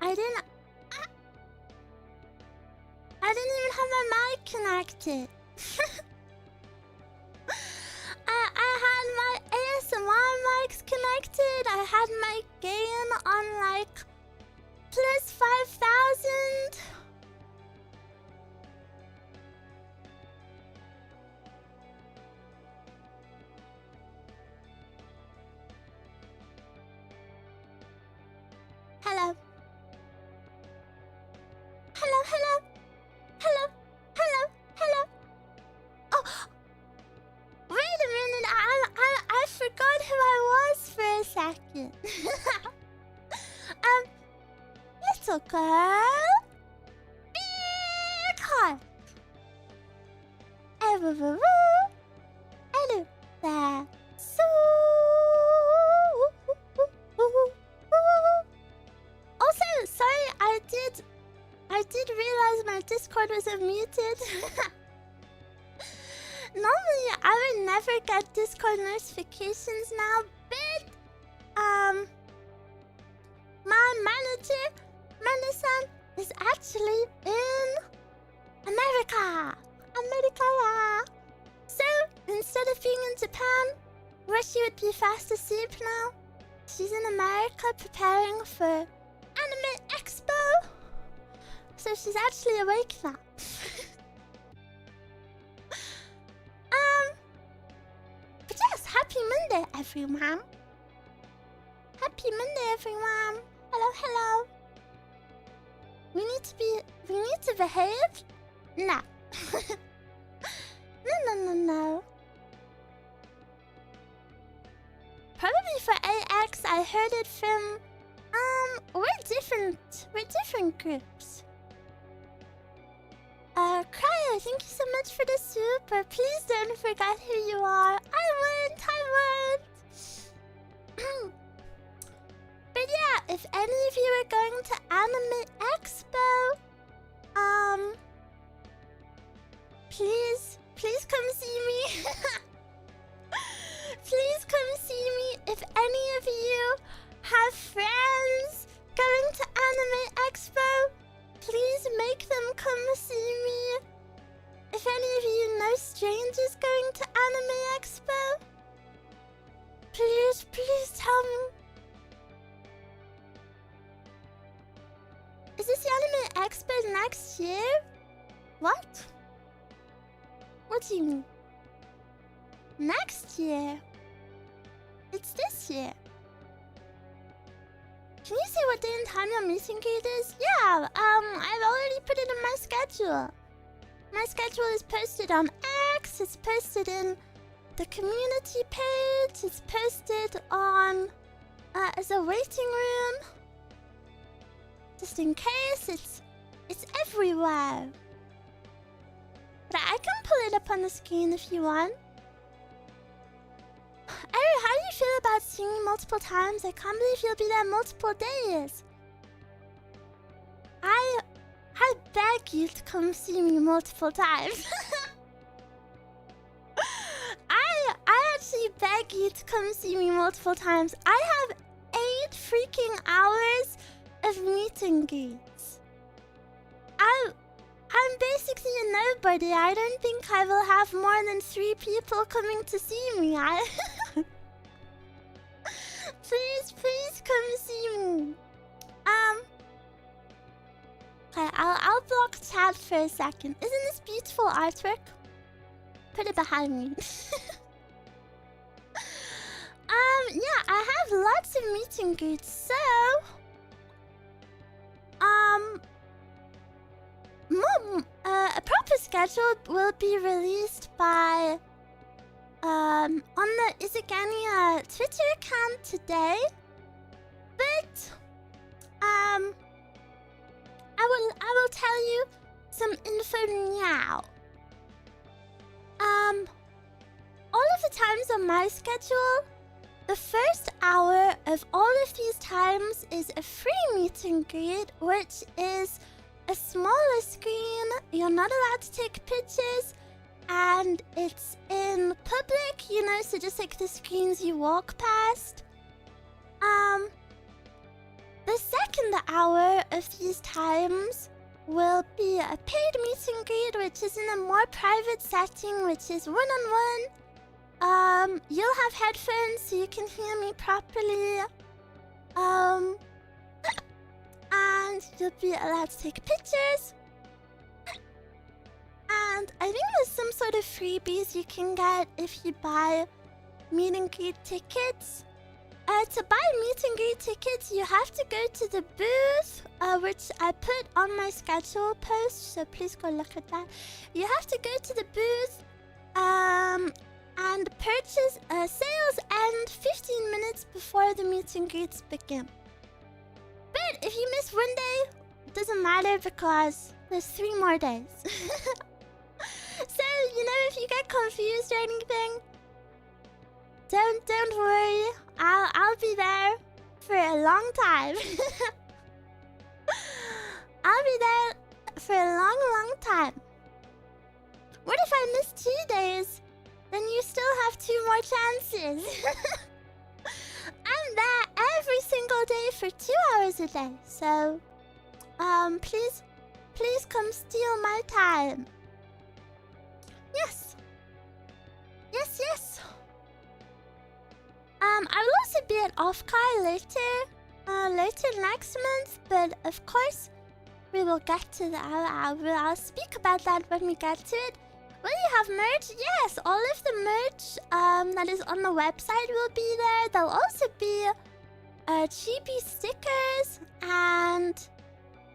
I didn't... I didn't even have my mic connected. I had my ASMR likes connected. I had my gain on like plus 5,000. Hello. Hello, hello. Hello, hello, hello. Oh, wait a minute. I forgot who I was for a second. Little girl. Big heart. Eruu. Eruu. There. So. Also, sorry, I did realize my Discord was unmuted. Normally, I would never get Discord notifications now, but my manager, Madison, is actually in America. Yeah. So instead of being in Japan, where she would be fast asleep now, she's in America preparing for Anime Expo. So she's actually awake now. But yes, happy Monday, everyone. Happy Monday, everyone. Hello, hello. We need to behave? No. No. Probably for AX, I heard it from we're different groups. Cryo, thank you so much for the super. Please don't forget who you are. I won't. But yeah, if any of you are going to Anime Expo, please come see me. Please come see me. If any of you have friends going to Anime Expo, please make them come see me. If any of you know strangers going to Anime Expo, please tell me. Is this the Anime Expo next year? What? What do you mean? Next year? It's this year. Can you say what day and time your meeting greet is? Yeah, I've already put it in my schedule. My schedule is posted on X, it's posted in the community page, it's posted on as a waiting room. Just in case, it's everywhere. But I can pull it up on the screen if you want. Eruu, how do you feel about seeing me multiple times? I can't believe you'll be there multiple days. I beg you to come see me multiple times. I actually beg you to come see me multiple times. I have 8 freaking hours of meet and greets. I'm basically a nobody. I don't think I will have more than 3 people coming to see me. Please come see me. Okay, I'll block chat for a second. Isn't this beautiful artwork? Put it behind me. Yeah, I have lots of meet and greets, so a proper schedule will be released by on the IZIGENIA Twitter account today, but I will tell you some info now. All of the times on my schedule, the first hour of all of these times is a free meet and greet, which is a smaller screen. You're not allowed to take pictures, and it's in public, you know, so just like the screens you walk past. The second hour of these times will be a paid meet and greet, which is in a more private setting, which is one-on-one. You'll have headphones so you can hear me properly. And you'll be allowed to take pictures. And I think there's some sort of freebies you can get if you buy meet and greet tickets. To buy meet and greet tickets, you have to go to the booth, which I put on my schedule post, so please go look at that. You have to go to the booth, and purchase. Sales end 15 minutes before the meet and greets begin. But if you miss one day, it doesn't matter because there's 3 more days. So, you know, if you get confused or anything, don't worry. I'll be there for a long time. I'll be there for a long time. What if I miss 2 days? Then you still have 2 more chances. I'm there every single day for 2 hours a day. So, please come steal my time. Yes. Yes. I will also be at Offkai later next month, but of course, we will get to that. I'll speak about that when we get to it. Will you have merch? Yes, all of the merch that is on the website will be there. There'll also be chibi stickers and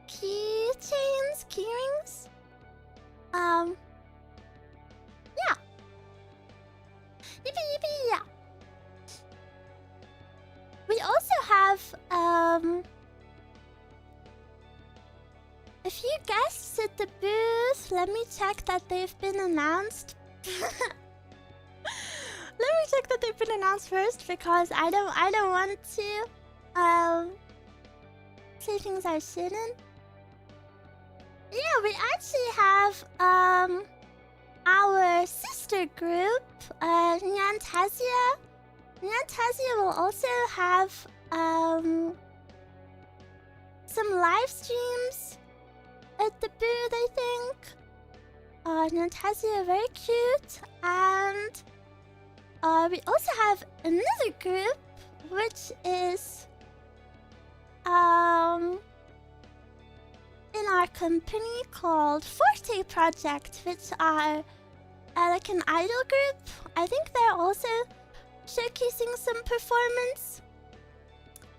keychains, keyrings. Yeah. Yippee, yeah. We also have a few guests at the booth. Let me check that they've been announced. Let me check that they've been announced first because I don't want to say things I shouldn't. Yeah, we actually have our sister group, Nyantasia. Nyantasia will also have some live streams at the booth, I think. Nyantasia, very cute. And we also have another group, which is in our company called Forte Project, which are like an idol group. I think they're also showcasing some performance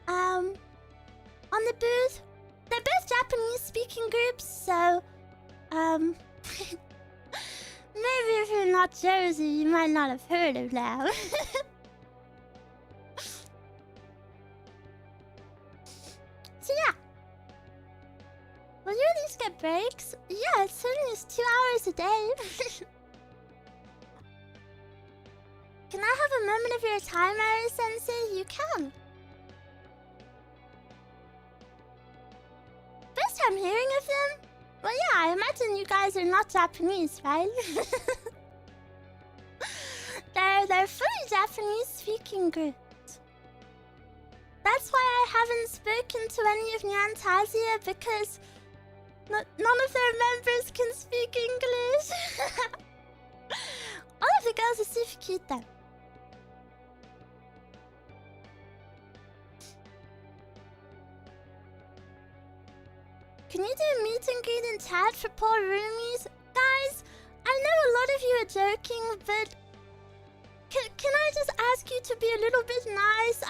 on the booth. They're both Japanese speaking groups, so maybe if you're not Jersey, you might not have heard of them. So yeah. Will you at least get breaks? Yeah, it certainly is 2 hours a day. Can I have a moment of your time, Eruu Sensei? You can. First time hearing of them? Well, yeah, I imagine you guys are not Japanese, right? They're fully Japanese-speaking groups. That's why I haven't spoken to any of Nyantasia, because none of their members can speak English. All of the girls are super cute, though. Can you do a meet and greet in chat for poor roomies? Guys, I know a lot of you are joking, but can I just ask you to be a little bit nice?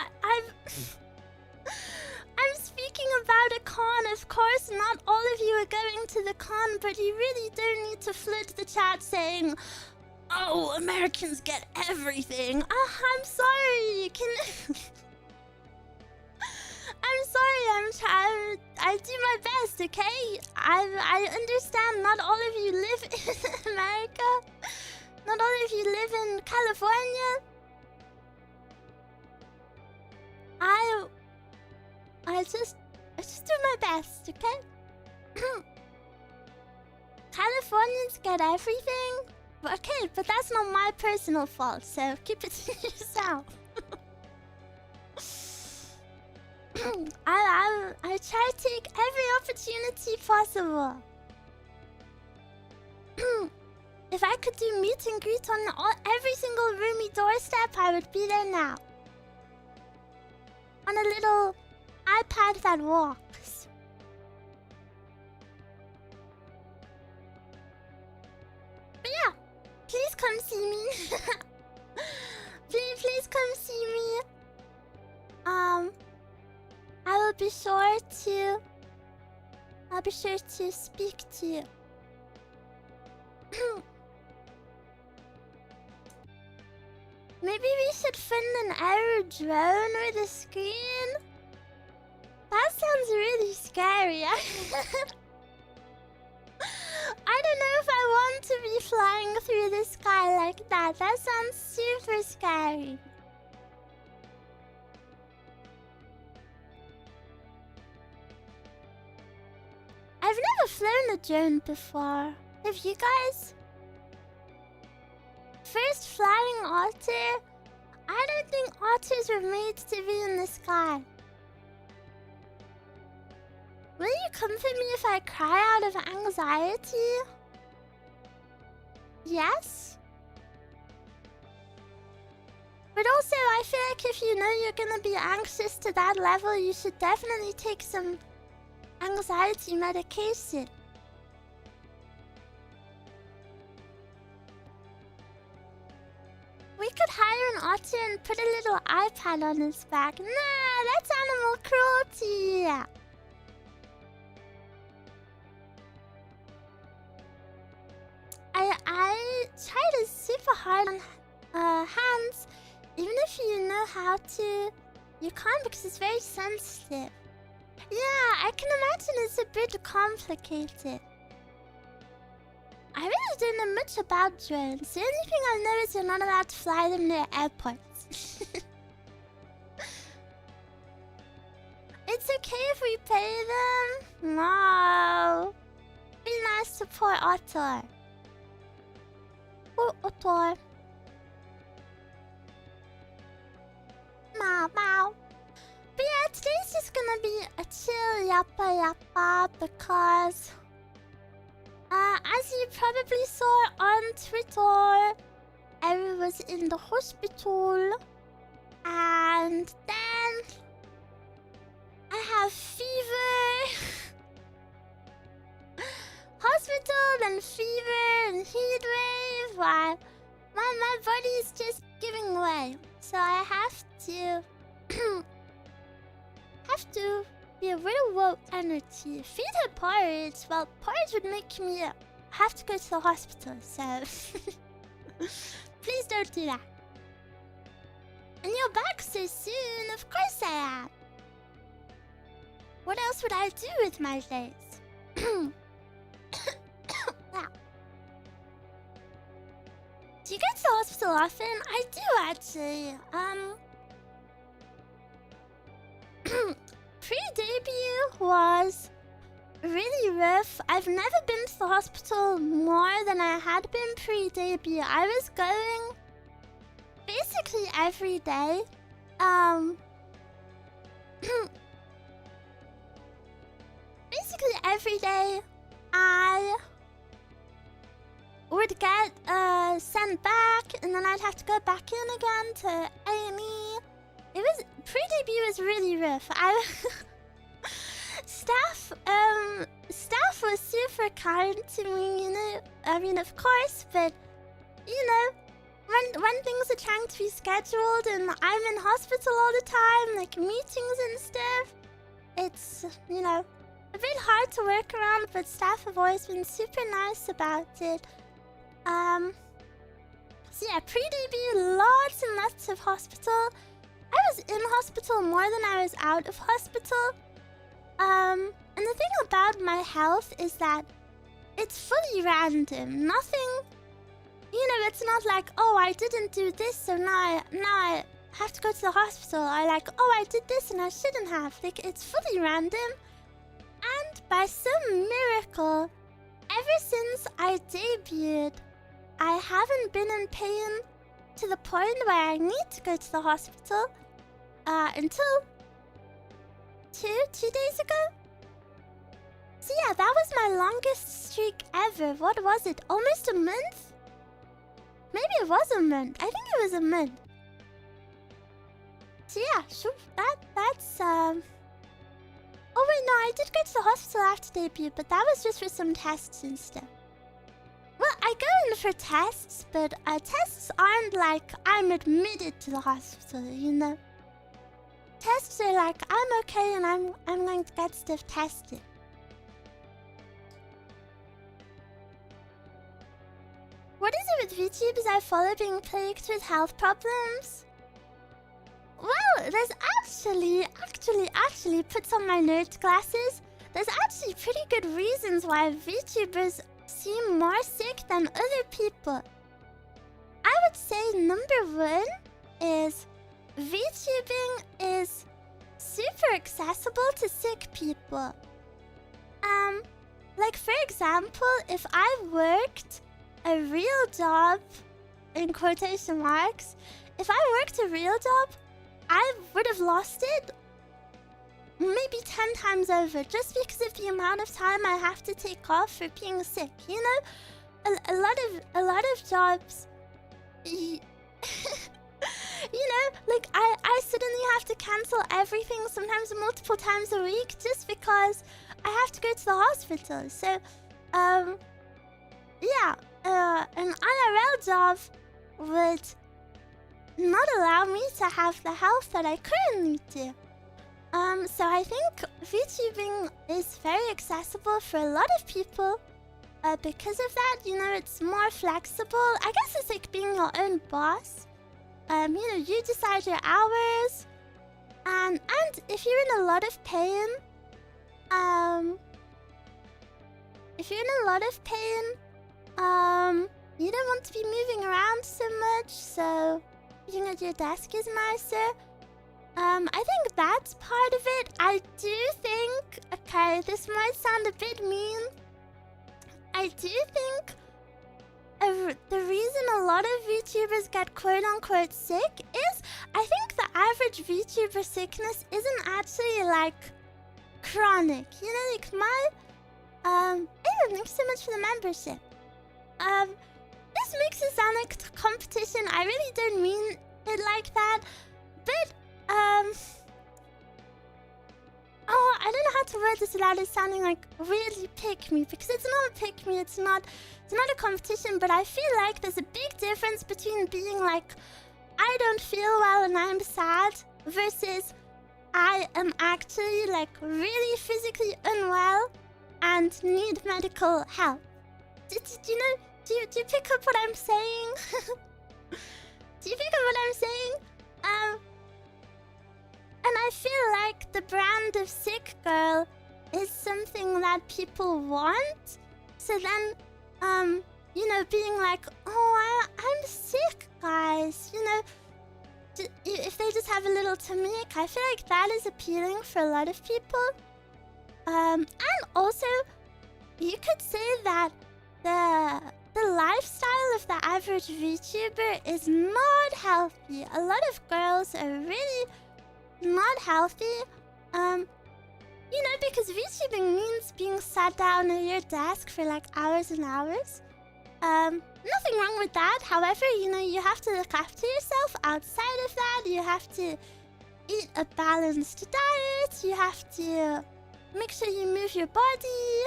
I'm speaking about a con. Of course, not all of you are going to the con, but you really don't need to flood the chat saying, "Oh, Americans get everything." I'm sorry. I'm sorry. I do my best, okay? I understand not all of you live in America. Not all of you live in California. I just do my best, okay? Californians get everything. Okay, but that's not my personal fault, so keep it to yourself. I try to take every opportunity possible. If I could do meet and greet on every single roomy doorstep, I would be there now. On a little iPad that walks. But yeah, please come see me. please come see me. I'll be sure to speak to you. Maybe we should find an Eruu drone with a screen? That sounds really scary. I don't know if I want to be flying through the sky like that. That sounds super scary. I've never flown a drone before. Have you guys? First flying otter? I don't think otters were made to be in the sky. Will you comfort me if I cry out of anxiety? Yes? But also, I feel like if you know you're gonna be anxious to that level, you should definitely take some anxiety medication. We could hire an otter and put a little iPad on his back. Nah, that's animal cruelty. I tried super hard on hands. Even if you know how to, you can't because it's very sensitive. Yeah, I can imagine it's a bit complicated. I really don't know much about drones. The only thing I know is you're not allowed to fly them near airports. It's okay if we pay them? No. Be nice to poor Otter. Oh, Otter. Meow, meow. But yeah, today's just gonna be a chill yappa yappa because... as you probably saw on Twitter, Eruu was in the hospital. And then... I have fever. Hospital and fever and heat wave. My body is just giving way. So I have to be a little low energy. Feed her porridge. Well, porridge would make me have to go to the hospital, so please don't do that. And you're back so soon. Of course I am. What else would I do with my days? Wow. Do you go to the hospital often? I do actually. Pre-debut was really rough. I've never been to the hospital more than I had been pre-debut. I was going basically every day. Basically every day I would get sent back, and then I'd have to go back in again to A&E. It was pre-debut was really rough. Staff was super kind to me, you know. I mean, of course, but you know, when things are trying to be scheduled and I'm in hospital all the time, like meetings and stuff, it's, you know, a bit hard to work around, but staff have always been super nice about it. So yeah, pre-debut, lots and lots of hospital. I was in hospital more than I was out of hospital. And the thing about my health is that it's fully random. Nothing, you know, it's not like, oh, I didn't do this, so now I have to go to the hospital. Or like, oh, I did this and I shouldn't have. Like, it's fully random. And by some miracle, ever since I debuted, I haven't been in pain to the point where I need to go to the hospital until two days ago. So yeah, that was my longest streak ever. What was it? Almost a month? it was a month. I think it was a month. So yeah, sure. That's Oh wait, no, I did go to the hospital after debut, but that was just for some tests and stuff. Well, I go in for tests, but tests aren't like I'm admitted to the hospital, you know? Tests are like I'm okay and I'm going to get stuff tested. What is it with VTubers I follow being plagued with health problems? Well, there's actually, puts on my nerd glasses. There's actually pretty good reasons why VTubers seem more sick than other people. I would say number one is VTubing is super accessible to sick people. Like for example, if I worked a real job, in quotation marks, if I worked a real job, I would have lost it maybe 10 times over just because of the amount of time I have to take off for being sick, you know? A lot of jobs, you know, like I suddenly have to cancel everything sometimes multiple times a week just because I have to go to the hospital. So, yeah, an IRL job would not allow me to have the health that I currently do. So I think VTubing is very accessible for a lot of people. Because of that, you know, it's more flexible. I guess it's like being your own boss. You know, you decide your hours. And if you're in a lot of pain, you don't want to be moving around so much, so being at your desk is nicer. I think that's part of it. I do think, okay, this might sound a bit mean. I do think the reason a lot of VTubers get quote-unquote sick is I think the average VTuber sickness isn't actually like chronic. You know, like my thanks so much for the membership. This makes it sound like a competition. I really don't mean it like that. But oh, I don't know how to word this without it sounding like really pick me, because it's not a pick me, it's not a competition, but I feel like there's a big difference between being like I don't feel well and I'm sad versus I am actually like really physically unwell and need medical help. Do you know? Do you pick up what I'm saying? Do you pick up what I'm saying? And I feel like the brand of sick girl is something that people want. So then, you know, being like, oh, I'm sick, guys. You know, if they just have a little tummy, I feel like that is appealing for a lot of people. And also, you could say that the lifestyle of the average VTuber is not healthy. A lot of girls are really not healthy. You know, because VTubing means being sat down at your desk for like hours and hours. Nothing wrong with that. However, you know, you have to look after yourself outside of that. You have to eat a balanced diet. You have to make sure you move your body.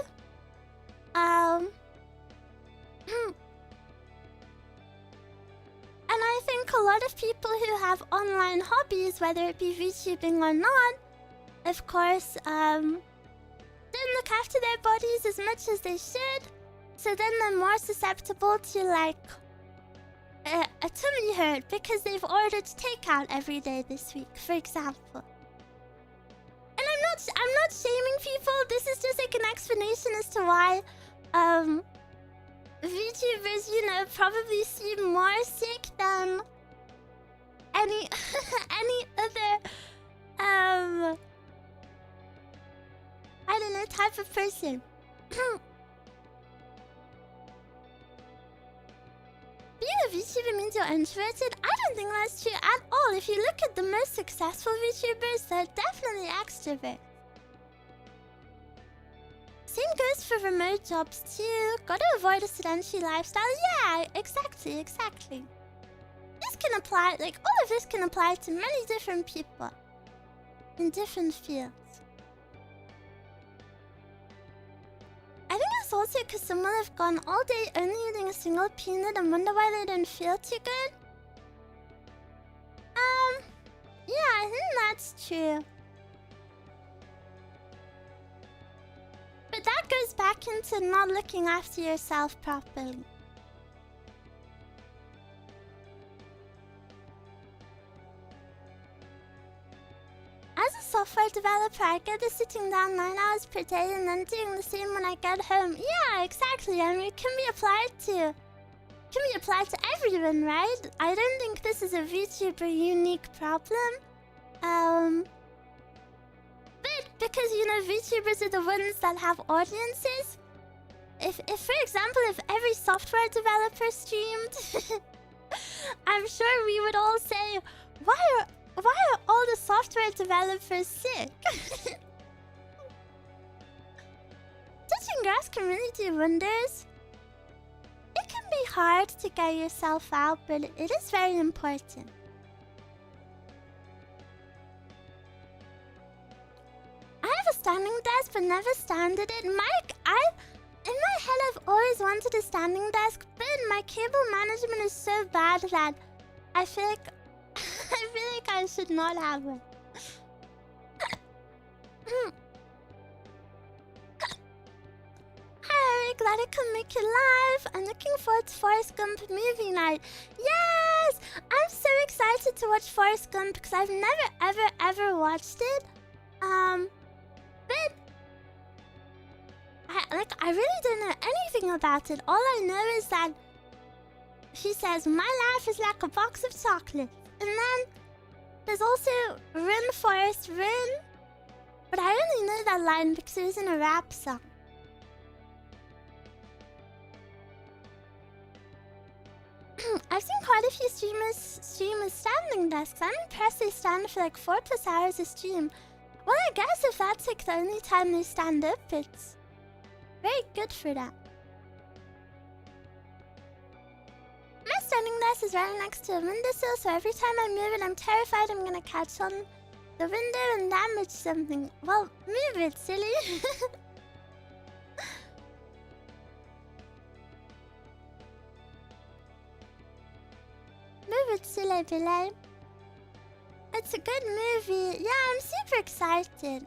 And I think a lot of people who have online hobbies, whether it be VTubing or not, of course, don't look after their bodies as much as they should. So then they're more susceptible to like a tummy hurt because they've ordered takeout every day this week, for example. And I'm not shaming people. This is just like an explanation as to why VTubers, you know, probably seem more sick than any other I don't know, type of person. Being a VTuber means you're introverted? I don't think that's true at all. If you look at the most successful VTubers, they're definitely extroverts. Same goes for remote jobs too. Gotta avoid a sedentary lifestyle. Yeah, exactly. can apply, like, all of this can apply to many different people in different fields. I think it's also because some will have gone all day only eating a single peanut and wonder why they didn't feel too good. Yeah, I think that's true. But that goes back into not looking after yourself properly. As a software developer, I get to sitting down 9 hours per day and then doing the same when I get home. Yeah, exactly. I mean, it can be applied to everyone, right? I don't think this is a VTuber unique problem. But because, you know, VTubers are the ones that have audiences. If for example, if every software developer streamed, I'm sure we would all say, why are all the software developers sick? Touching grass can really do wonders. It can be hard to get yourself out, but it is very important. I have a standing desk, but never standed it. Mike, in my head, I've always wanted a standing desk, but my cable management is so bad that I feel like I should not have one. Hi, Eric, glad I could make it live. I'm looking forward to Forrest Gump movie night. Yes! I'm so excited to watch Forrest Gump because I've never, ever watched it. But I really don't know anything about it. All I know is that she says, my life is like a box of chocolates. And then there's also Run, Forrest, Run. But I only know that line because it was in a rap song. I've seen quite a few streamers stream with standing desks. I'm impressed they stand for like 4+ hours a stream. Well, I guess if that's like the only time they stand up, it's very good for them. My standing desk is right next to a windowsill, so every time I move it, I'm terrified I'm gonna catch on the window and damage something. Well, move it, silly. Move it, silly Billy. It's a good movie. Yeah, I'm super excited.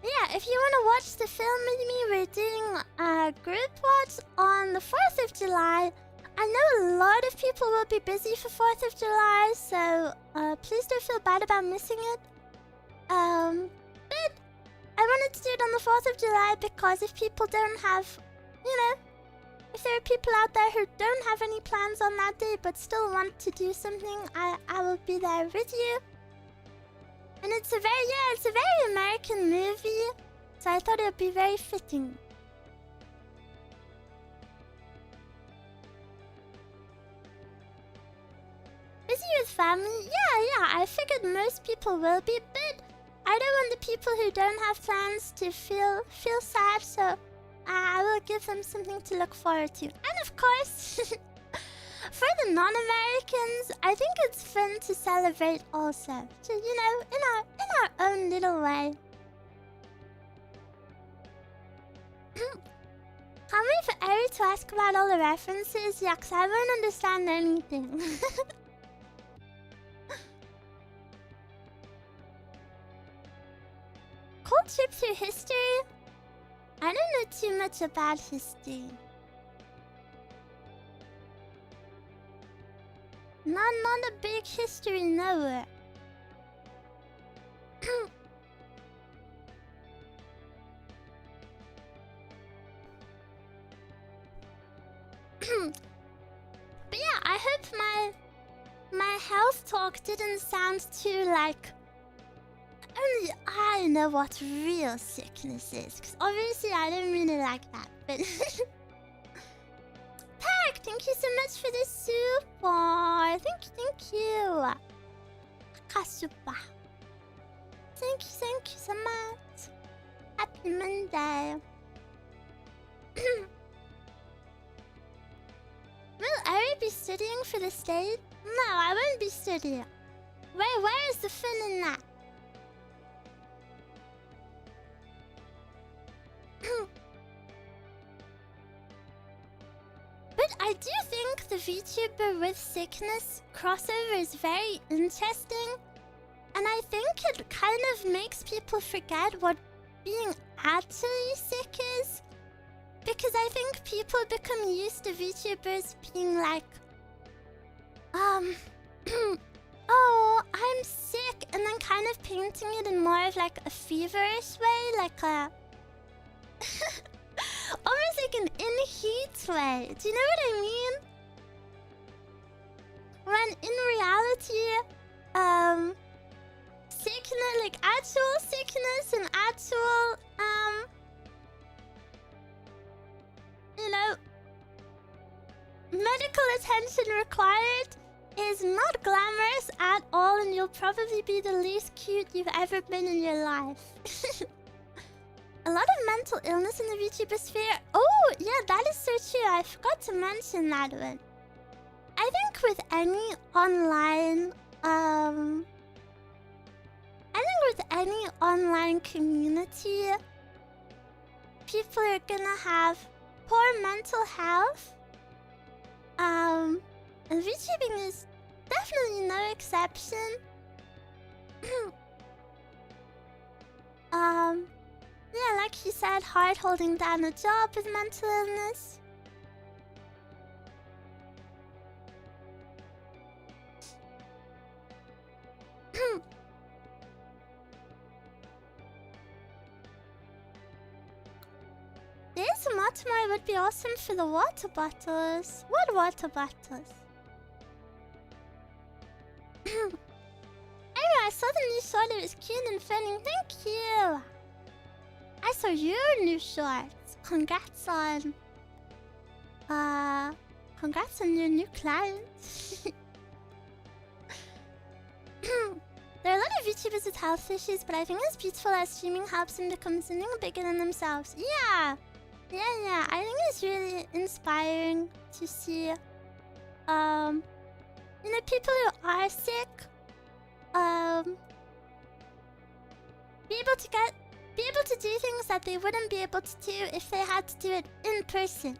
Yeah, if you want to watch the film with me, we're doing a group watch on the 4th of July. I know a lot of people will be busy for 4th of July, so please don't feel bad about missing it. But I wanted to do it on the 4th of July because if people don't have, you know, if there are people out there who don't have any plans on that day but still want to do something, I will be there with you. And it's a very American movie, so I thought it would be very fitting. Busy with family? Yeah, I figured most people will be, but I don't want the people who don't have plans to feel sad, so I will give them something to look forward to. And of course, for the non-Americans, I think it's fun to celebrate also. So, you know, in our own little way. Can't wait for Eruu to ask about all the references. Yeah, 'cause I won't understand anything. Cool trip through history? I don't know too much about history. Not a big history knower. But yeah, I hope my health talk didn't sound too like only I know what real sickness is. Because obviously I don't mean it like that, but Pack, thank you so much for the super. Thank you. Kasupa. Thank you so much. Happy Monday. be studying for the state? No, I won't be studying. Where is the fun in that? But I do think the VTuber with sickness crossover is very interesting. And I think it kind of makes people forget what being actually sick is. Because I think people become used to VTubers being like, oh, I'm sick, and then kind of painting it in more of like a feverish way, like a almost like an in heat way. Do you know what I mean? When in reality, sickness, like actual sickness and actual, you know, medical attention required is not glamorous at all, and you'll probably be the least cute you've ever been in your life. A lot of mental illness in the VTuber sphere. Oh, yeah, that is so true. I forgot to mention that one. I think with any online, community, people are gonna have poor mental health. And VTubing is definitely no exception. Yeah, like he said, hard holding down a job with mental illness. This Matmai would be awesome for the water bottles. What water bottles? Anyway, I saw the new short. It was cute and funny. Thank you. I saw your new shorts. Congrats on your new client. There are a lot of VTubers with health issues, but I think it's beautiful as streaming helps them become something bigger than themselves. Yeah. I think it's really inspiring to see, you know, people who are sick, be able to do things that they wouldn't be able to do if they had to do it in person.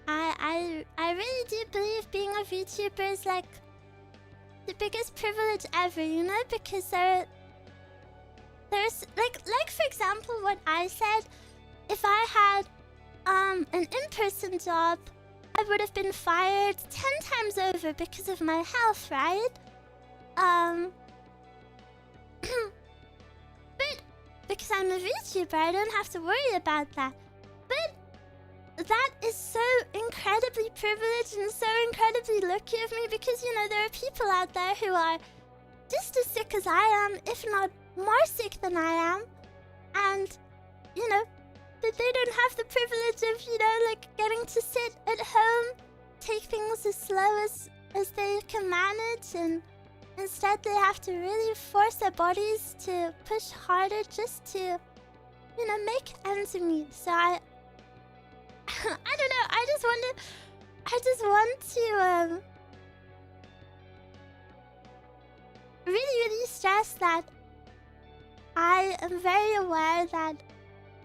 I really do believe being a VTuber is like the biggest privilege ever, you know, because there's like for example what I said, if I had an in-person job, I would have been fired 10 times over because of my health, right? But because I'm a VTuber, I don't have to worry about that. But that is so incredibly privileged and so incredibly lucky of me, because, you know, there are people out there who are just as sick as I am, if not more sick than I am. And, you know, that they don't have the privilege of, you know, like getting to sit at home, take things as slow as they can manage, and instead they have to really force their bodies to push harder just to, you know, make ends meet. So I don't know, I just want to really stress that I am very aware that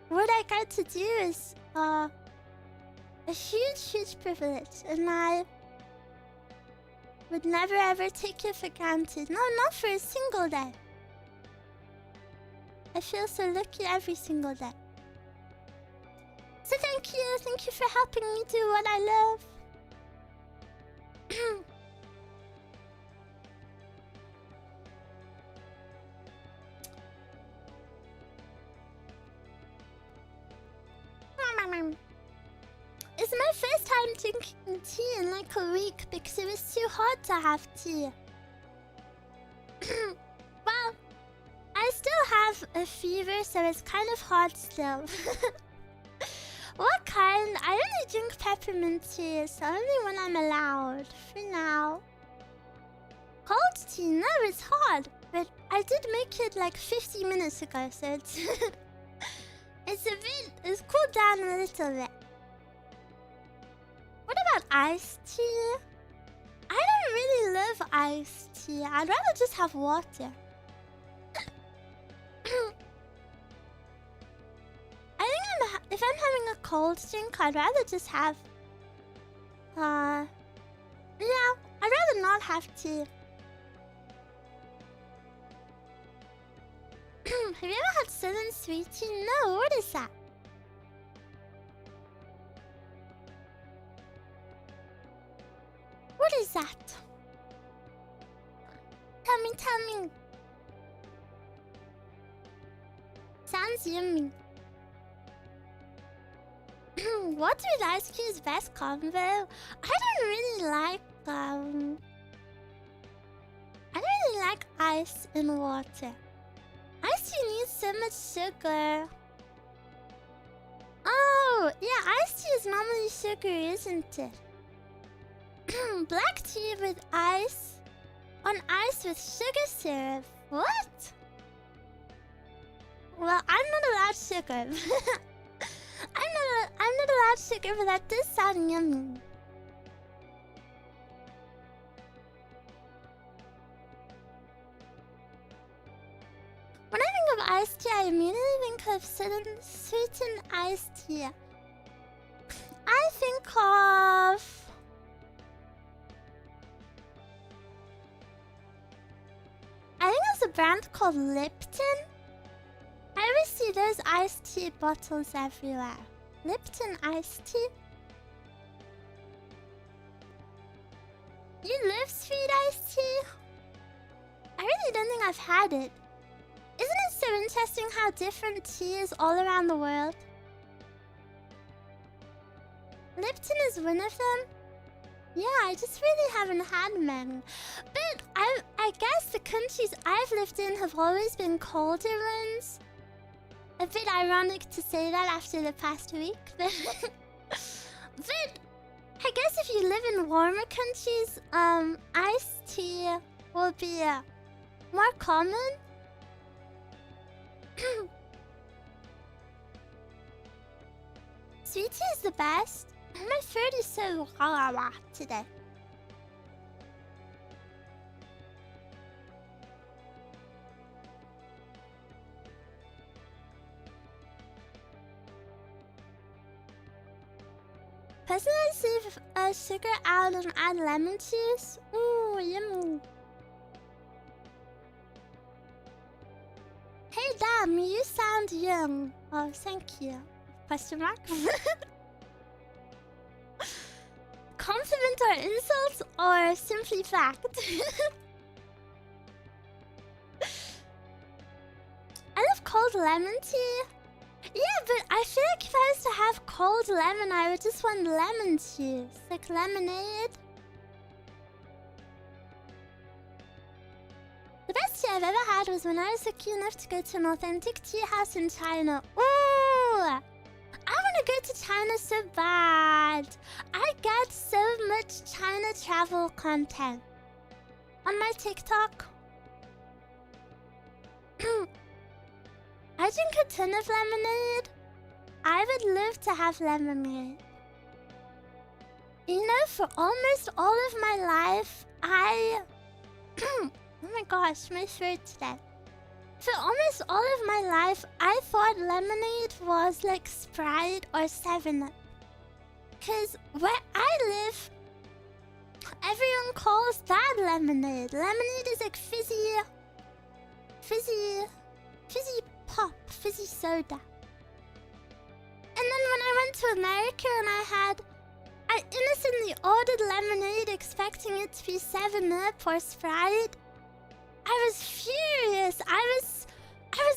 what I get to do is a huge privilege, and I would never ever take it for granted. No, not for a single day. I feel so lucky every single day. So thank you for helping me do what I love. It's my first time drinking tea in like a week because it was too hot to have tea. Well, I still have a fever, so it's kind of hot still. What kind? I only drink peppermint tea, so only when I'm allowed, for now. Cold tea? No, it's hot. But I did make it like 50 minutes ago, so it's... it's cooled down a little bit. iced tea. I don't really love iced tea. I'd rather just have water. I think if I'm having a cold drink, I'd rather just have... yeah, I'd rather not have tea. Have you ever had southern sweet tea? No, what is that? What is that? Tell me. Sounds yummy. Water with ice cream is best combo. I don't really like ice in water. Ice tea needs so much sugar. Oh, yeah, iced tea is normally sugar, isn't it? Black tea with ice. On ice with sugar syrup. What? Well, I'm not allowed sugar. I'm not allowed sugar, but that does sound yummy. When I think of iced tea, I immediately think of sweetened iced tea. I think of... I think there's a brand called Lipton. I always see those iced tea bottles everywhere. Lipton iced tea. You love sweet iced tea? I really don't think I've had it. Isn't it so interesting how different tea is all around the world? Lipton is one of them. Yeah, I just really haven't had many. But I guess the countries I've lived in have always been colder ones. A bit ironic to say that after the past week, but... but I guess if you live in warmer countries, iced tea will be more common. Sweet tea is the best. My throat is so raw today. Personally, I leave sugar out and add lemon juice. Ooh, yummy. Hey, damn, you sound young. Oh, thank you. Question mark? Compliment or insult or simply fact? I love cold lemon tea. Yeah, but I feel like if I was to have cold lemon, I would just want lemon juice. Like lemonade. The best tea I've ever had was when I was lucky enough to go to an authentic tea house in China. Ooh! I want to go to China so bad. I get so much China travel content on my TikTok. I drink a ton of lemonade. I would love to have lemonade. You know, for almost all of my life, oh my gosh, my throat today. For almost all of my life, I thought lemonade was like Sprite or 7-Up. Because where I live, everyone calls that lemonade. Lemonade is like fizzy pop, fizzy soda. And then when I went to America and I innocently ordered lemonade expecting it to be 7-Up or Sprite. I was furious. I was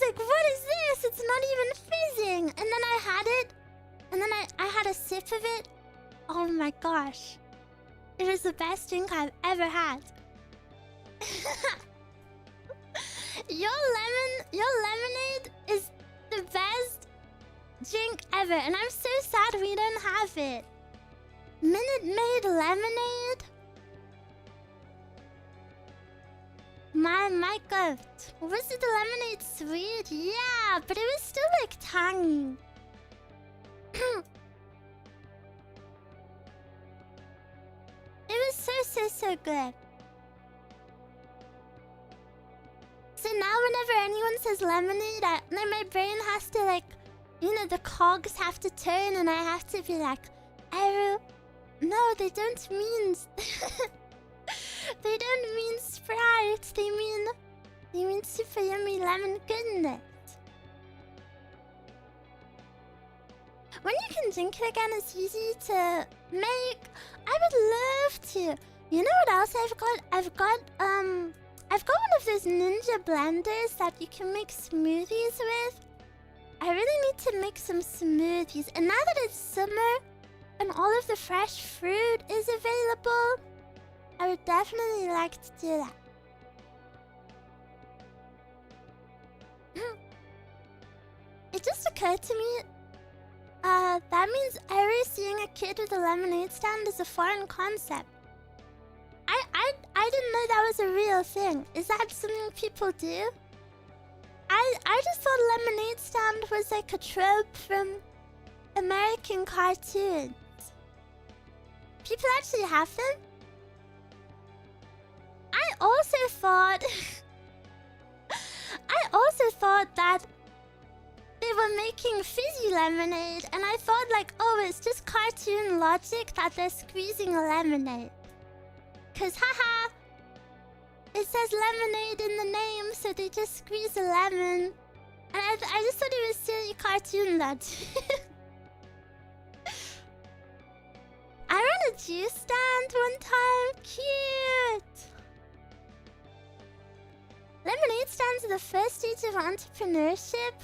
like, what is this? It's not even fizzing. And then I had it. And then I had a sip of it. Oh my gosh. It was the best drink I've ever had. Your lemonade is the best drink ever. And I'm so sad we don't have it. Minute Maid lemonade? My god. Was it the lemonade sweet? Yeah, but it was still like tangy. so good. So now whenever anyone says lemonade, my brain has to like, you know, the cogs have to turn and I have to be like, Eruu, no, they don't mean... they don't mean Sprite, they mean super yummy lemon goodness. When you can drink it again, it's easy to make. I would love to. You know what else I've got? I've got one of those ninja blenders that you can make smoothies with. I really need to make some smoothies. And now that it's summer and all of the fresh fruit is available, I would definitely like to do that. It just occurred to me, that means Eruu seeing a kid with a lemonade stand is a foreign concept. I didn't know that was a real thing. Is that something people do? I just thought lemonade stand was like a trope from American cartoons. People actually have them? I also thought that they were making fizzy lemonade, and I thought like, oh, it's just cartoon logic that they're squeezing a lemonade. Cause haha, it says lemonade in the name, so they just squeeze a lemon. And I just thought it was silly cartoon logic. I ran a juice stand one time. Cute. Lemonade stands are the first stage of entrepreneurship.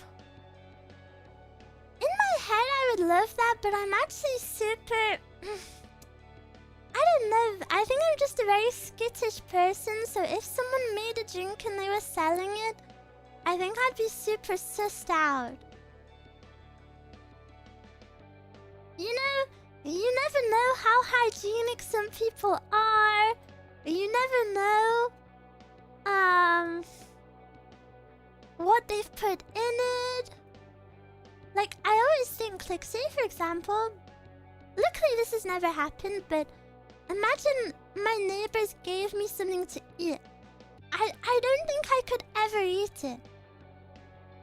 In my head, I would love that, but I'm actually super... I don't know. I think I'm just a very skittish person, so if someone made a drink and they were selling it, I think I'd be super sussed out. You know, you never know how hygienic some people are. You never know what they've put in it. Like, I always think, like, say for example, luckily this has never happened, but imagine my neighbors gave me something to eat. I don't think I could ever eat it.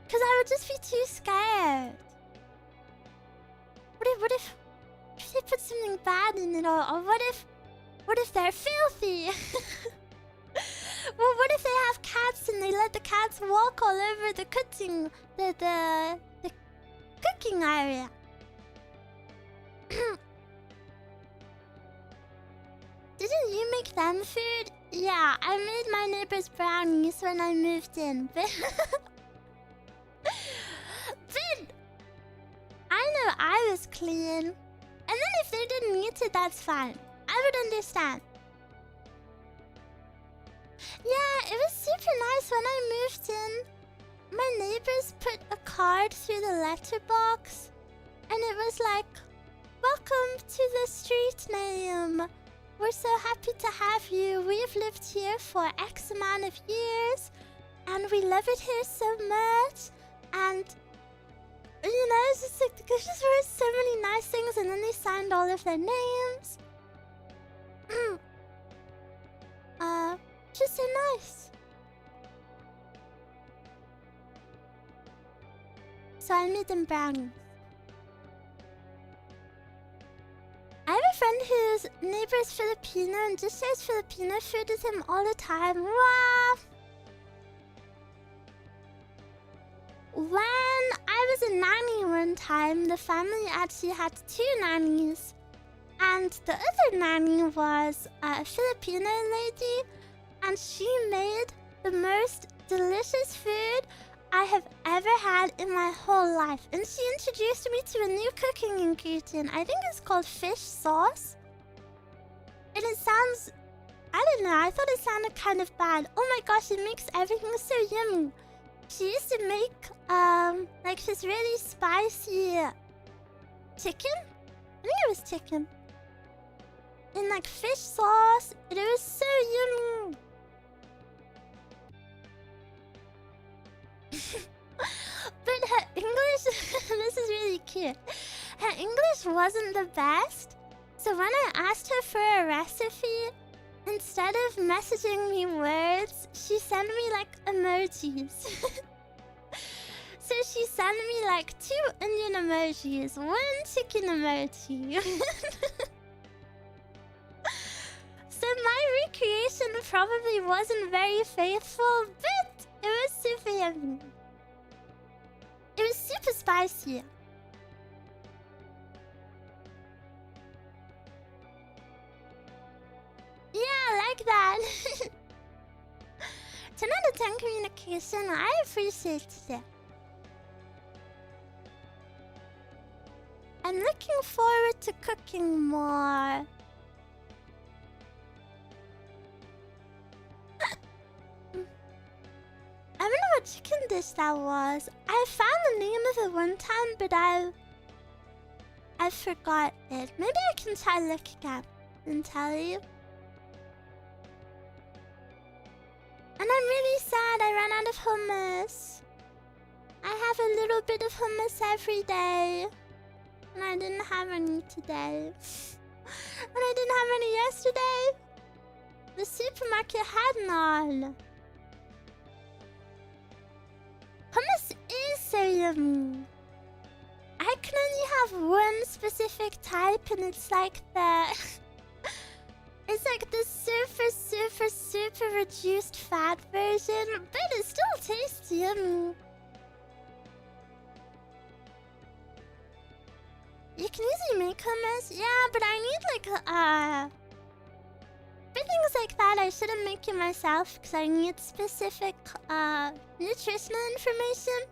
Because I would just be too scared. What if they put something bad in it, or what if they're filthy? Well, what if they have cats and they let the cats walk all over the cooking area? Didn't you make them food? Yeah, I made my neighbors brownies when I moved in, but I know I was clean. And then if they didn't eat it, that's fine. I would understand. Yeah, it was super nice when I moved in. My neighbors put a card through the letterbox, and it was like, "Welcome to the street name. We're so happy to have you. We've lived here for X amount of years, and we love it here so much." And you know, it's just like, they just wrote so many nice things, and then they signed all of their names. Just so nice. So I made them brownies. I have a friend whose neighbor is Filipino and just shares Filipino food with him all the time. Wow! When I was a nanny one time, the family actually had 2 nannies. And the other nanny was a Filipino lady, and she made the most delicious food I have ever had in my whole life. And she introduced me to a new cooking ingredient. I think it's called fish sauce. And it sounds... I don't know, I thought it sounded kind of bad. Oh my gosh, it makes everything so yummy. She used to make, like this really spicy chicken? I think it was chicken. In like fish sauce. It was so yummy. But her English, this is really cute. Her English wasn't the best. So when I asked her for a recipe, instead of messaging me words, she sent me like emojis. So she sent me like 2 Indian emojis, 1 chicken emoji. So my recreation probably wasn't very faithful, but it was super yummy. It was super spicy. Yeah, like that. 10 out of 10 communication. I appreciate it. I'm looking forward to cooking more. I don't know what chicken dish that was. I found the name of it one time, but I forgot it. Maybe I can try looking up and tell you. And I'm really sad I ran out of hummus. I have a little bit of hummus every day. And I didn't have any today. And I didn't have any yesterday. The supermarket had none. Hummus is so yummy. I can only have one specific type, and it's like the... It's like the super reduced fat version, but it still tastes yummy. You can easily make hummus, yeah, but I need like for things like that, I shouldn't make it myself because I need specific nutritional information.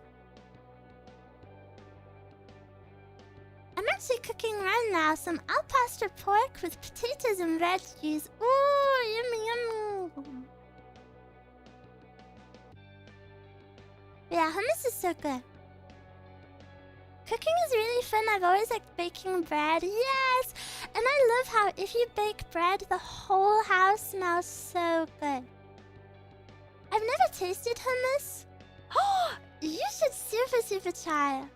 I'm actually cooking right now some al pastor pork with potatoes and veggies. Ooh, yummy, yummy. Yeah, hummus is so good. Cooking is really fun. I've always liked baking bread. Yes! And I love how if you bake bread, the whole house smells so good. I've never tasted hummus. Oh, you should super try.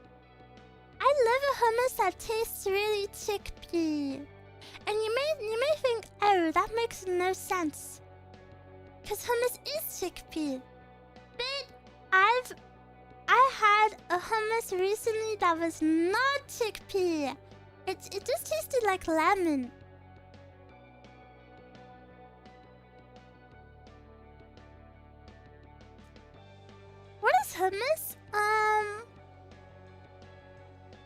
I love a hummus that tastes really chickpea. And you may think, oh, that makes no sense. Because hummus is chickpea. But I had a hummus recently that was not chickpea. It just tasted like lemon. What is hummus?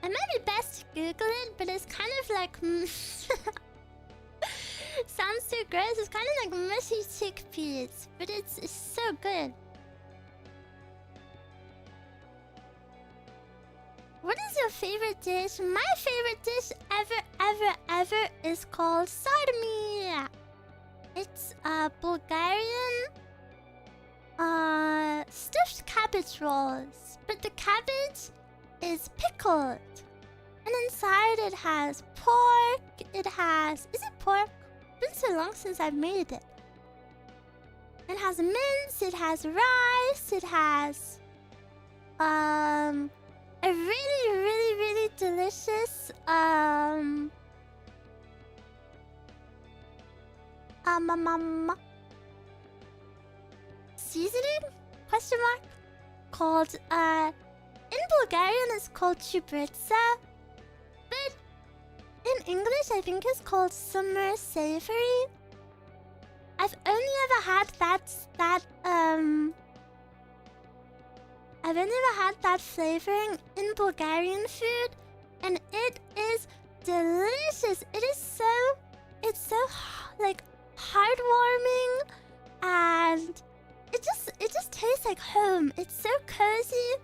It might be best to Google it, but it's kind of like sounds so gross. It's kind of like mushy chickpeas, but it's so good. What is your favorite dish? My favorite dish ever is called sarmi. It's Bulgarian stuffed cabbage rolls, but the cabbage is pickled, and inside it has pork. Is it pork? It's been so long since I've made it. It has mince. It has rice. It has a really delicious seasoning? Question mark? Called in Bulgarian it's called chubritsa, but in English I think it's called summer savory. I've only ever had that flavoring in Bulgarian food, and it is delicious. It's so like heartwarming, and it just tastes like home. It's so cozy.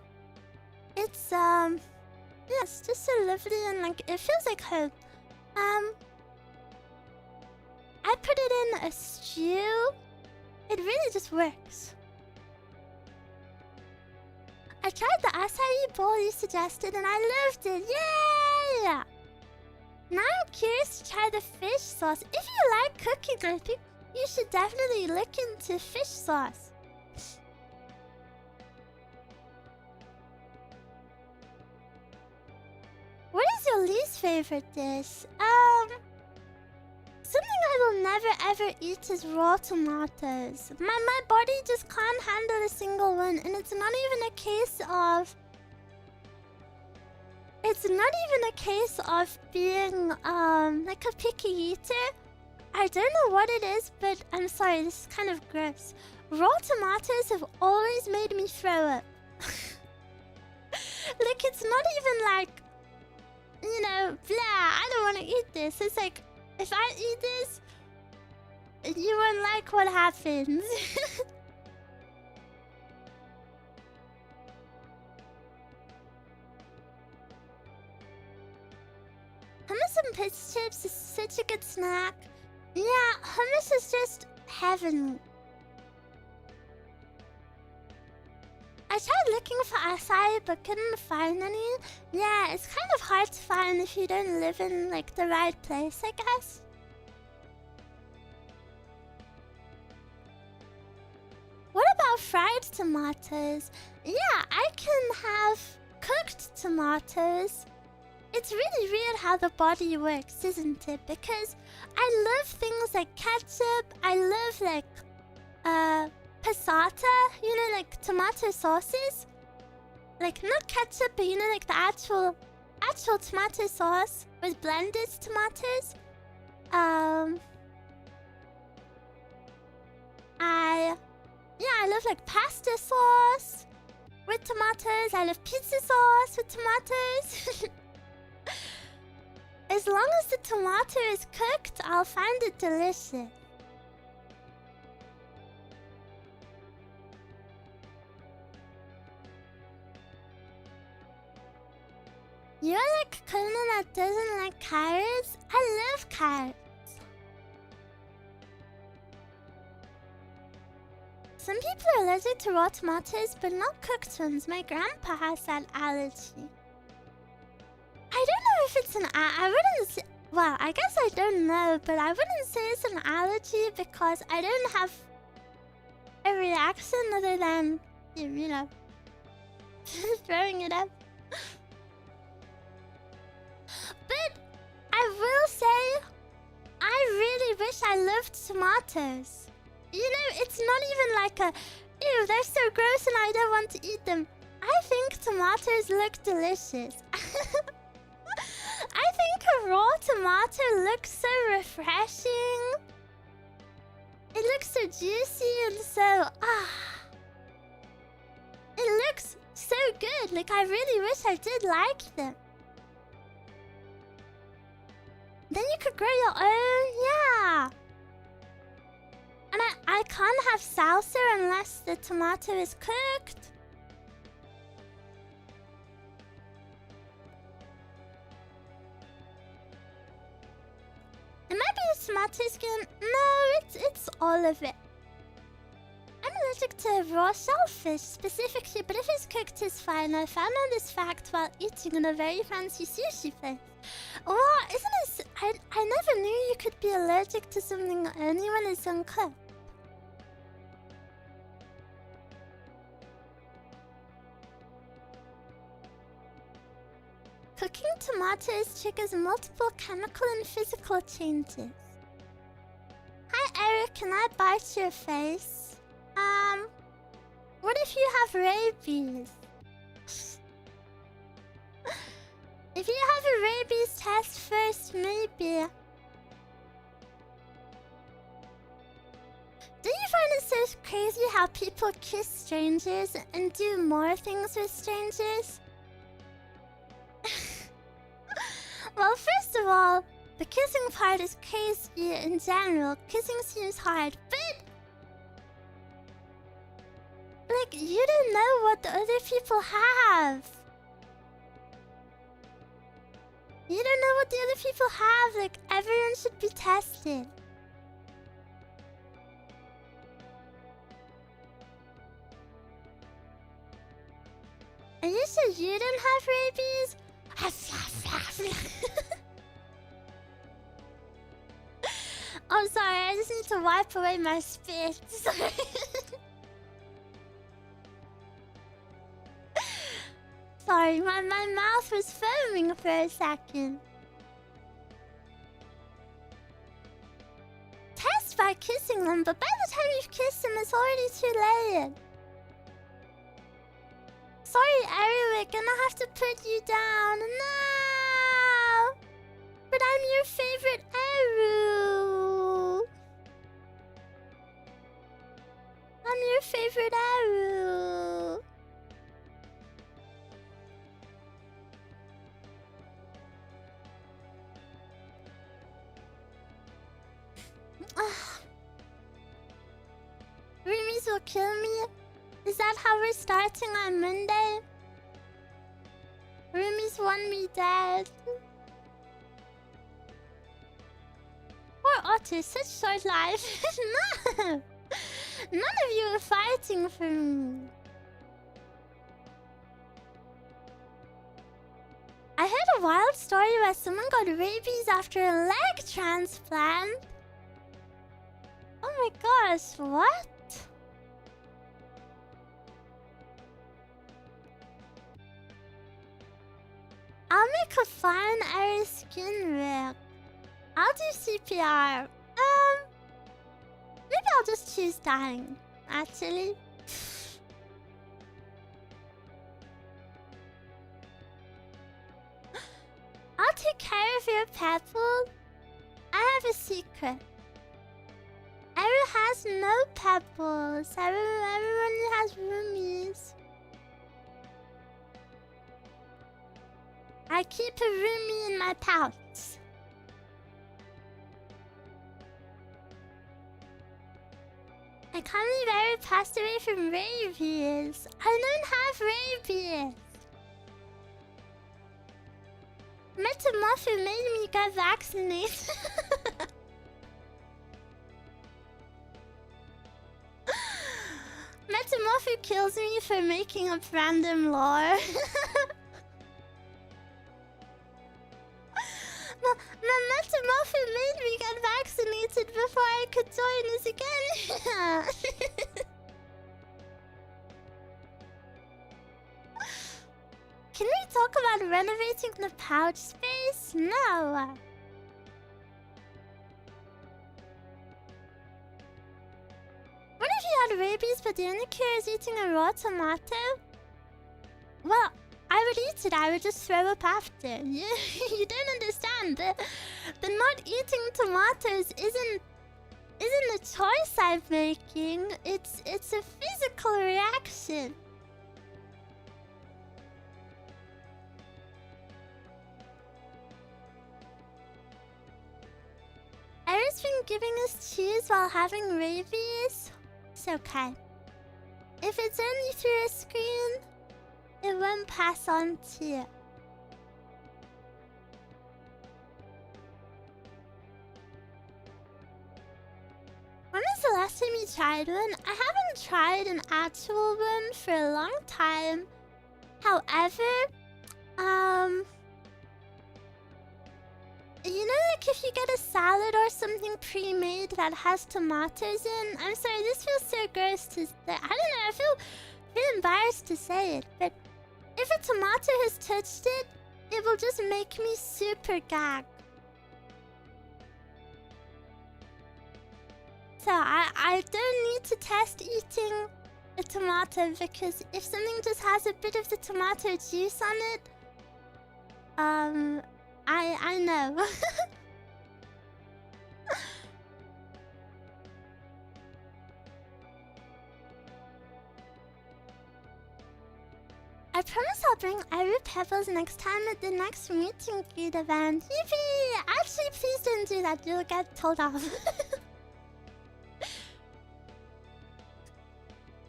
It's yeah, it's just so lovely, and like it feels like home. I put it in a stew. It really just works. I tried the acai bowl you suggested and I loved it. Yay! Now I'm curious to try the fish sauce. If you like cooking, I think you should definitely look into fish sauce. What is your least favorite dish? Something I will will never ever eat is raw tomatoes. My body just can't handle a single one, and it's not even a case of... It's not even a case of being like a picky eater. I don't know what it is, but I'm sorry, this is kind of gross. Raw tomatoes have always made me throw up. Like, it's not even like, you know, blah, I don't want to eat this. It's like, if I eat this, you won't like what happens. Hummus and fish chips is such a good snack. Yeah, hummus is just heavenly. I tried looking for acai but couldn't find any. Yeah, it's kind of hard to find if you don't live in like the right place, I guess. What about fried tomatoes? Yeah, I can have cooked tomatoes. It's really weird how the body works, isn't it? Because I love things like ketchup. I love like passata, you know, like tomato sauces. Like not ketchup, but you know, like the actual tomato sauce with blended tomatoes. I love like pasta sauce with tomatoes. I love pizza sauce with tomatoes. As long as the tomato is cooked, I'll find it delicious. You're like Kuna that doesn't like carrots? I love carrots. Some people are allergic to raw tomatoes, but not cooked ones. My grandpa has that allergy. I don't know if it's an... I wouldn't say... Well, I guess I don't know, but I wouldn't say it's an allergy because I don't have a reaction other than, you know, throwing it up. But I will say, I really wish I loved tomatoes. You know, it's not even like a, ew, they're so gross and I don't want to eat them. I think tomatoes look delicious. I think a raw tomato looks so refreshing. It looks so juicy and so, it looks so good. Like, I really wish I did like them. Then you could grow your own, yeah. And I can't have salsa unless the tomato is cooked. It might be the tomato skin. No, it's all of it. I'm allergic to raw shellfish specifically, but if it's cooked, it's fine. I found out this fact while eating in a very fancy sushi place. Well, isn't it? I never knew you could be allergic to something only when it's uncooked. Cooking tomatoes triggers multiple chemical and physical changes. Hi, Eruu, can I bite your face? What if you have rabies? If you have a rabies test first, maybe. Do you find it so crazy how people kiss strangers and do more things with strangers? Well, first of all, the kissing part is crazy in general. Kissing seems hard, but... like, you don't know what the other people have. You don't know what the other people have. Like, everyone should be tested. Are you sure you don't have rabies? I'm sorry, I just need to wipe away my spit. Sorry. Sorry, my mouth was foaming for a second. start kissing them, but by the time you've kissed them, it's already too late. Sorry, Eruu, we're gonna have to put you down. No! But I'm your favorite Eruu. I'm your favorite Eruu. Roomies will kill me? Is that how we're starting on Monday? Roomies want me dead. Poor Otter, such short life. No! None of you are fighting for me. I heard a wild story where someone got rabies after a leg transplant. Oh my gosh, what? I'll make a fine Eruu skin rig. I'll do CPR. Maybe I'll just choose dying, actually. I'll take care of your pebble. I have a secret. Eruu has no pebbles. Everyone has roomies. I keep a roomie in my pouch. I can't believe Eruu passed away from rabies. I don't have rabies. Metamorpho made me get vaccinated. Metamorpho kills me for making up random lore. Metamorpho made me get vaccinated before I could join IZIGENIA. Can we talk about renovating the pouch space? No. What if you had rabies but the only cure is eating a raw tomato? Well, I would eat it. I would just throw up after. You don't understand. The not eating tomatoes isn't a choice I'm making. It's a physical reaction. Eruu's been giving us cheese while having rabies. It's okay. If it's only through a screen, it won't pass on to you. When was the last time you tried one? I haven't tried an actual one for a long time. However, you know, like if you get a salad or something pre-made that has tomatoes in. I'm sorry, this feels so gross to say. I don't know, I feel embarrassed to say it, but if a tomato has touched it, it will just make me super gag. So I don't need to test eating a tomato, because if something just has a bit of the tomato juice on it, I know. I promise I'll bring Eruu pebbles next time at the next meet and greet event. Yippee! Actually, please don't do that. You'll get told off.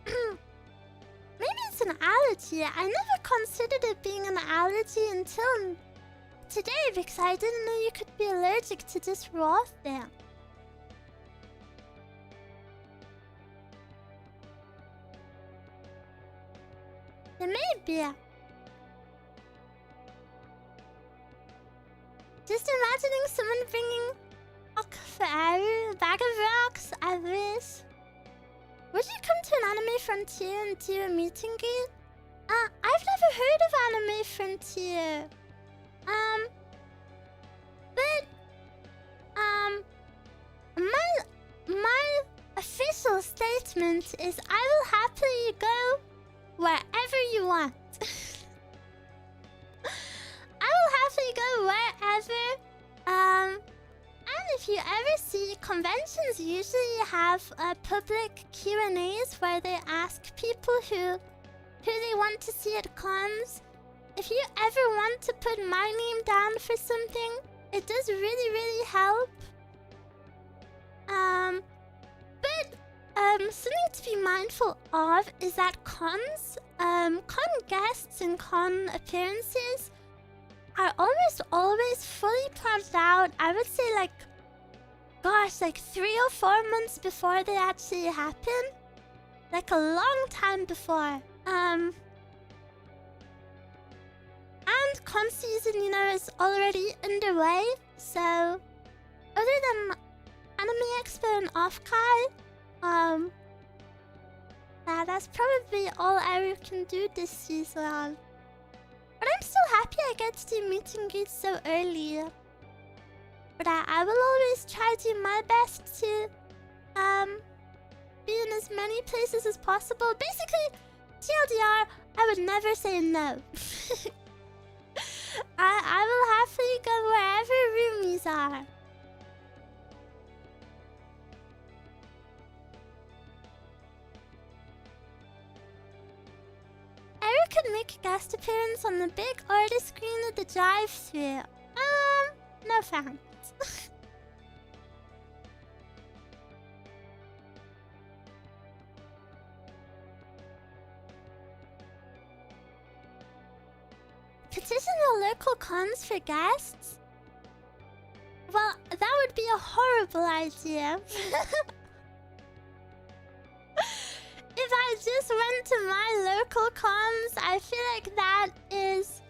Maybe it's an allergy. I never considered it being an allergy until today, because I didn't know you could be allergic to this raw thing. There may be. Just imagining someone bringing rock for Eruu, a bag of rocks. I wish. Would you come to an Anime Frontier and do a meet and greet? I've never heard of Anime Frontier. But my statement is I will happily go wherever you want. I will happily go wherever. And if you ever see, conventions usually have public Q&As where they ask people who they want to see at cons. If you ever want to put my name down for something, it does really, really help. But something to be mindful of is that cons, con guests and con appearances are almost always fully planned out. I would say like 3 or 4 months before they actually happen. Like a long time before. And con season, you know, is already underway. So, other than Anime Expo and Offkai, that's probably all Eruu can do this season. But I'm still happy I get to do meet and greets so early. But I will always try to do my best to be in as many places as possible. Basically, TLDR, I would never say no. I will happily go wherever roomies are. Eruu could make a guest appearance on the big order screen at the drive-thru. No thanks. Petition your local cons for guests? Well, that would be a horrible idea. If I just went to my local cons, I feel like that is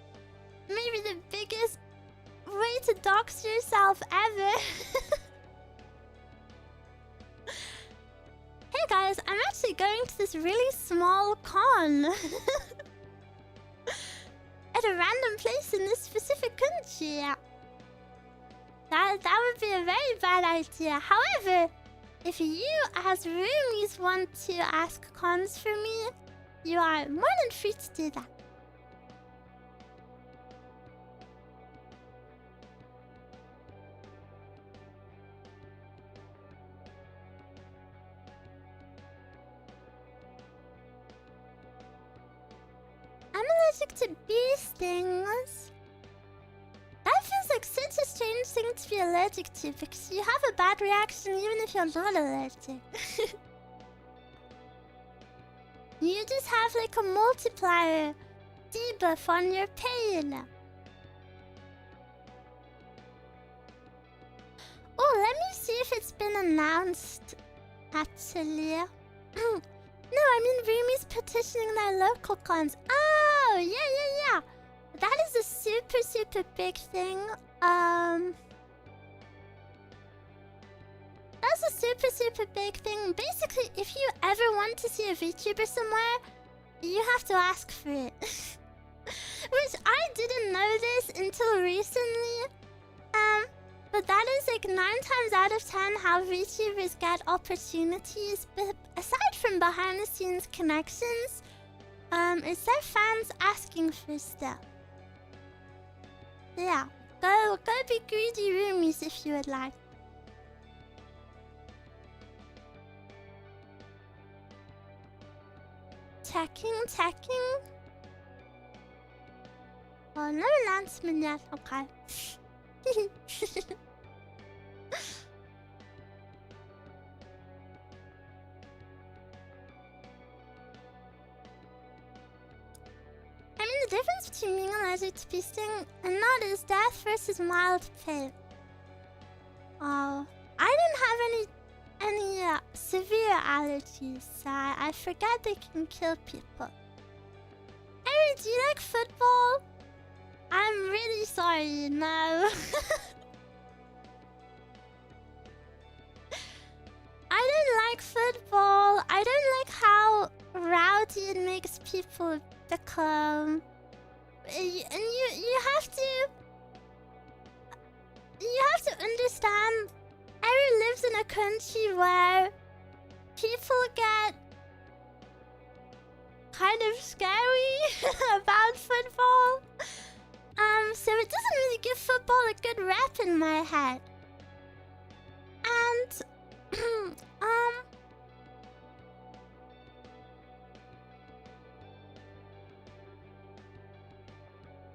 maybe the biggest way to dox yourself ever. Hey guys, I'm actually going to this really small con. At a random place in this specific country. That would be a very bad idea. However, if you as roomies want to ask cons for me, you are more than free to do that. I'm allergic to bee stings. That feels like such a strange thing to be allergic to because you have a bad reaction even if you're not allergic. You just have like a multiplier debuff on your pain. Oh, let me see if it's been announced, actually. No, I mean Remi's petitioning their local cons. Oh, yeah. That is a super, super big thing. That's a super, super big thing. Basically, if you ever want to see a VTuber somewhere, you have to ask for it. Which I didn't know this until recently. But that is like 9 times out of 10 how VTubers get opportunities. But aside from behind the scenes connections, it's their fans asking for stuff. Yeah, go be greedy roomies if you would like. Checking. Oh, no announcement yet. Okay. I mean, the difference between being allergic to bee sting and not is death versus mild pain. Oh, I didn't have any severe allergies, so I forget they can kill people. Eruu, do you like football? I'm really sorry, no. I don't like football. I don't like how rowdy it makes people become. And you have to understand, Eruu lives in a country where people get kind of scary about football. So it doesn't really give football a good rep in my head. And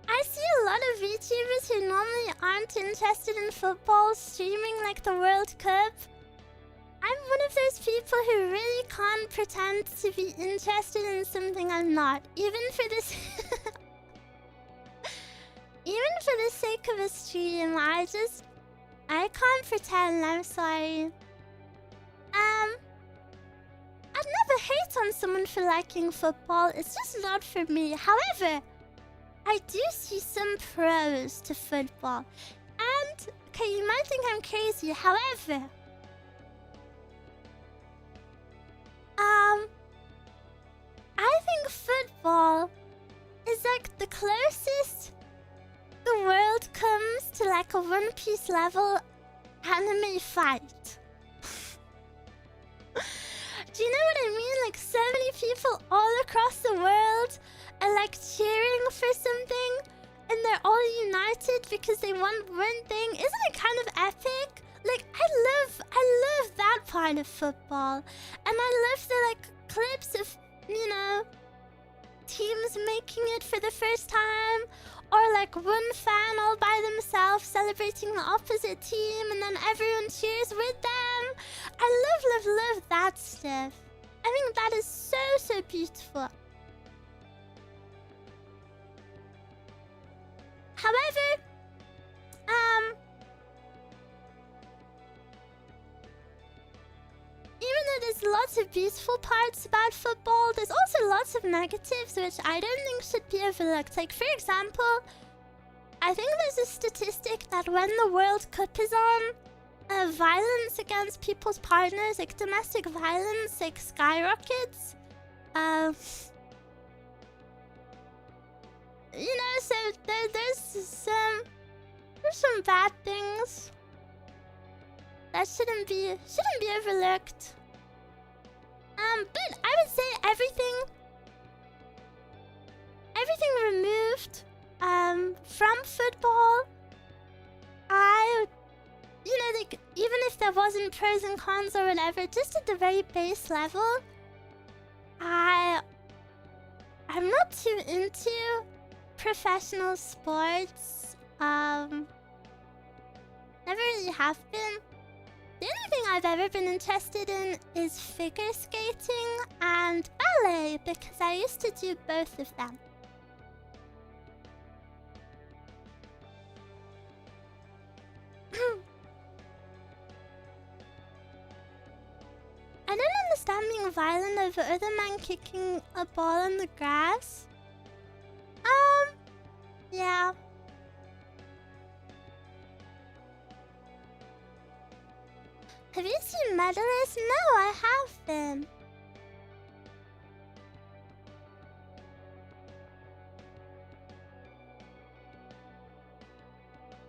I see a lot of VTubers who normally aren't interested in football streaming like the World Cup. I'm one of those people who really can't pretend to be interested in something I'm not, even for this even for the sake of a stream. I can't pretend, I'm sorry. I'd never hate on someone for liking football, it's just not for me. However, I do see some pros to football. And, okay, you might think I'm crazy, however, I think football is like the closest the world comes to like a One Piece level anime fight. Do you know what I mean? Like, so many people all across the world are like cheering for something, and they're all united because they want one thing. Isn't it kind of epic? Like, I love that part of football. And I love the like clips of, you know, teams making it for the first time, or like one fan all by themselves celebrating the opposite team and then everyone cheers with them. I love that stuff. I think that is so beautiful. However, even though there's lots of beautiful parts about football, there's also lots of negatives which I don't think should be overlooked. Like, for example, I think there's a statistic that when the World Cup is on, violence against people's partners, like domestic violence, like skyrockets. You know, so there's some bad things that shouldn't be overlooked. But I would say everything removed from football, you know, like, even if there wasn't pros and cons or whatever, just at the very base level, I'm not too into professional sports. Never really have been. The only thing I've ever been interested in is figure skating and ballet, because I used to do both of them. I don't understand being violent over other men kicking a ball in the grass. Yeah. Have you seen Medalist? No, I haven't.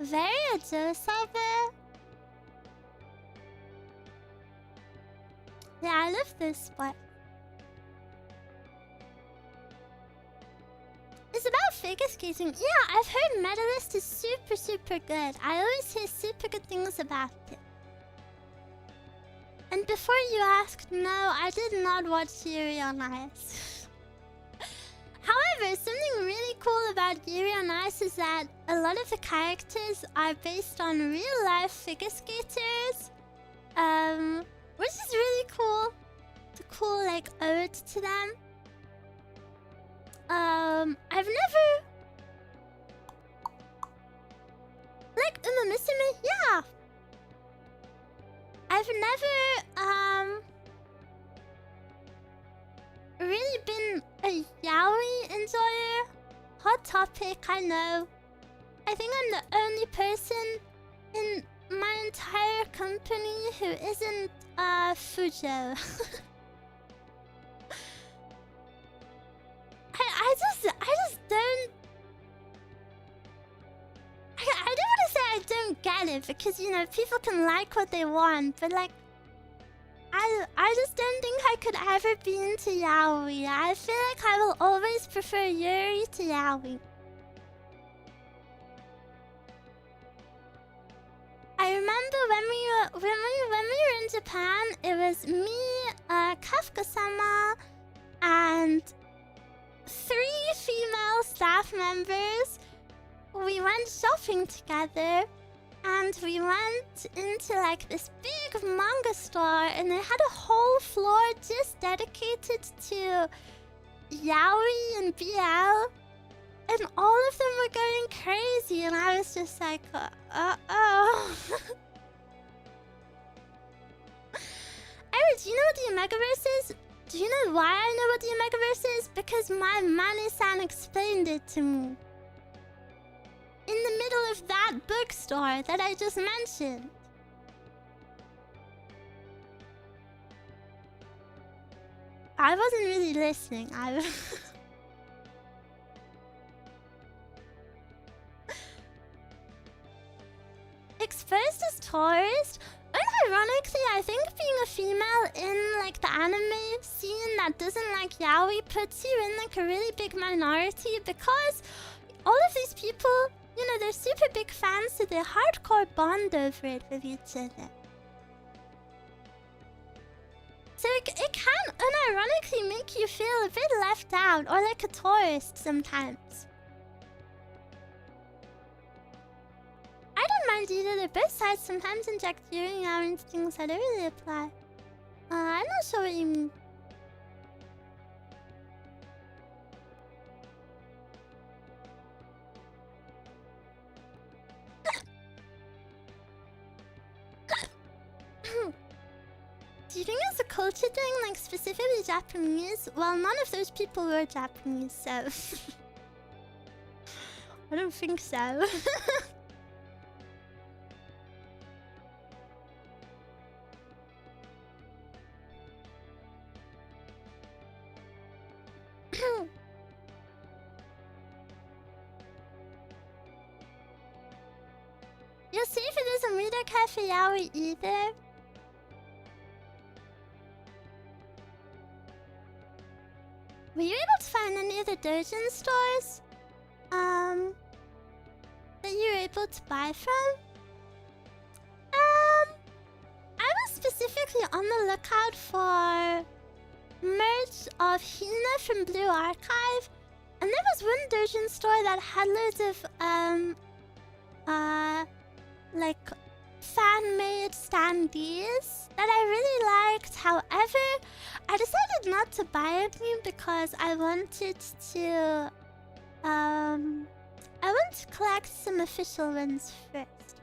Very adorable. Yeah, I love this sport. It's about figure skating. Yeah, I've heard Medalist is super good. I always hear super good things about it. And before you asked, no, I did not watch Yuri on Ice. However, something really cool about Yuri on Ice is that a lot of the characters are based on real-life figure skaters. Which is really cool. It's a cool, like, ode to them. I've never... Like, Uma Musume? Yeah! I've never, really been a yaoi enjoyer. Hot topic, I know. I think I'm the only person in my entire company who isn't, Fujo. I just don't... I don't want to say I don't get it, because, you know, people can like what they want, but, like, I just don't think I could ever be into yaoi. I feel like I will always prefer yuri to yaoi. I remember when we were in Japan, it was me, Kafka-sama, and 3 female staff members. We went shopping together, and we went into like this big manga store, and they had a whole floor just dedicated to yaoi and BL. And all of them were going crazy, and I was just like, uh-oh. Eruu, do you know what the Omegaverse is? Do you know why I know what the Omegaverse is? Because my Mane-san explained it to me. In the middle of that bookstore that I just mentioned. I wasn't really listening. Exposed as tourist? Unironically, I think being a female in like the anime scene that doesn't like yaoi puts you in like a really big minority, because all of these people, you know, they're super big fans, so they hardcore bond over it with each other. So it can unironically make you feel a bit left out or like a tourist sometimes. I don't mind either. They're both sides sometimes inject yuri out into things that don't really apply. I'm not sure what you mean. Do you think it's a culture thing, like specifically Japanese? Well, none of those people were Japanese, so... I don't think so. You'll see if it isn't Reader Cafe Yaoi either. Were you able to find any of the doujin stores? That you were able to buy from? I was specifically on the lookout for merch of Hina from Blue Archive, and there was one doujin store that had loads of like fan-made standees that I really liked. However, I decided not to buy any because I wanted to collect some official ones first.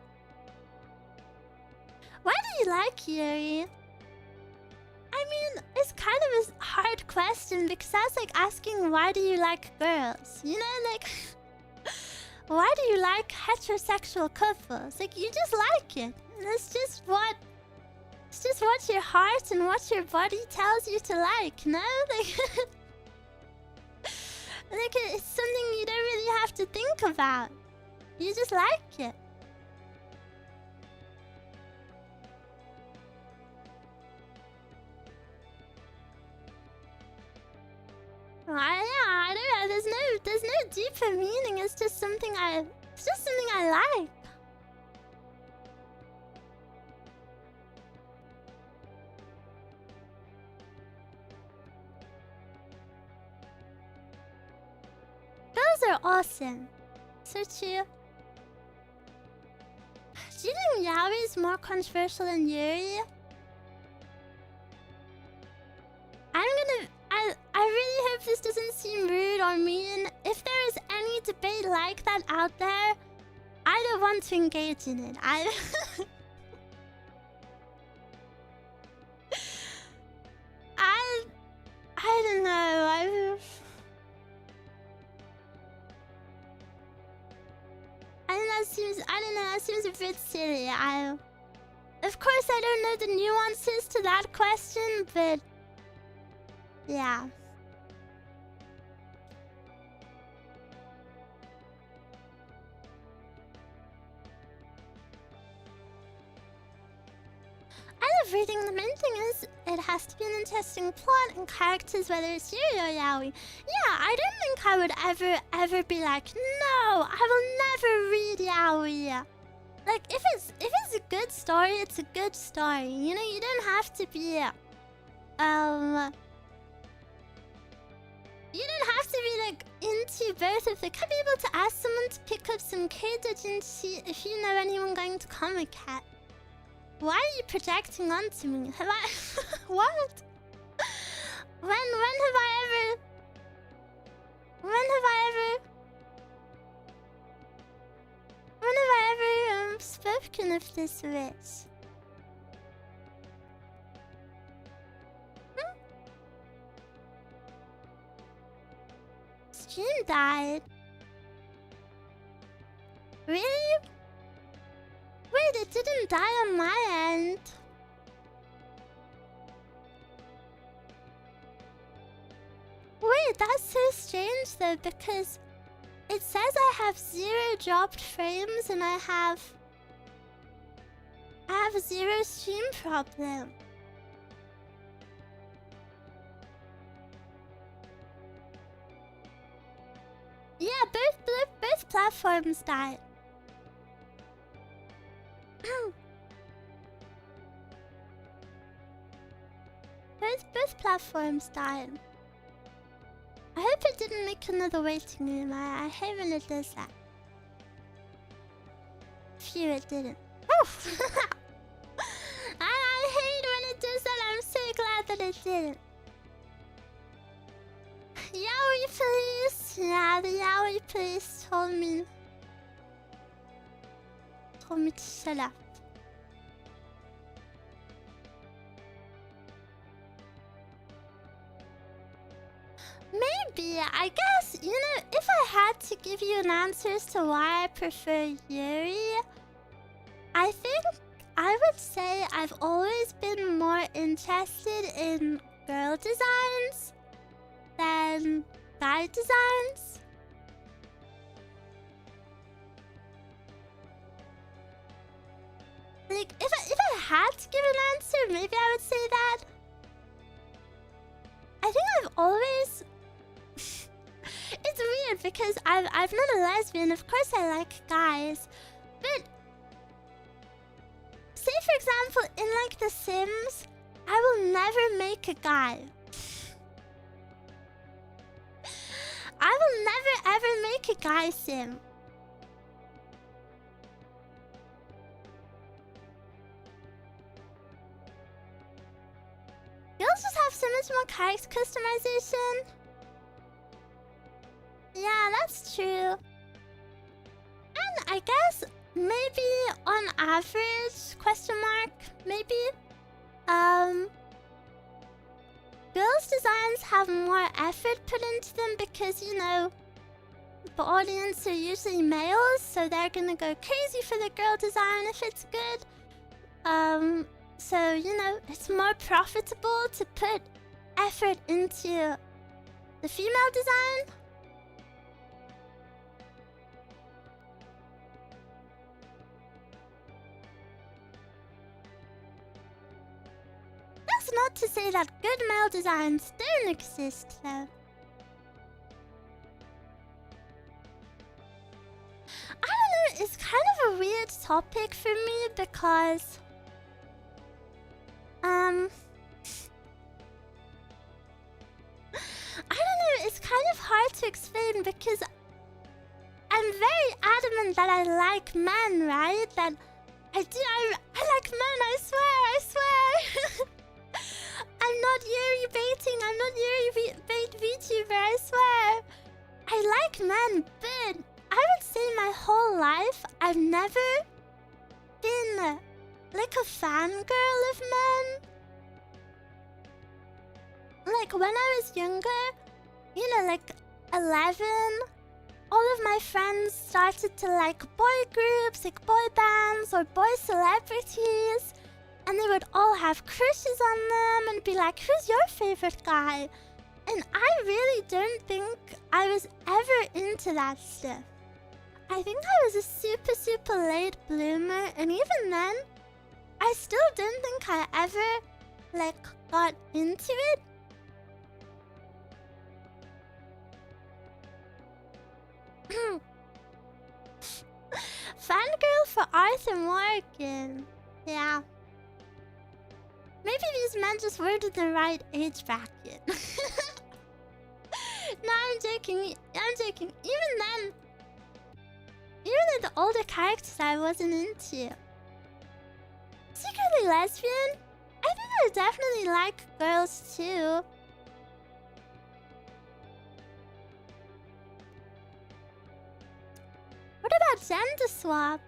Why do you like Yuri? I mean, it's kind of a hard question because that's like asking why do you like girls? You know, like why do you like heterosexual couples? Like, you just like it. It's just what your heart and what your body tells you to like, no? Like, like it's something you don't really have to think about. You just like it. I don't know. There's no deeper meaning. It's just something I like. Girls are awesome. So true. Do you think yaoi is more controversial than yuri? I really hope this doesn't seem rude or mean. If there is any debate like that out there, I don't want to engage in it. I don't know. That seems a bit silly. Of course I don't know the nuances to that question, but yeah. I love of reading, the main thing is it has to be an interesting plot and characters, whether it's Yuri or yaoi. Yeah, I don't think I would ever be like, no, I will never read yaoi. Like, if it's a good story, it's a good story. You know, you don't have to be you don't have to be like into both of them. Could be able to ask someone to pick up some K-doujinshi if you know anyone going to Comic Cat. Why are you projecting onto me? Have I what? When have I ever spoken of this wish? Stream died. Really? Wait, it didn't die on my end. Wait, that's so strange though, because it says I have 0 dropped frames and I have 0 stream problem. Yeah, both platforms died. both platforms died. I hope it didn't make another waiting room. I hate when it does that. Phew, it didn't. I hate when it does that. I'm so glad that it didn't. Yaoi police! Yeah, the yaoi police told me to shut up. Maybe, I guess, you know, if I had to give you an answer as to why I prefer Yuri, I think I would say I've always been more interested in girl designs than guy designs. Like, if I had to give an answer, maybe I would say that. I think I've always... It's weird because I'm not a lesbian. Of course I like guys. But... say for example, in like The Sims, I will never make a guy. I will never ever make a guy sim. Girls just have so much more character customization. Yeah, that's true. And I guess maybe on average, question mark, maybe, girls' designs have more effort put into them because, you know, the audience are usually males, so they're gonna go crazy for the girl design if it's good. So, you know, it's more profitable to put effort into the female design. That's not to say that good male designs don't exist, though. I don't know, it's kind of a weird topic for me because... I don't know, it's kind of hard to explain because I'm very adamant that I like men, right? That I like men, I swear. I'm not Yuri baiting, I'm not Yuri bait VTuber, I swear. I like men, but I would say my whole life I've never been like a fangirl of men. Like when I was younger, you know, like 11, all of my friends started to like boy groups, like boy bands or boy celebrities. And they would all have crushes on them and be like, who's your favorite guy? And I really don't think I was ever into that stuff. I think I was a super late bloomer, and even then, I still didn't think I ever, like, got into it. Fangirl for Arthur Morgan. Yeah. Maybe these men just weren't in the right age bracket. No, I'm joking. I'm joking. Even then, even the older characters I wasn't into. Secretly lesbian? I think I definitely like girls too. What about gender swap?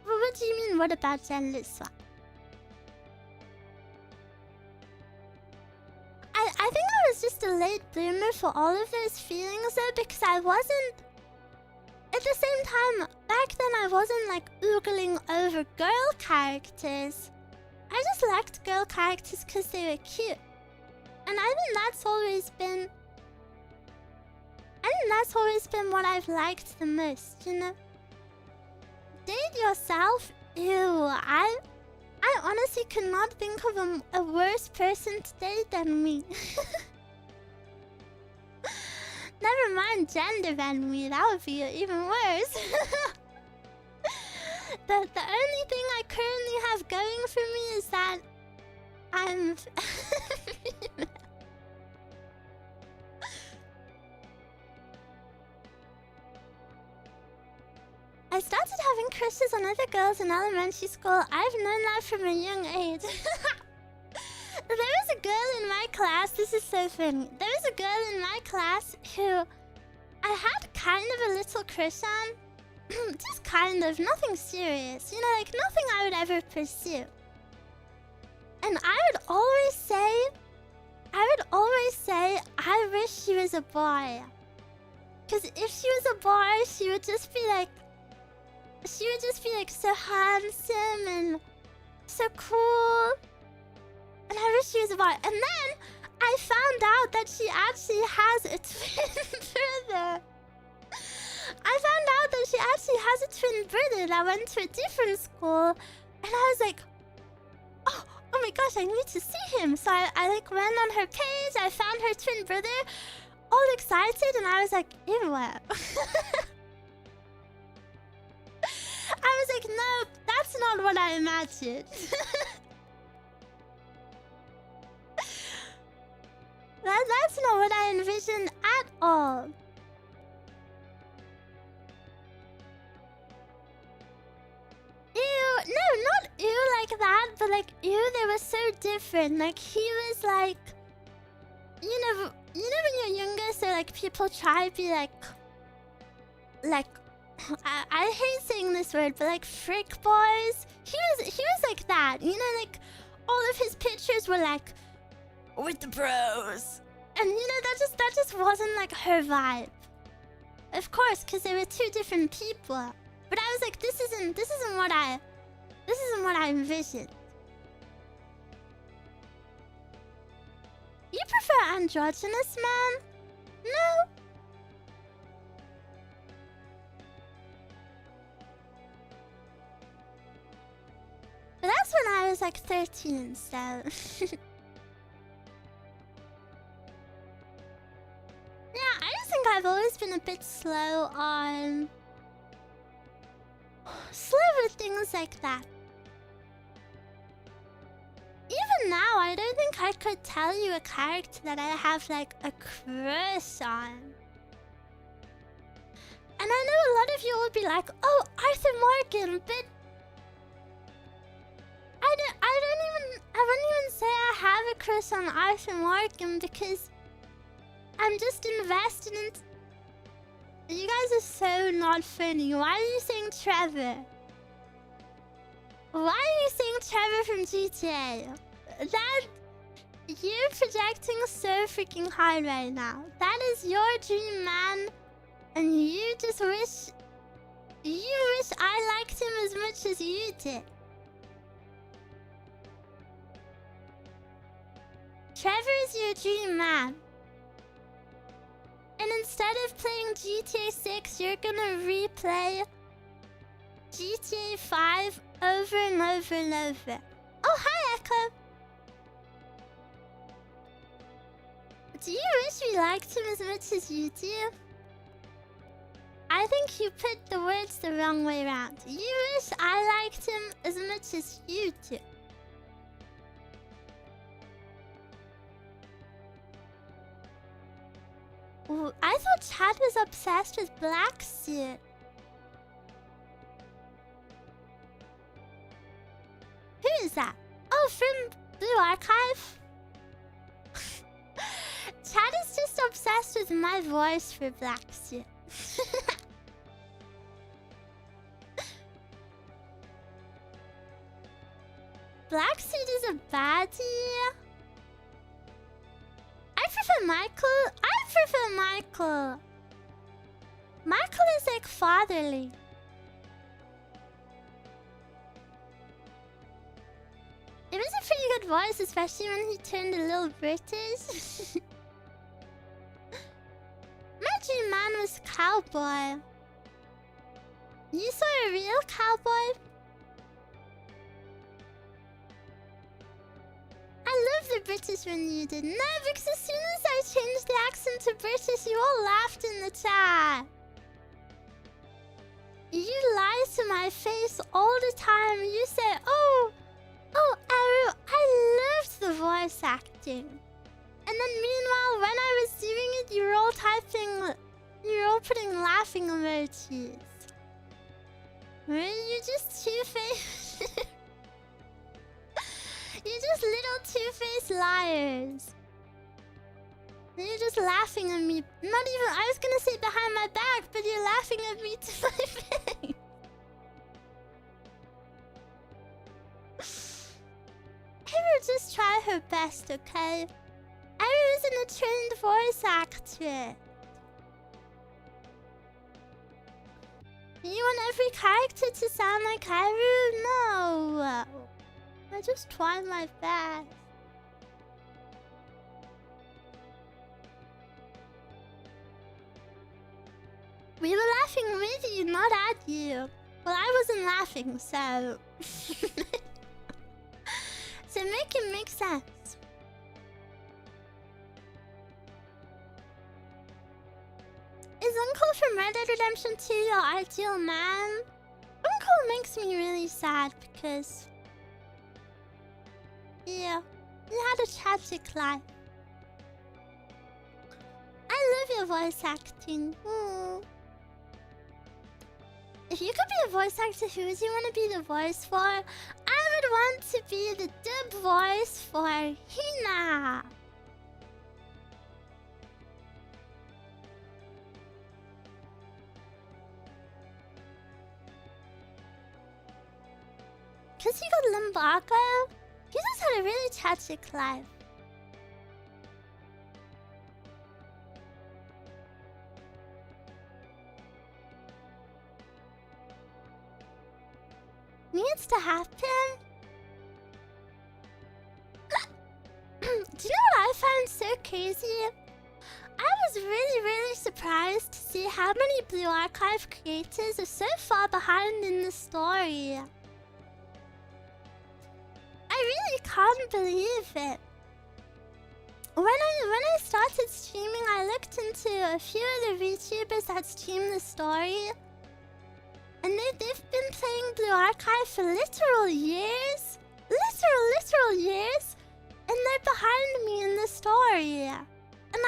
Well, what do you mean, what about gender swap? I think I was just a late bloomer for all of those feelings though, because I wasn't... At the same time, back then I wasn't like oogling over girl characters. I just liked girl characters because they were cute. And I think that's always been... what I've liked the most, you know? Date yourself? Ew, I honestly could not think of a worse person to date than me. Never mind gender than me, that would be even worse. The only thing I currently have going for me is that I'm female. I started having crushes on other girls in elementary school. I've known that from a young age. There was a girl in my class, this is so funny. There was a girl in my class who I had kind of a little crush on. Just kind of, nothing serious. You know, like nothing I would ever pursue. And I would always say, I wish she was a boy. Because if she was a boy, she would just be like so handsome and so cool. And I wish she was a boy. And then I found out that she actually has a twin brother. I found out that she actually has a twin brother that went to a different school. And I was like, oh my gosh, I need to see him. So I like went on her page, I found her twin brother, all excited, and I was like, ew. I was like, no, that's not what I imagined. That's not what I envisioned at all. Ew, no, not ew like that, but like ew, they were so different. Like he was like, you know when you're younger, so like people try to be like I hate saying this word, but like frick boys. He was like that, you know, like all of his pictures were like with the bros, and you know that just wasn't like her vibe. Of course, because they were two different people. But I was like, this isn't what I envisioned. You prefer androgynous man? No. But that's when I was like 13, so... Yeah, I just think I've always been a bit slow on... with things like that. Even now, I don't think I could tell you a character that I have like a crush on. And I know a lot of you will be like, oh, Arthur Morgan, but... I wouldn't even say I have a crush on Arthur Morgan because I'm just invested in... You guys are so not funny. Why are you saying Trevor? Why are you saying Trevor from GTA? You're projecting so freaking hard right now. That is your dream man, and you just wish... You wish I liked him as much as you did. Trevor is your dream man. And instead of playing GTA 6, you're gonna replay GTA 5 over and over and over. Oh, hi, Echo. Do you wish we liked him as much as you do? I think you put the words the wrong way around. You wish I liked him as much as you do. Ooh, I thought Chad was obsessed with Black Suit. Who is that? Oh, from Blue Archive? Chad is just obsessed with my voice for Black Suit. Black Suit is a baddie. I prefer Michael. Michael is like fatherly. It was a pretty good voice, especially when he turned a little British. My dream man was cowboy. You saw a real cowboy? I love the British when you did. No, because as soon as I changed the accent to British, you all laughed in the chat. You lie to my face all the time. You say, oh, Eruu, I loved the voice acting. And then meanwhile, when I was doing it, you were all typing, you were all putting laughing emojis. Were you just two-faced? You're just little two-faced liars. You're just laughing at me. Not even, I was gonna say behind my back, but you're laughing at me to my face. Eruu just try her best, okay? Eruu isn't a trained voice actor. You want every character to sound like Eruu? No. I just try my best. We were laughing with you, not at you. Well, I wasn't laughing, so... so make it make sense. Is Uncle from Red Dead Redemption 2 your ideal man? Uncle makes me really sad because... yeah, he had a tragic life. I love your voice acting. If you could be a voice actor, who would you want to be the voice for? I would want to be the dub voice for Hina. Cause he got lumbago. He just had a really tragic life. Needs to happen. Do you know what I found so crazy? I was really surprised to see how many Blue Archive creators are so far behind in the story. I really can't believe it. When I started streaming, I looked into a few of the VTubers that stream the story. And they've been playing Blue Archive for literal years. Literal years. And they're behind me in the story. And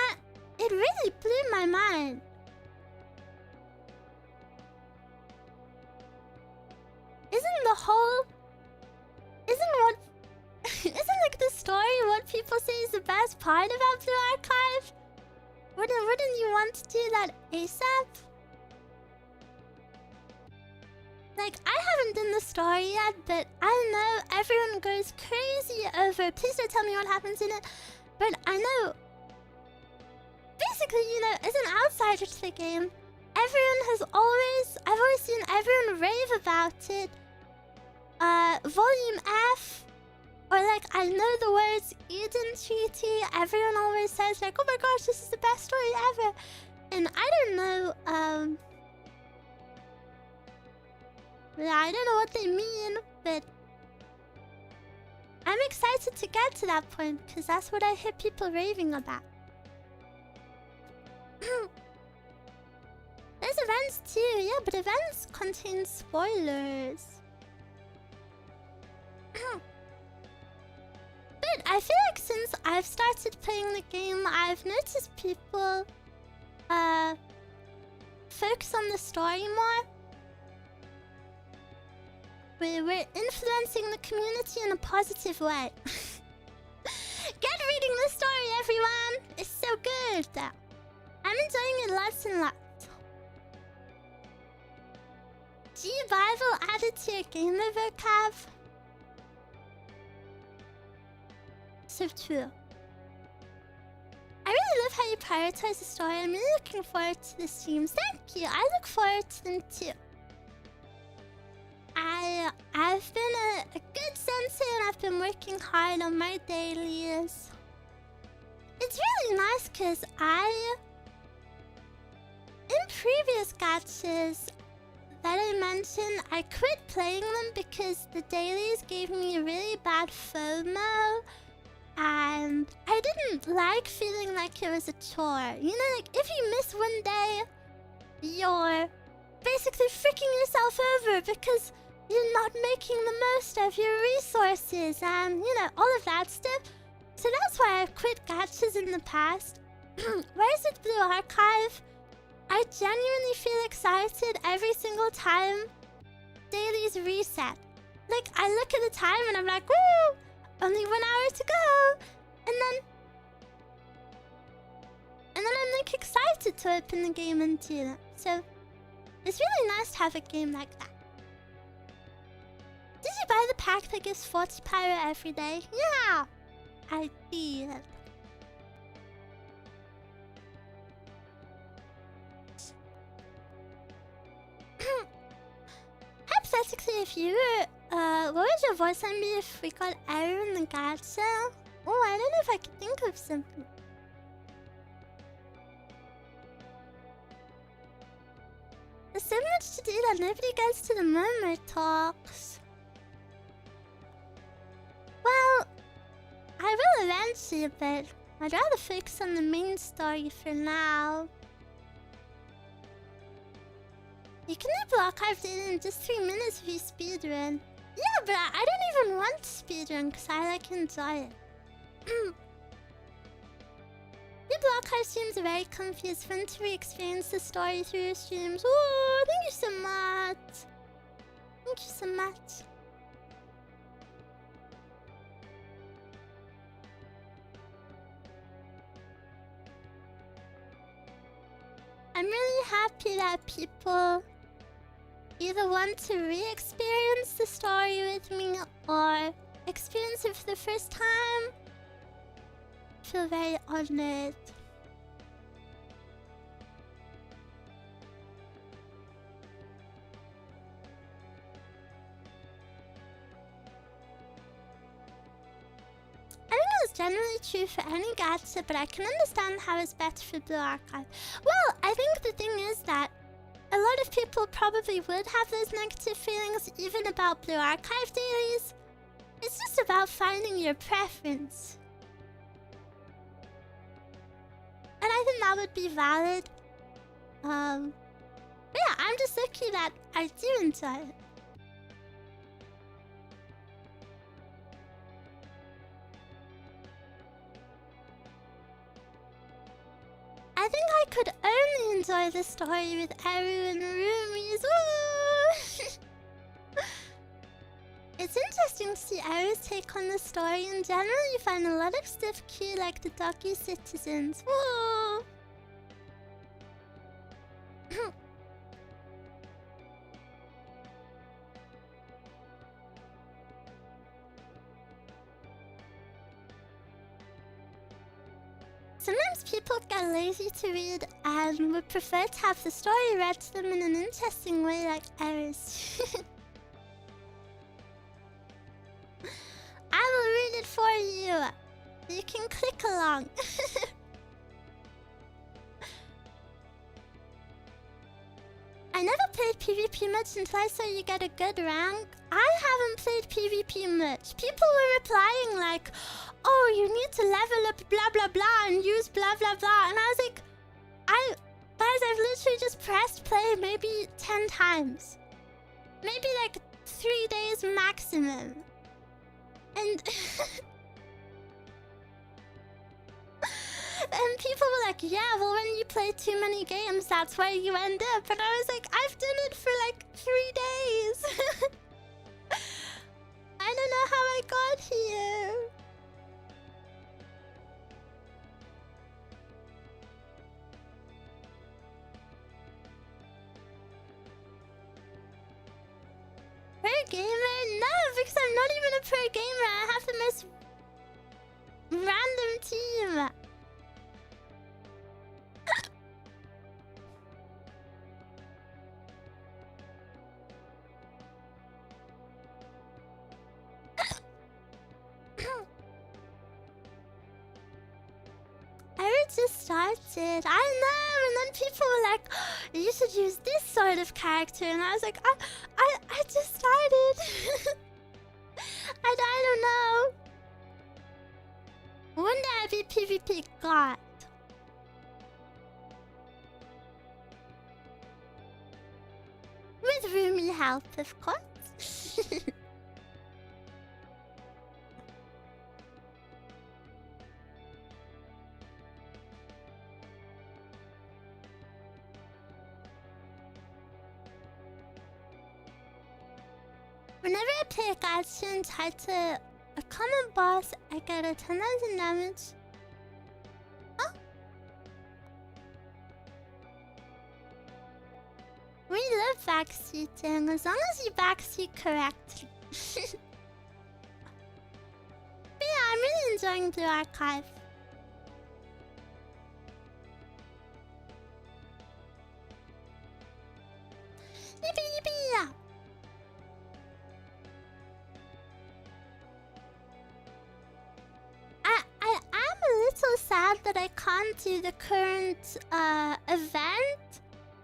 it really blew my mind. Isn't like the story what people say is the best part about Blue Archive? Wouldn't you want to do that ASAP? Like, I haven't done the story yet, but I know everyone goes crazy over... Please don't tell me what happens in it. But I know... Basically, you know, as an outsider to the game, I've always seen everyone rave about it. Volume F, or like, I know the words Eden Treaty. Everyone always says like, oh my gosh, this is the best story ever. And I don't know, Yeah, I don't know what they mean, but I'm excited to get to that point because that's what I hear people raving about. There's events too, yeah, but events contain spoilers. But I feel like since I've started playing the game, I've noticed people focus on the story more. We're influencing the community in a positive way. Get reading the story, everyone! It's so good! I'm enjoying it lots and lots. G-Bible added to your gamer vocab? So true. I really love how you prioritize the story. I'm really looking forward to the streams. Thank you. I look forward to them too. I've been a good sensei and I've been working hard on my dailies. It's really nice because in previous gachas that I mentioned, I quit playing them because the dailies gave me a really bad FOMO. And I didn't like feeling like it was a chore. You know, like if you miss one day, you're basically freaking yourself over because you're not making the most of your resources and, you know, all of that stuff. So that's why I've quit gachas in the past. Whereas with Blue Archive, I genuinely feel excited every single time dailies reset. Like, I look at the time and I'm like, woo! Only 1 hour to go! And then I'm like excited to open the game and do that. So, it's really nice to have a game like that. Did you buy the pack that gives 40 pyro every day? Yeah! I did. Hypothetically, if you were... what would your voice line be if we got Eruu in the gacha? Oh, I don't know if I can think of something. There's so much to do that nobody gets to the murmur talks. Well, I will eventually, but I'd rather focus on the main story for now. You can do Block Archive data in just 3 minutes if you speedrun. Yeah, but I don't even want to speedrun because I like enjoy it. Your Block Archive streams are very comfy. It's fun to re-experience the story through your streams. Oh, thank you so much. Thank you so much. I'm really happy that people either want to re-experience the story with me or experience it for the first time. I feel very honored. I think it's generally true for any gacha, but I can understand how it's better for Blue Archive. Well, I think the thing is that a lot of people probably would have those negative feelings even about Blue Archive dailies. It's just about finding your preference. And I think that would be valid. But yeah, I'm just lucky that I do enjoy it. I think I could only enjoy the story with Eruu and roomies. It's interesting to see Eruu's take on the story. In general, you find a lot of stuff cute, like the doggy citizens. Whoa! Sometimes people get lazy to read and would prefer to have the story read to them in an interesting way, like Eruu's. I will read it for you. You can click along. I never played PvP mode much until I saw you get a good rank. I haven't played PvP much. People were replying like, oh, you need to level up blah blah blah and use blah blah blah. And I was like, guys, I've literally just pressed play maybe 10 times. Maybe like 3 days maximum. And... and people were like, yeah, well, when you play too many games, that's where you end up. And I was like, I've done it for like 3 days. I don't know how I got here. Pro gamer? No, because I'm not even a pro gamer. I have the most random team. I just started. I know, and then people were like, oh, "You should use this sort of character," and I was like, "I just started. I don't know. One day I'll be PvP god." With Rumi help, of course. Whenever I play a gacha and tied to a common boss, I get a 10,000 damage. Oh. We love backseating, as long as you backseat correctly. But yeah, I'm really enjoying the archive. Yippee yippee! I'm a little sad that I can't do the current event,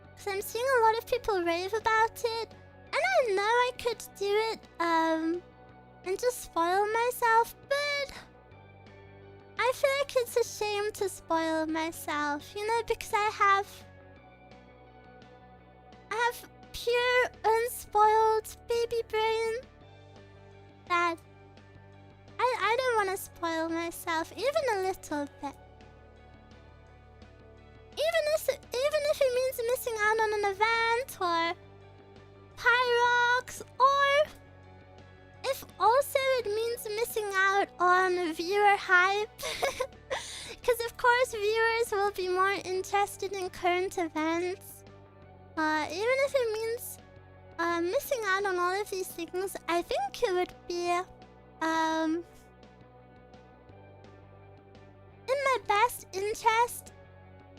because I'm seeing a lot of people rave about it, and I know I could do it and just spoil myself, but I feel like it's a shame to spoil myself, you know, because I have pure unspoiled baby brain that I don't want to spoil myself even a little bit. Even if it means missing out on an event or Pyrox, or if also it means missing out on viewer hype. Because of course viewers will be more interested in current events. Even if it means missing out on all of these things, I think it would be in my best interest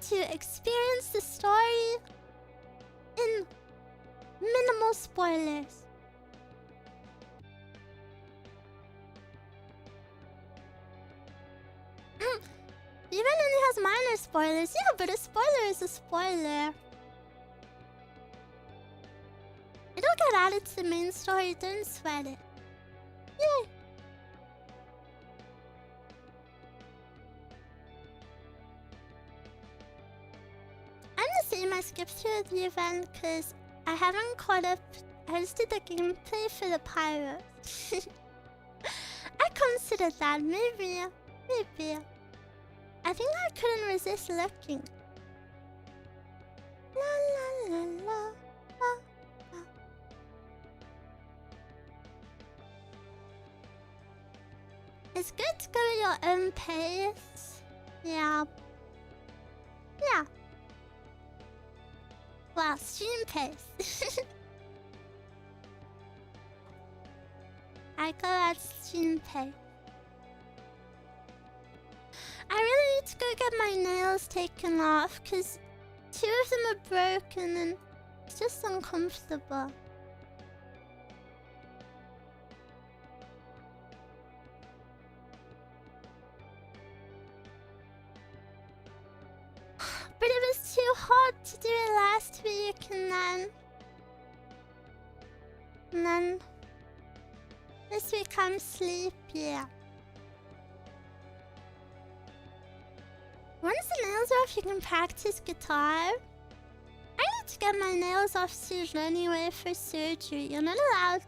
to experience the story in minimal spoilers. Even when it has minor spoilers, yeah, but a spoiler is a spoiler. It'll get added to the main story, don't sweat it. Yay! I'm the same, I skipped through the event because I haven't caught up. I just did the gameplay for the pyros. I considered that, maybe. I think I couldn't resist looking. La la la la la. It's good to go at your own pace. Yeah. Yeah. Well, stream pace. I go at stream pace. I really need to go get my nails taken off because 2 of them are broken and it's just uncomfortable. But it was too hot to do it last week, and then And then this becomes sleepy. Once the nails are off, you can practice guitar. I need to get my nails off soon anyway for surgery. You're not allowed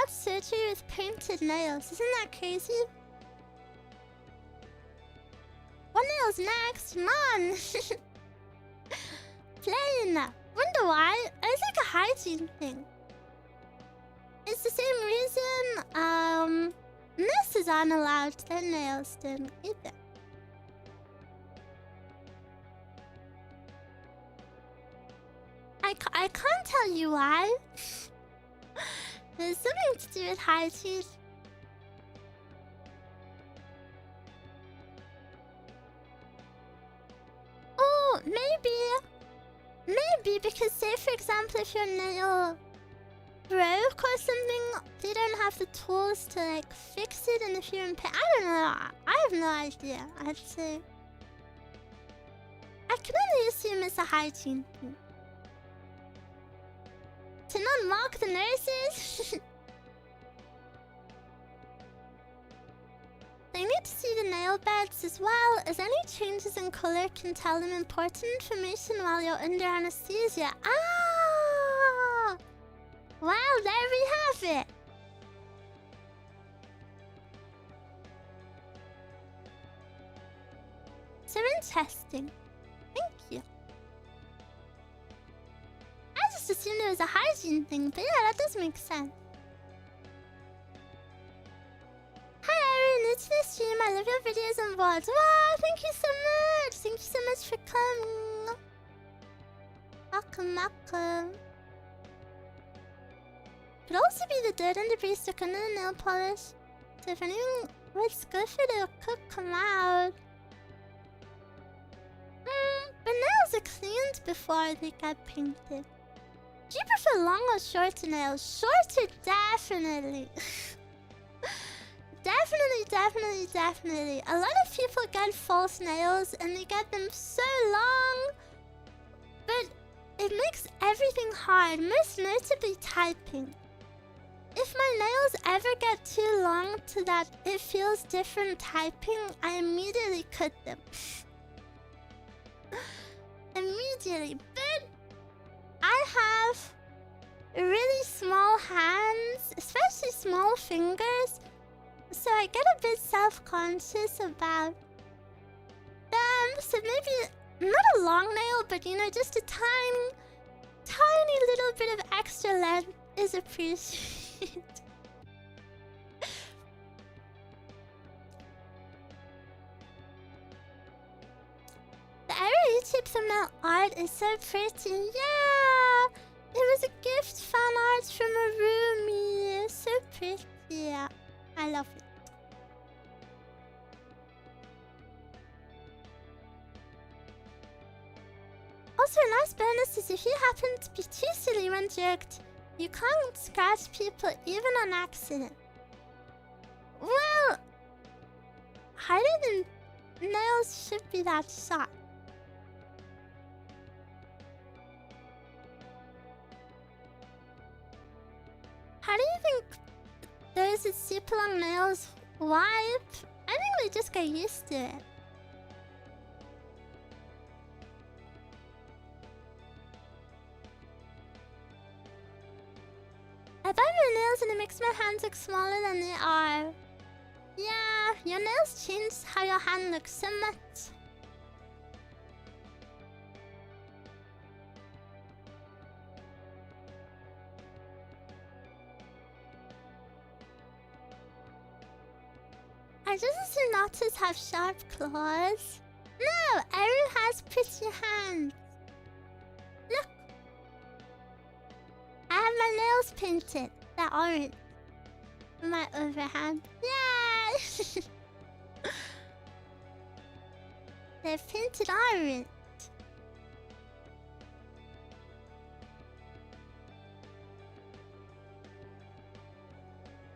surgery with painted nails. Isn't that crazy? What nails next? None. Plain. Wonder why? It's like a hygiene thing. It's the same reason nurses aren't allowed their nails done either. I can't tell you why. There's something to do with hygiene. Oh, maybe because say for example if your nail broke or something, they don't have the tools to like fix it, and if you're in pain, I don't know. I have no idea. I'd say I can only assume it's a hygiene thing. To not mock the nurses. They need to see the nail beds as well, as any changes in color can tell them important information while you're under anesthesia. Ah! Wow, there we have it. So interesting. Thank you. I just assumed it was a hygiene thing, but yeah, that does make sense. Hi Eruu, new to the stream. I love your videos and VODs. Wow, thank you so much. Thank you so much for coming. Welcome. Could also be the dirt and debris stuck under the nail polish. So if anything was good for it, it could come out. But nails are cleaned before they get painted. Do you prefer long or short nails? Shorter, definitely. Definitely. A lot of people get false nails and they get them so long. But it makes everything hard, most notably typing. If my nails ever get too long to that it feels different typing, I immediately cut them. Immediately. But I have really small hands, especially small fingers, so I get a bit self-conscious about them. So maybe not a long nail, but you know, just a tiny little bit of extra length is appreciated. The Eruu YouTube thumbnail art is so pretty. Yeah! It was a gift fan art from Eruu. So pretty. Yeah, I love it. Also, a nice bonus is if you happen to be too silly when jerked, you can't scratch people even on accident. Well, harder than nails should be that sharp. How do you think those with super long nails wipe? I think they just get used to it. I buy my nails and it makes my hands look smaller than they are. Yeah, your nails change how your hand looks so much. I just assume otters have sharp claws. No, Eruu has pretty hands. Look. I have my nails painted. They're orange. My overhand. Yay! They're painted orange.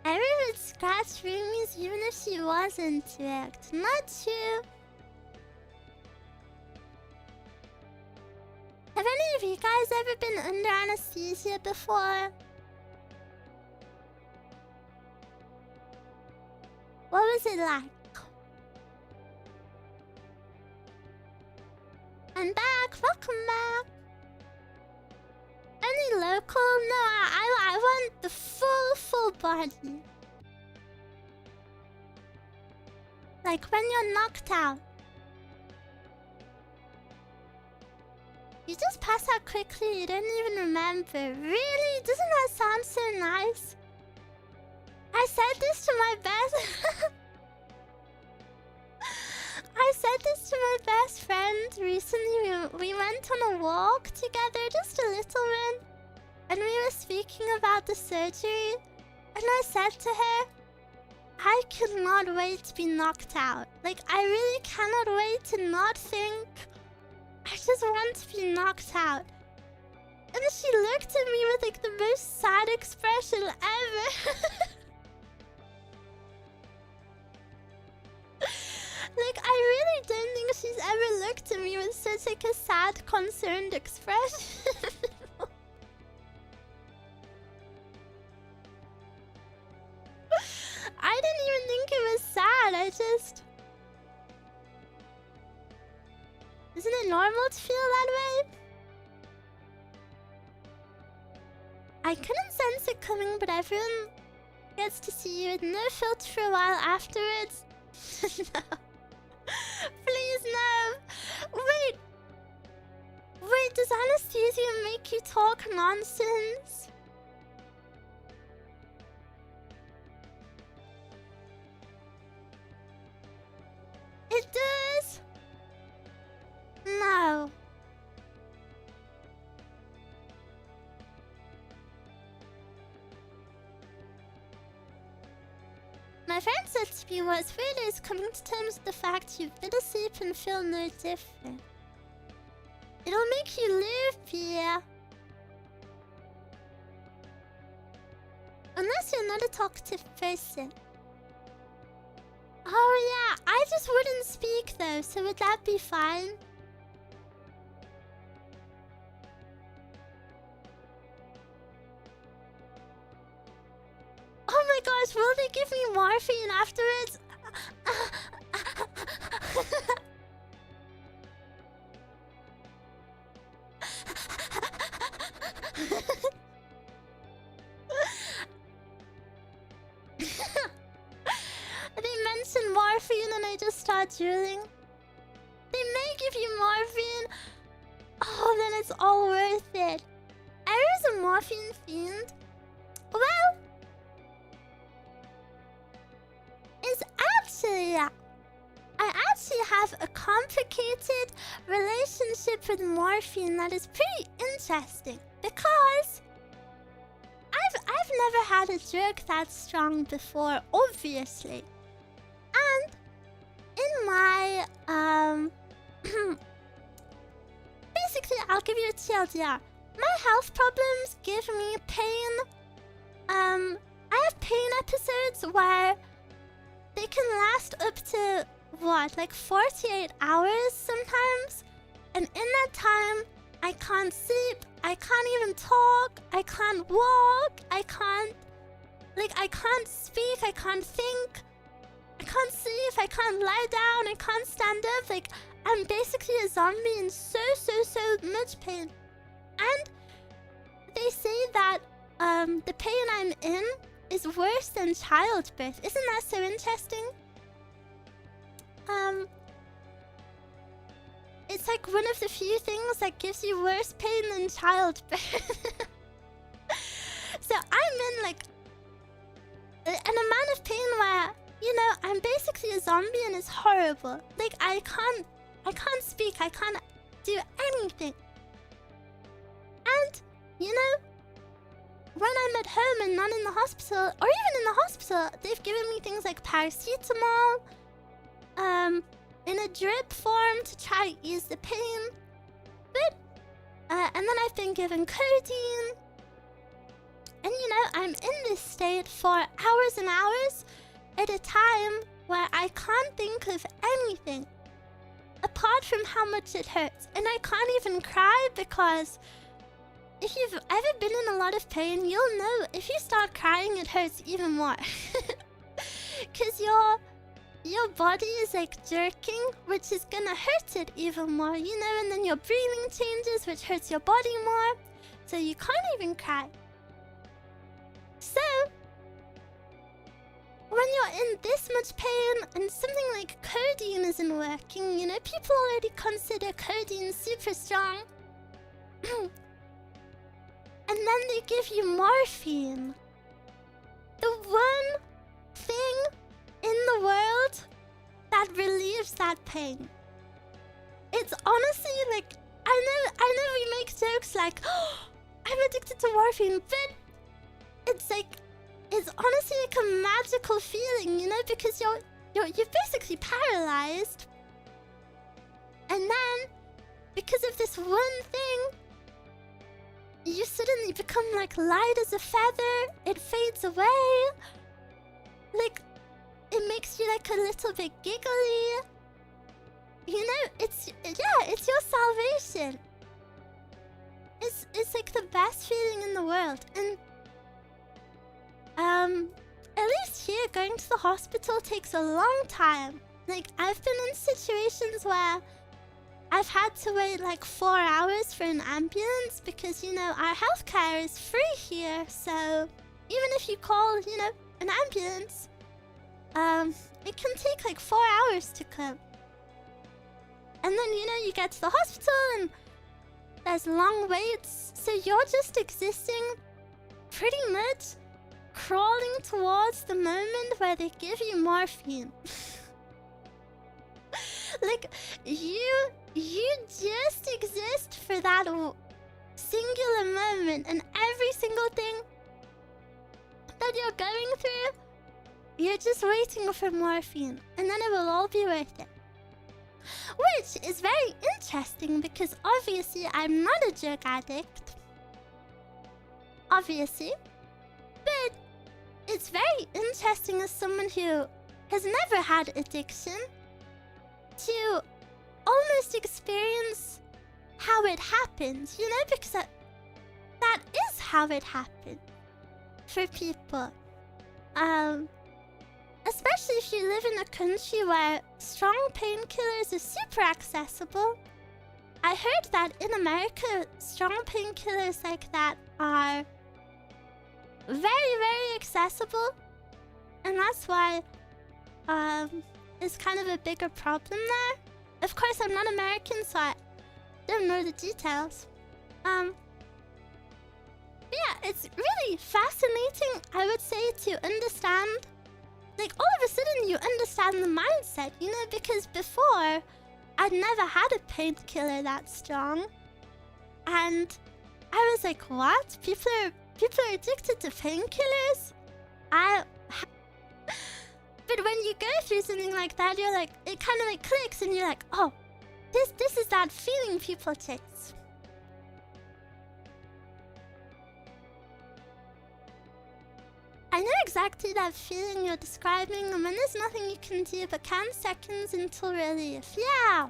Eruu would scratch Rumi's even if she wasn't tricked. Not true. Have any of you you guys ever been under anesthesia before? What was it like? I'm back. Welcome back. Any local? No, I want the full body. Like when you're knocked out. You just pass out quickly, you don't even remember. Really? Doesn't that sound so nice? I said this to my best... I said this to my best friend recently. We went on a walk together, just a little one. And we were speaking about the surgery. And I said to her, I cannot wait to be knocked out. Like, I really cannot wait to not think. I just want to be knocked out. And she looked at me with like the most sad expression ever. Like, I really don't think she's ever looked at me with such like a sad, concerned expression. I didn't even think it was sad, I just... Isn't it normal to feel that way? I couldn't sense it coming, but everyone gets to see you with no filter for a while afterwards. No. Please, no. Wait, does anesthesia make you talk nonsense? It does? No. My friend said to me what's weird is coming to terms with the fact you've been asleep and feel no different. It'll make you loopy. Unless you're not a talkative person. Oh yeah, I just wouldn't speak though, so would that be fine? Oh my gosh, will they give me morphine afterwards? They mentioned morphine and I just start drooling. They may give you morphine. Oh, then it's all worth it. Eru's a morphine fiend. Well... is actually... I actually have a complicated relationship with morphine that is pretty interesting. Because... I've never had a drug that strong before, obviously. And... in my... basically, I'll give you a TLDR. My health problems give me pain. I have pain episodes where... they can last up to, what, like 48 hours sometimes? And in that time, I can't sleep, I can't even talk, I can't walk, I can't speak, I can't think, I can't sleep, I can't lie down, I can't stand up. Like, I'm basically a zombie in so much pain. And they say that the pain I'm in is worse than childbirth. Isn't that so interesting? It's like one of the few things that gives you worse pain than childbirth. So I'm in like an amount of pain where, you know, I'm basically a zombie and it's horrible. Like I can't speak, I can't do anything. And, you know, when I'm at home and not in the hospital, or even in the hospital, they've given me things like paracetamol, in a drip form to try to ease the pain. But, and then I've been given codeine. And you know, I'm in this state for hours and hours at a time where I can't think of anything apart from how much it hurts. And I can't even cry because if you've ever been in a lot of pain, you'll know if you start crying, it hurts even more. Because your body is like jerking, which is gonna hurt it even more, you know, and then your breathing changes, which hurts your body more. So you can't even cry. So, when you're in this much pain and something like codeine isn't working, you know, people already consider codeine super strong. And then they give you morphine. The one thing in the world that relieves that pain. It's honestly like, I know we make jokes like, oh, I'm addicted to morphine, but it's like, it's honestly like a magical feeling, you know, because you're basically paralyzed. And then, because of this one thing, you suddenly become like light as a feather. It fades away. Like, it makes you like a little bit giggly. You know, it's your salvation. It's like the best feeling in the world. And at least here, going to the hospital takes a long time. Like, I've been in situations where I've had to wait like 4 hours for an ambulance because, you know, our healthcare is free here. So even if you call, you know, an ambulance, it can take like 4 hours to come. And then, you know, you get to the hospital and there's long waits. So you're just existing pretty much crawling towards the moment where they give you morphine. Like, you just exist for that singular moment, and every single thing that you're going through, you're just waiting for morphine, and then it will all be worth it. Which is very interesting because obviously I'm not a drug addict. Obviously. But it's very interesting as someone who has never had addiction to almost experience how it happens, you know, because that is how it happens for people. Especially if you live in a country where strong painkillers are super accessible. I heard that in America, strong painkillers like that are very, very accessible. And that's why it's kind of a bigger problem there. Of course, I'm not American, so I don't know the details. Yeah, it's really fascinating, I would say, to understand. Like, all of a sudden, you understand the mindset, you know, because before, I'd never had a painkiller that strong. And I was like, what? People are addicted to painkillers? But when you go through something like that, you're like, it kind of like clicks and you're like, oh, this is that feeling people chase. I know exactly that feeling you're describing, and when there's nothing you can do but count seconds until relief. Yeah!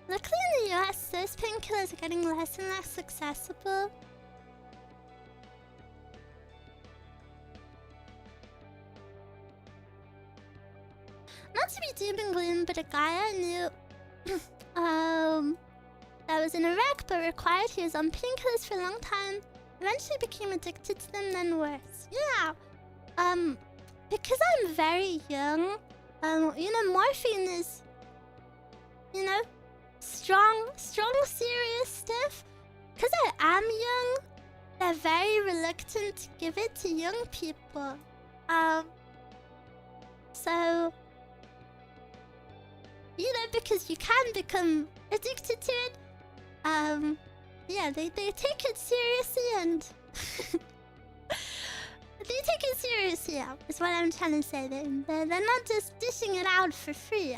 Luckily in the US, those painkillers are getting less and less accessible. Not to be doom and gloom, but a guy I knew that was in Iraq but required he was on painkillers for a long time, eventually became addicted to them, then worse. Yeah. Because I'm very young, you know, morphine is, you know, strong, serious stuff. Because I am young, they're very reluctant to give it to young people. So, you know, because you can become addicted to it. Yeah, they take it seriously and they take it seriously, yeah, is what I'm trying to say. They're not just dishing it out for free.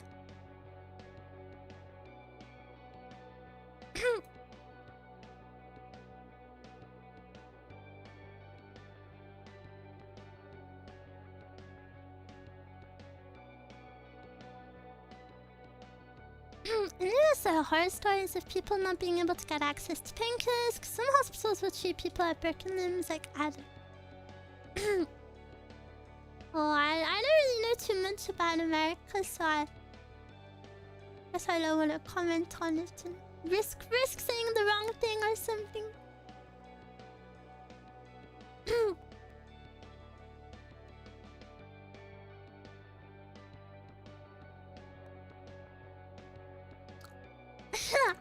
And there's horror stories of people not being able to get access to painkillers because some hospitals will treat people at broken limbs like addicts. Well, I don't really know too much about America, so I guess I don't want to comment on it and risk saying the wrong thing or something.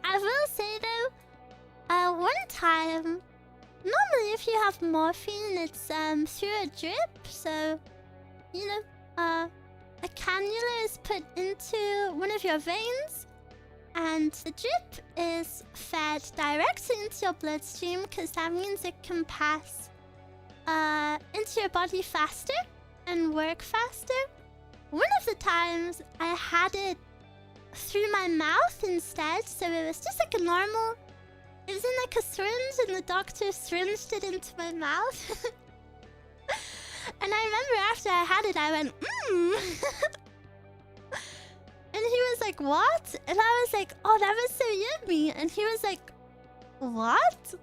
I will say though, one time, normally if you have morphine, it's through a drip, so you know, a cannula is put into one of your veins, and the drip is fed directly into your bloodstream because that means it can pass into your body faster and work faster. One of the times I had it through my mouth instead, so it was just like a normal... It was in like a syringe and the doctor syringed it into my mouth. And I remember after I had it, I went, And he was like, what? And I was like, oh, that was so yummy. And he was like, what?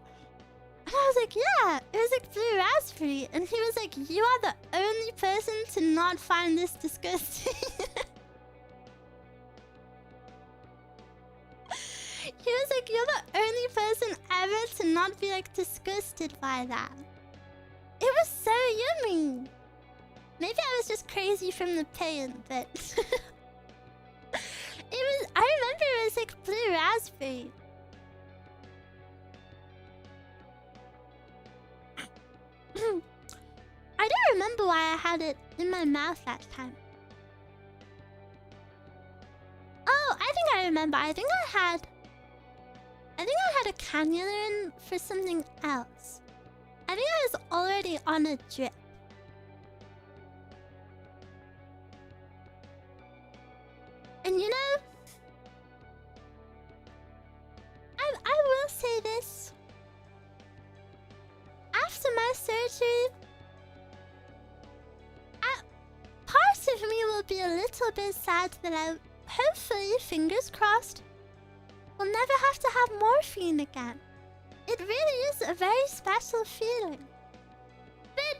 And I was like, yeah, it was like blue raspberry. And he was like, you are the only person to not find this disgusting. He was like, you're the only person ever to not be like disgusted by that. It was so yummy. Maybe I was just crazy from the pain, but I remember it was like blue raspberry. I don't remember why I had it in my mouth that time. Oh, I think I remember. I think I had a cannula in for something else. I think I was already on a drip. And you know, I will say this. After my surgery, part of me will be a little bit sad that I, hopefully, fingers crossed, will never have to have morphine again. It really is a very special feeling. But,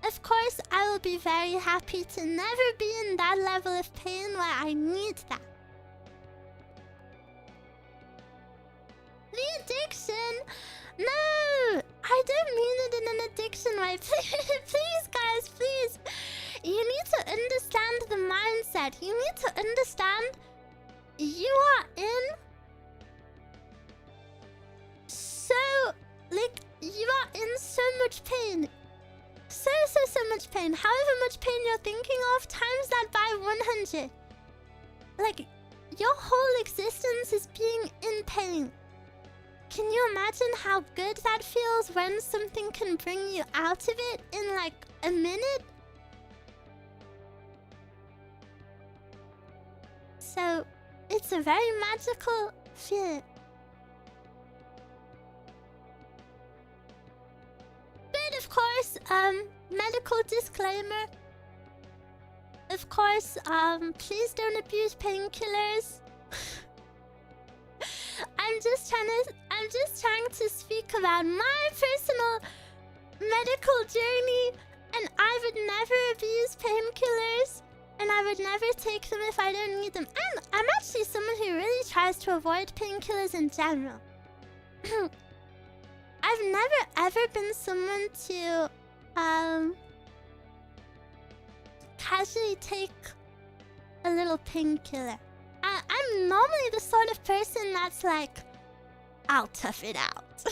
of course, I will be very happy to never be in that level of pain where I need that. The addiction? No! I don't mean it in an addiction way. Please, guys, please. You need to understand the mindset. You need to understand you are in you are in so much pain. So much pain. However much pain you're thinking of, times that by 100. Like, your whole existence is being in pain. Can you imagine how good that feels when something can bring you out of it in like a minute? So, it's a very magical feeling. But of course, medical disclaimer. Of course, please don't abuse painkillers. I'm just trying to speak about my personal medical journey, and I would never abuse painkillers, and I would never take them if I don't need them. And I'm actually someone who really tries to avoid painkillers in general. I've never ever been someone to casually take a little painkiller. I'm normally the sort of person that's like, I'll tough it out.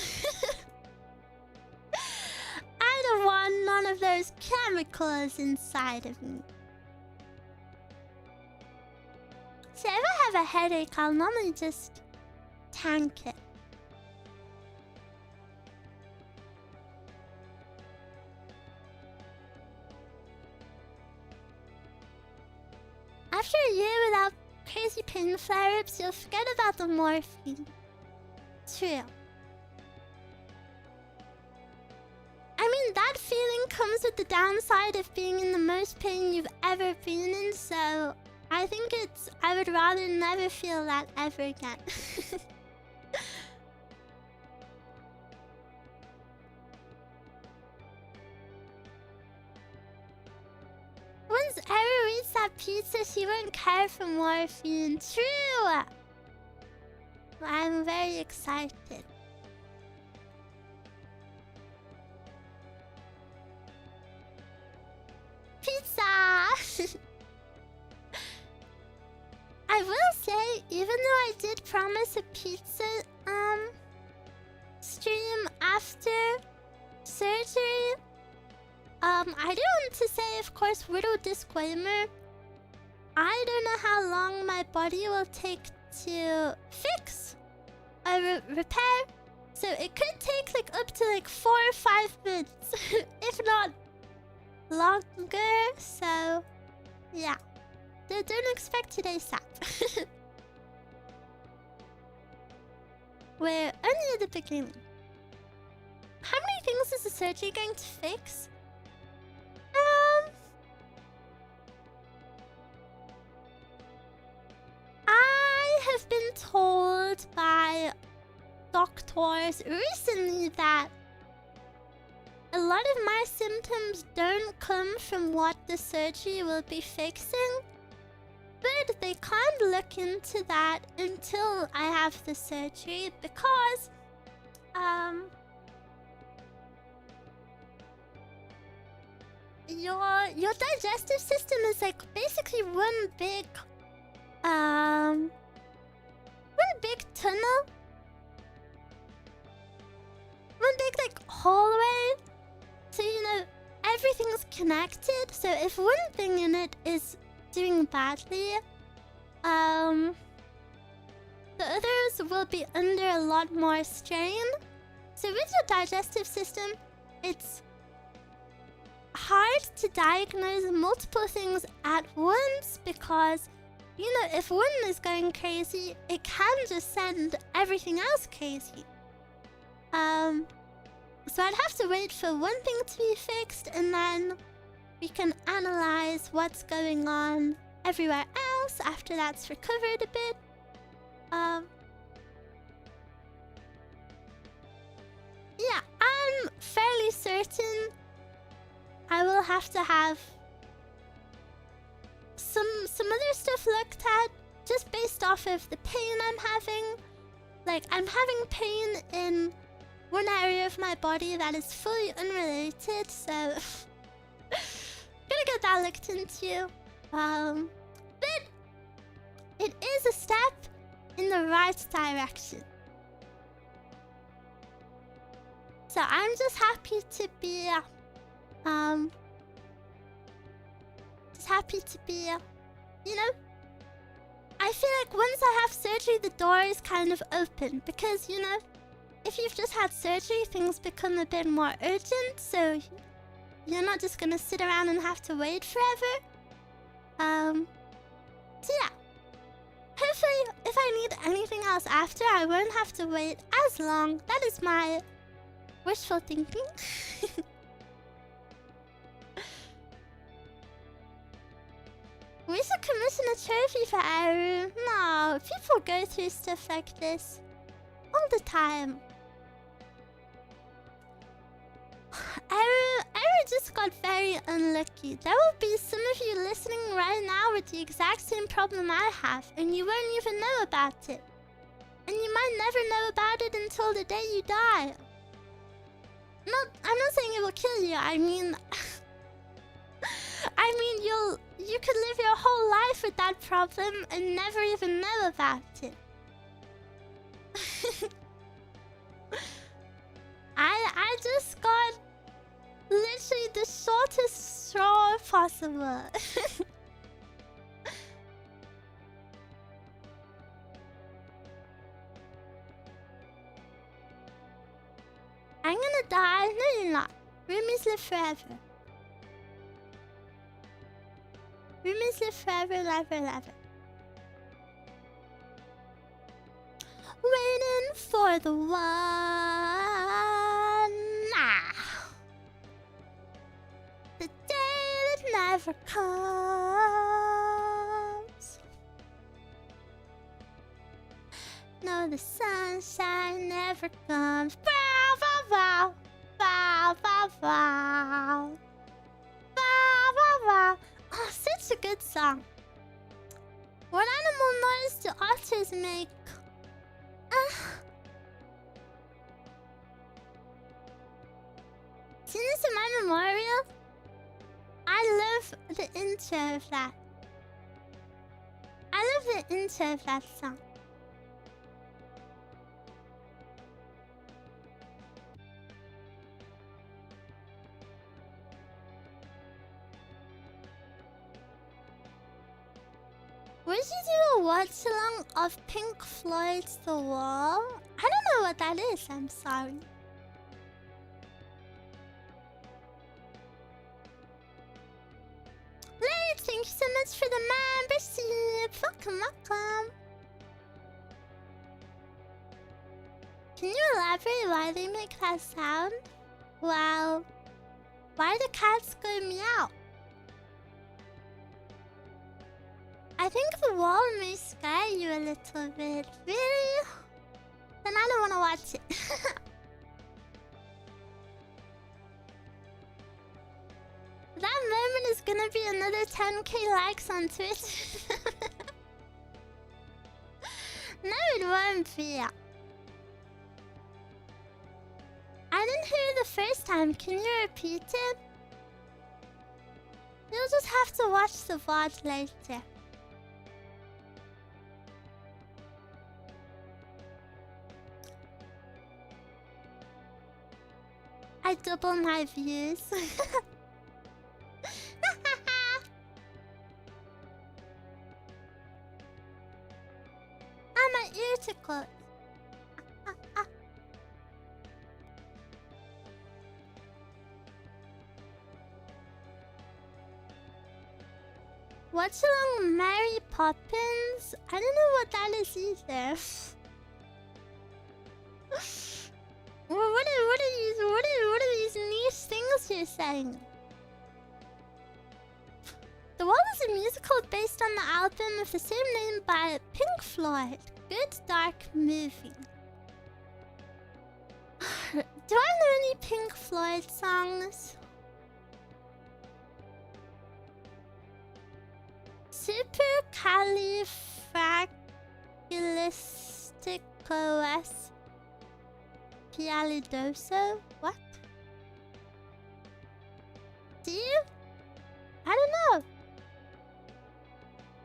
I don't want none of those chemicals inside of me. So if I have a headache, I'll normally just tank it. After a year without crazy pain flare-ups, you'll forget about the morphine. True. I mean, that feeling comes with the downside of being in the most pain you've ever been in, so I think I would rather never feel that ever again. Once Eruu eats that pizza, she won't care for morphine. True! I'm very excited. Pizza! I will say, even though I did promise a pizza stream after surgery, I do want to say, of course, little disclaimer. I don't know how long my body will take to fix or repair. So it could take like up to like 4 or 5 minutes, if not longer. So yeah, don't expect it ASAP. We're only at the beginning. How many things is the surgery going to fix? I have been told by doctors recently that a lot of my symptoms don't come from what the surgery will be fixing, but they can't look into that until I have the surgery because your digestive system is like basically one big tunnel, one big like hallway. So you know everything's connected. So if one thing in it is doing badly, the others will be under a lot more strain. So with your digestive system, it's hard to diagnose multiple things at once because, you know, if one is going crazy, it can just send everything else crazy. So I'd have to wait for one thing to be fixed and then we can analyze what's going on everywhere else after that's recovered a bit. Yeah, I'm fairly certain I will have to have some other stuff looked at just based off of the pain I'm having. Like, I'm having pain in one area of my body that is fully unrelated, so gonna get that looked into. But it is a step in the right direction. So I'm just happy to be you know, I feel like once I have surgery, the door is kind of open because, you know, if you've just had surgery, things become a bit more urgent, so you're not just gonna sit around and have to wait forever. So yeah. Hopefully, if I need anything else after, I won't have to wait as long. That is my wishful thinking. We should commission a trophy for Eruu. No, people go through stuff like this all the time. Eruu just got very unlucky. There will be some of you listening right now with the exact same problem I have, and you won't even know about it. And you might never know about it until the day you die. I'm not saying it will kill you. I mean, you could live your whole life with that problem and never even know about it. I just got literally the shortest straw possible. I'm gonna die. No, you're not. Roomies live forever. Roomies live forever, ever. Waiting for the one. The day that never comes. No, the sunshine never comes. Bow, bow, bow. Bow, bow, bow. Bow, bow, bow. Oh, such a good song. What animal noise do otters make? Seen this in my memorial? I love the intro of that. I love the intro of that song. Would you do a watch along of Pink Floyd's The Wall? I don't know what that is, I'm sorry. Larry, thank you so much for the membership. Welcome, welcome. Can you elaborate why they make that sound? Well, why do cats go meow? I think the wall may scare you a little bit. Really? Then I don't want to watch it. That moment is gonna be another 10k likes on Twitch. No, it won't be. I didn't hear it the first time. Can you repeat it? You'll just have to watch the VOD later. I double my views. I'm an ear tickle. Watch along Mary Poppins? I don't know what that is either. What are these niche things you're saying? The Wall is a musical based on the album of the same name by Pink Floyd. Good dark movie. Do I know any Pink Floyd songs? Supercalifragilisticexpialidocious? What? Do you? I don't know.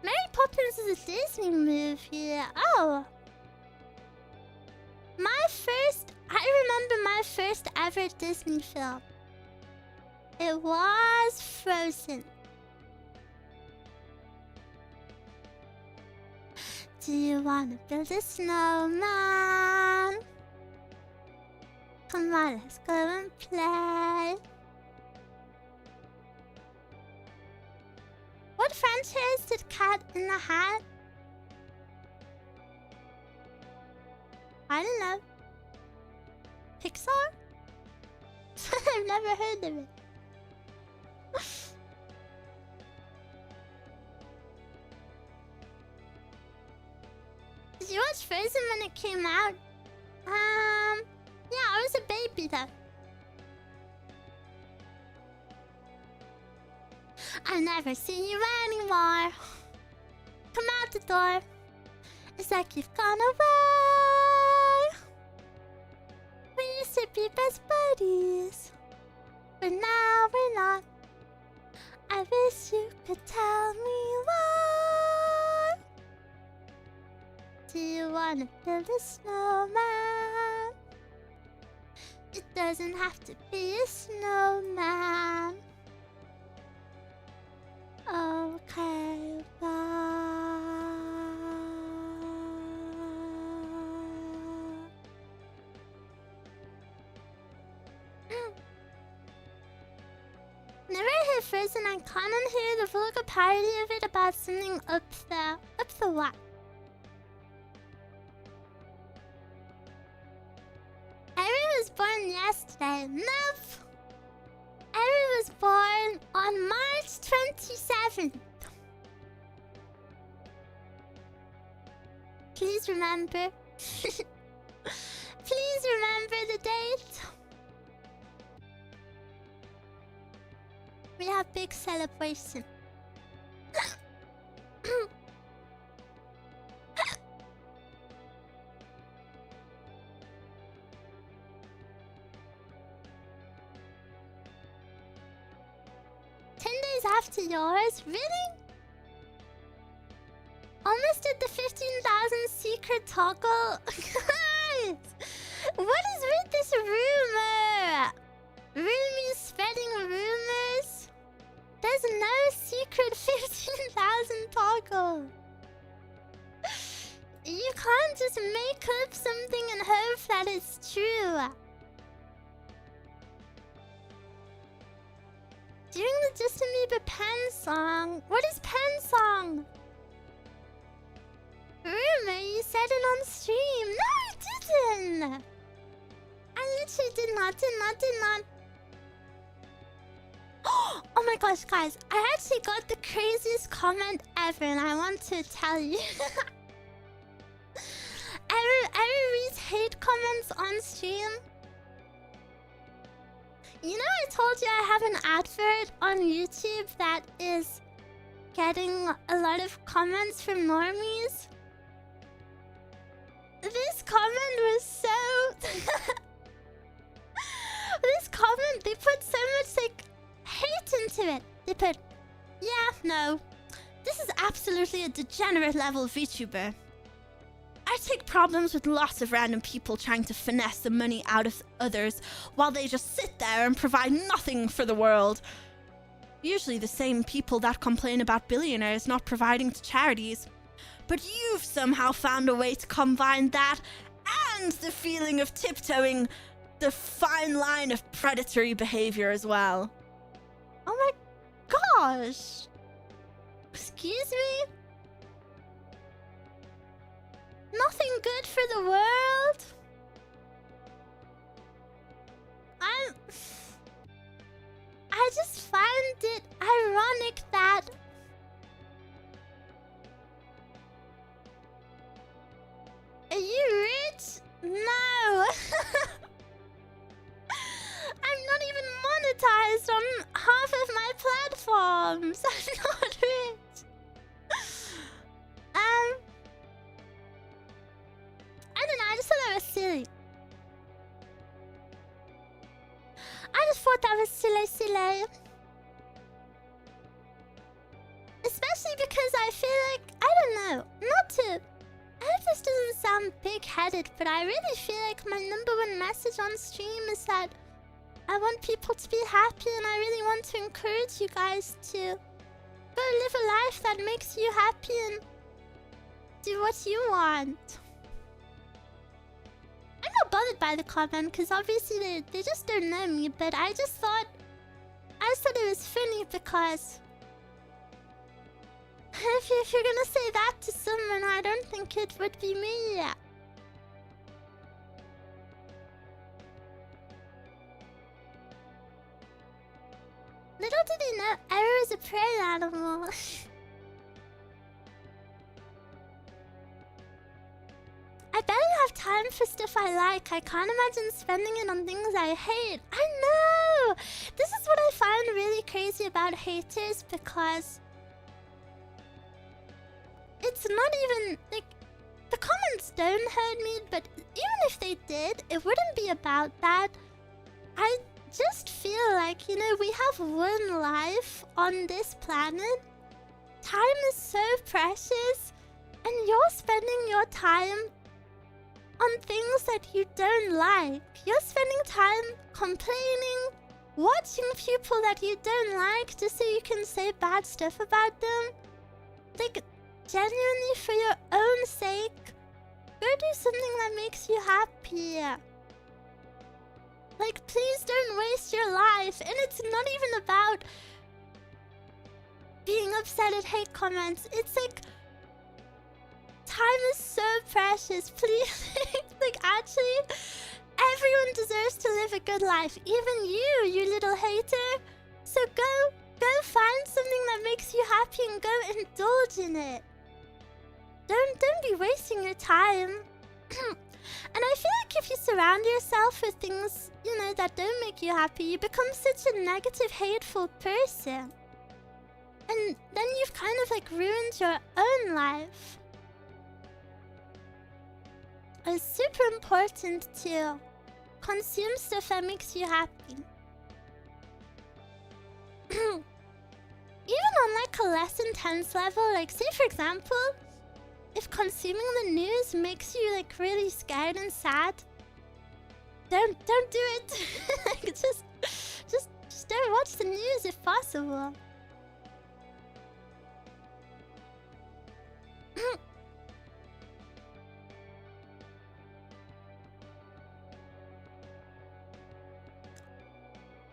Mary Poppins is a Disney movie. Oh. I remember my first ever Disney film. It was Frozen. Do you wanna build a snowman? Come on, let's go and play. What franchise did Cat in the Hat? I don't know. Pixar? I've never heard of it. Did you watch Frozen when it came out? Yeah, I was a baby though. I've never seen you anymore. Come out the door. It's like you've gone away. We used to be best buddies, but now we're not. I wish you could tell me why. Do you wanna build a snowman? It doesn't have to be a snowman. Okay, bye. Never heard Frozen. I can't hear the vulgar parody of it about something up there. Up the what? Eruu was born yesterday. Nope. Eruu was born on March 27th. Please remember, Please remember the date. We have big celebration. 10 days after yours? Really? Almost did the 15,000 secret toggle. Guys, what is with this rumor? Rumors spreading rumors? There's no secret 15,000 toggle. You can't just make up something and hope that it's true. During the Justin Bieber Pen song. What is Pen song? Rumor, you said it on stream. No, I didn't. I literally did not. Oh my gosh, guys. I actually got the craziest comment ever and I want to tell you. Eruu reads hate comments on stream. You know I told you I have an advert on YouTube that is getting a lot of comments from normies? This comment was so... This comment, they put so much, like, hate into it. They put, yeah, no. This is absolutely a degenerate level VTuber. I take problems with lots of random people trying to finesse the money out of others while they just sit there and provide nothing for the world. Usually the same people that complain about billionaires not providing to charities. But you've somehow found a way to combine that and the feeling of tiptoeing the fine line of predatory behavior as well. Oh my gosh. Excuse me? Nothing good for the world? I just find it ironic that... Are you rich? No! I'm not even monetized on half of my platforms. I'm not rich. I don't know, I just thought that was silly. I just thought that was silly. Especially because I feel like, I don't know, I hope this doesn't sound big-headed, but I really feel like my #1 message on stream is that I want people to be happy and I really want to encourage you guys to go live a life that makes you happy and do what you want. I'm not bothered by the comment because obviously they just don't know me, but I just thought it was funny because if you're gonna say that to someone, I don't think it would be me. Little did he know Eruu is a prey animal. I barely have time for stuff I like. I can't imagine spending it on things I hate. I know! This is what I find really crazy about haters because... It's not even... like, the comments don't hurt me, but even if they did, it wouldn't be about that. I just feel like, you know, we have one life on this planet. Time is so precious, and you're spending your time on things that you don't like. You're spending time complaining, watching people that you don't like just so you can say bad stuff about them. Like, genuinely for your own sake, go do something that makes you happy. Like, please don't waste your life. And it's not even about being upset at hate comments. It's like, time is so precious. Please, like, actually, everyone deserves to live a good life. Even you little hater. So go find something that makes you happy and go indulge in it. Don't be wasting your time And I feel like if you surround yourself with things, you know, that don't make you happy, you become such a negative, hateful person. And then you've kind of like ruined your own life. It's super important to consume stuff that makes you happy. Even on like a less intense level, like say for example, if consuming the news makes you like really scared and sad, don't do it. Like just don't watch the news if possible.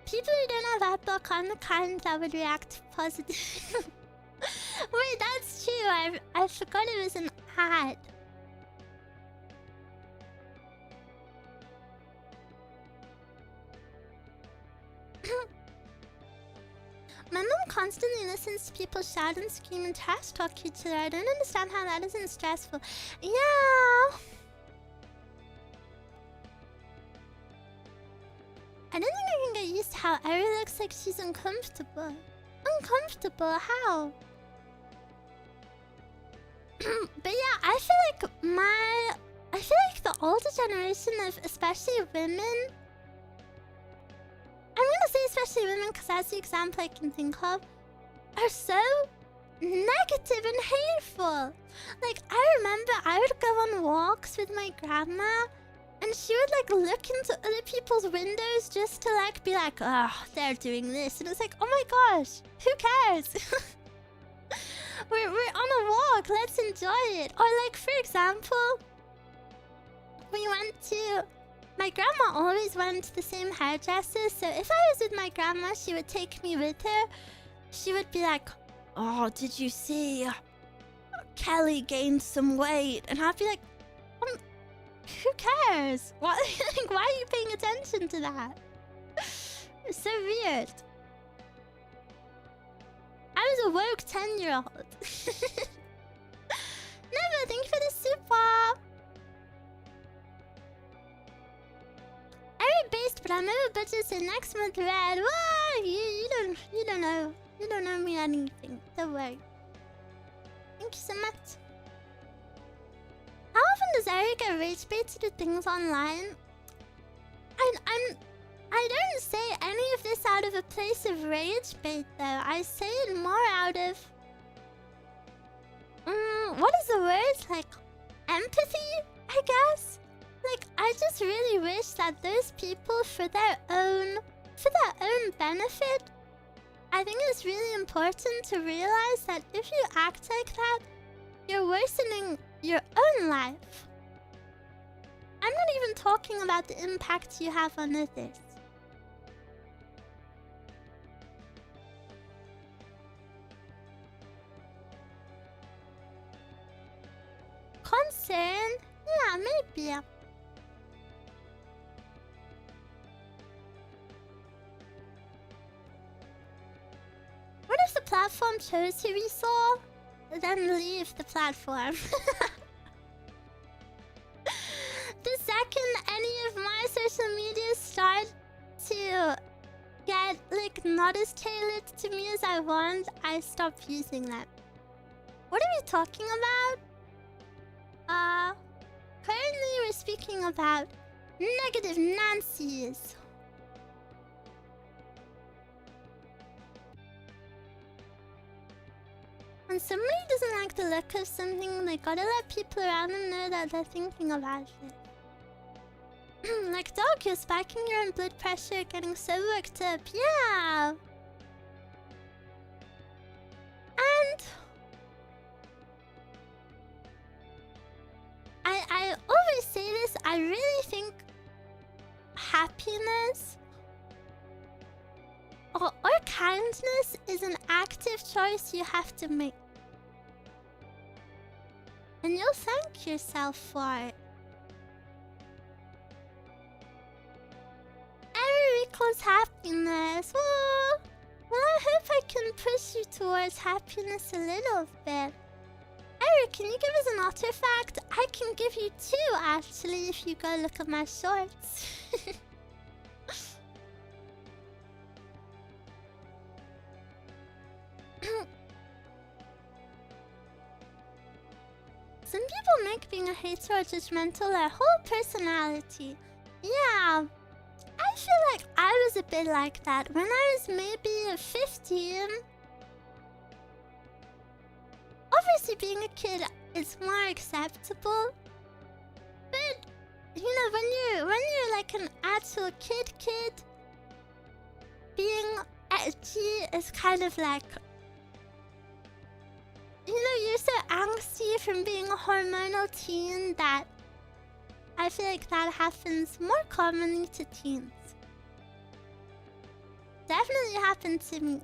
People who don't have Outlook are the kind that would react positively. Wait, that's true. I forgot it was an ad. My mom constantly listens to people shout and scream and trash talk each other. I don't understand how that isn't stressful. Yeah. I don't think I can get used to how Eruu looks like she's uncomfortable. Uncomfortable? How? But yeah, I feel like the older generation of especially women. I'm gonna say especially women because that's the example I can think of, are so negative and hateful. Like I remember I would go on walks with my grandma and she would like look into other people's windows just to like be like, oh, they're doing this. And it's like, oh my gosh, who cares? We're on a walk, let's enjoy it. Or like for example, we went to... My grandma always went to the same hairdresser, so if I was with my grandma, she would take me with her. She would be like, oh, did you see? Kelly gained some weight. And I'd be like, who cares? Why, like, why are you paying attention to that? It's so weird. I was a woke 10-year-old. Never, thank you for the super. Eruu based, but I'm over budget, so next month red. Whoa, you don't know me anything. Don't worry. Thank you so much. How often does Eruu get rage bait to do things online? I don't say any of this out of a place of rage bait though. I say it more out of what is the word? Like empathy, I guess? Like I just really wish that those people for their own benefit, I think it's really important to realize that if you act like that, you're worsening your own life. I'm not even talking about the impact you have on others. Concern? Yeah, maybe. What if the platform chose who we saw? Then leave the platform. The second any of my social media start to get like not as tailored to me as I want, I stop using them. What are we talking about? Currently we're speaking about negative Nancy's. When somebody doesn't like the look of something, they gotta let people around them know that they're thinking about it. Like, dog, you're spiking your own blood pressure, getting so worked up. Yeah! And... I always say this, I really think happiness or kindness is an active choice you have to make. And you'll thank yourself for it. Eruu equals happiness. Well, I hope I can push you towards happiness a little bit. Eruu can you give us an otter fact? I can give you 2 actually if you go look at my shorts. Some people make being a hater or judgmental their whole personality. Yeah, I feel like I was a bit like that when I was maybe 15. Obviously, being a kid is more acceptable, but you know, when you're like an actual kid, being edgy is kind of like, you know, you're so angsty from being a hormonal teen that I feel like that happens more commonly to teens. Definitely happened to me.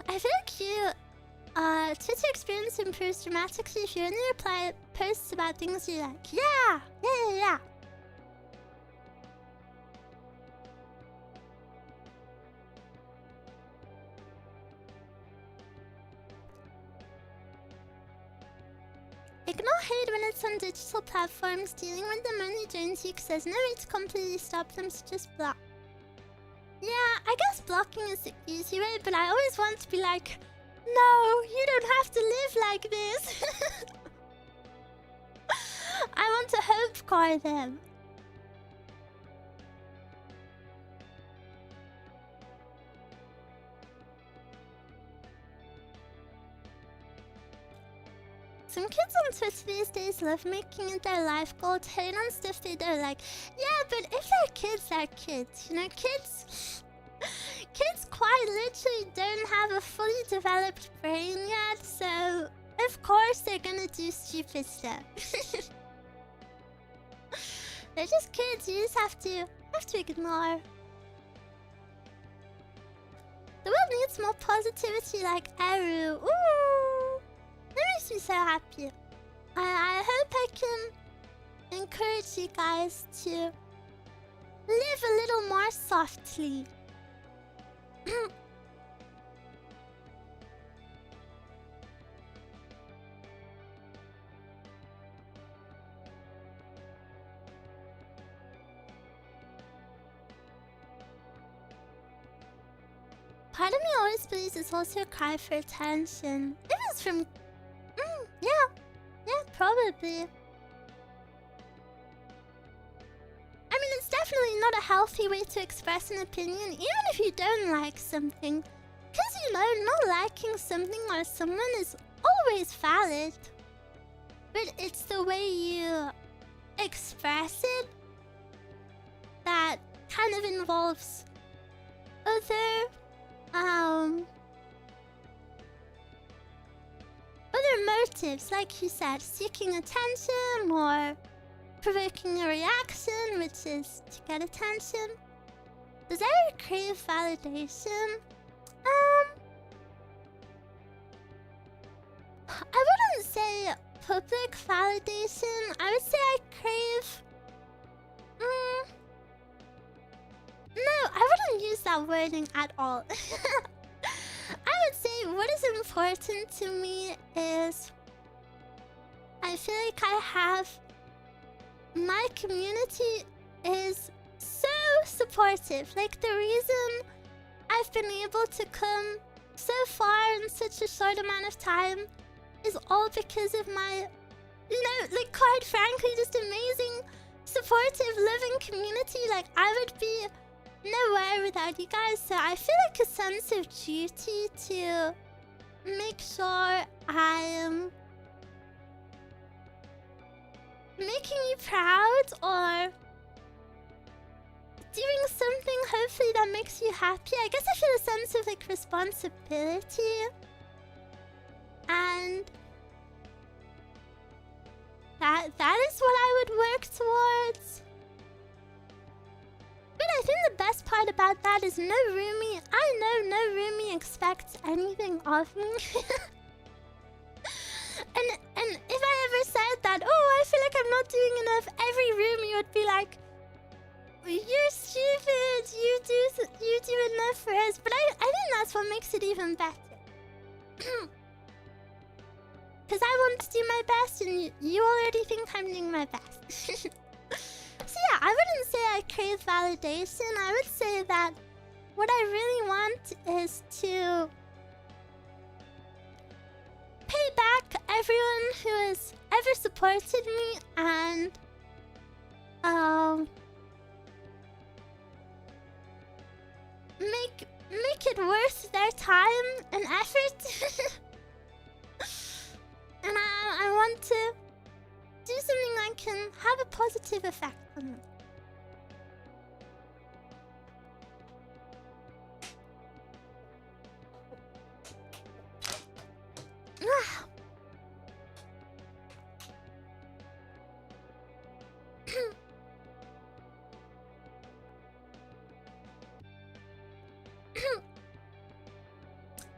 I feel like Twitter experience improves dramatically if you only reply posts about things you like. Yeah. Ignore hate when it's on digital platforms. Dealing with them only drains you because there's no way to completely stop them, so just block. Yeah, I guess blocking is the easy way, but I always want to be like, no, you don't have to live like this. I want to hopecore them. Some kids on Twitch these days love making it their life goal to hate on stuff they don't like. Yeah, but if they're kids, they're kids. You know, kids quite literally don't have a fully developed brain yet, so of course they're gonna do stupid stuff. They're just kids, you just have to ignore. The world needs more positivity like Eruu. Ooh! That makes me so happy. I hope I can encourage you guys to live a little more softly. Part of me always believes it's also a cry for attention. It was from... yeah, probably. I mean, it's definitely not a healthy way to express an opinion, even if you don't like something. Because, you know, not liking something or someone is always valid. But it's the way you express it that kind of involves other motives, like you said, seeking attention or provoking a reaction, which is to get attention. Does Eruu crave validation? I wouldn't say public validation. I would say I crave... No, I wouldn't use that wording at all. I would say what is important to me is I feel like I have... My community is so supportive. Like, the reason I've been able to come so far in such a short amount of time is all because of my, you know, like, quite frankly, just amazing, supportive, loving community. Like, I would be nowhere without you guys. So I feel like a sense of duty to make sure I am making you proud or doing something hopefully that makes you happy. I guess I feel a sense of like responsibility, and that is what I would work towards. But I think the best part about that is no roomie. I know no roomie expects anything of me. And if I ever said that, oh, I feel like I'm not doing enough, every roomie would be like, You're stupid. You do enough for us, but I think that's what makes it even better. Because I want to do my best, and you already think I'm doing my best. So yeah, I wouldn't say I crave validation. I would say that what I really want is to pay back everyone who has ever supported me and make it worth their time and effort. And I want to do something that can have a positive effect on them.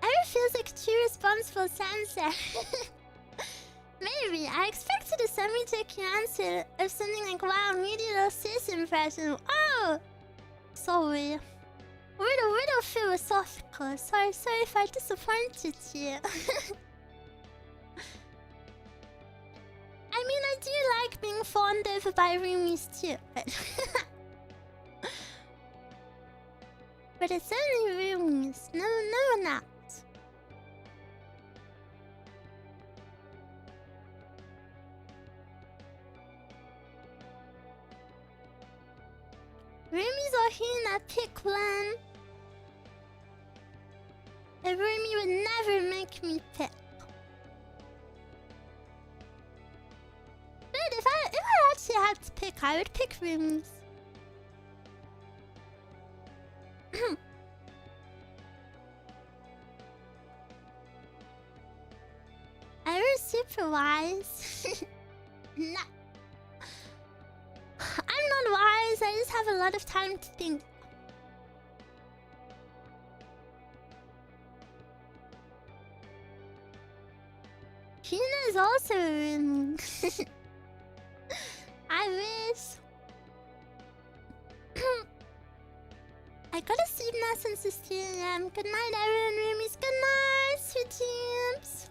Eruu feels like a true responsible sensor. Maybe. I expected a semi-tricky answer of something like, wow, medial cis impression. Oh! Sorry. We're a little philosophical. Sorry if I disappointed you. I mean, I do like being fawned over by roomies too, but it's only roomies. No one else. Roomies are here, pick one. A roomie would never make me pick. But if I actually had to pick, I would pick roomies. Eru's super wise. No. I'm not wise, I just have a lot of time to think. Hina is also a roomie. I wish. I gotta sleep now since it's 3 AM. Good night, everyone, roomies. Good night, sweet dreams.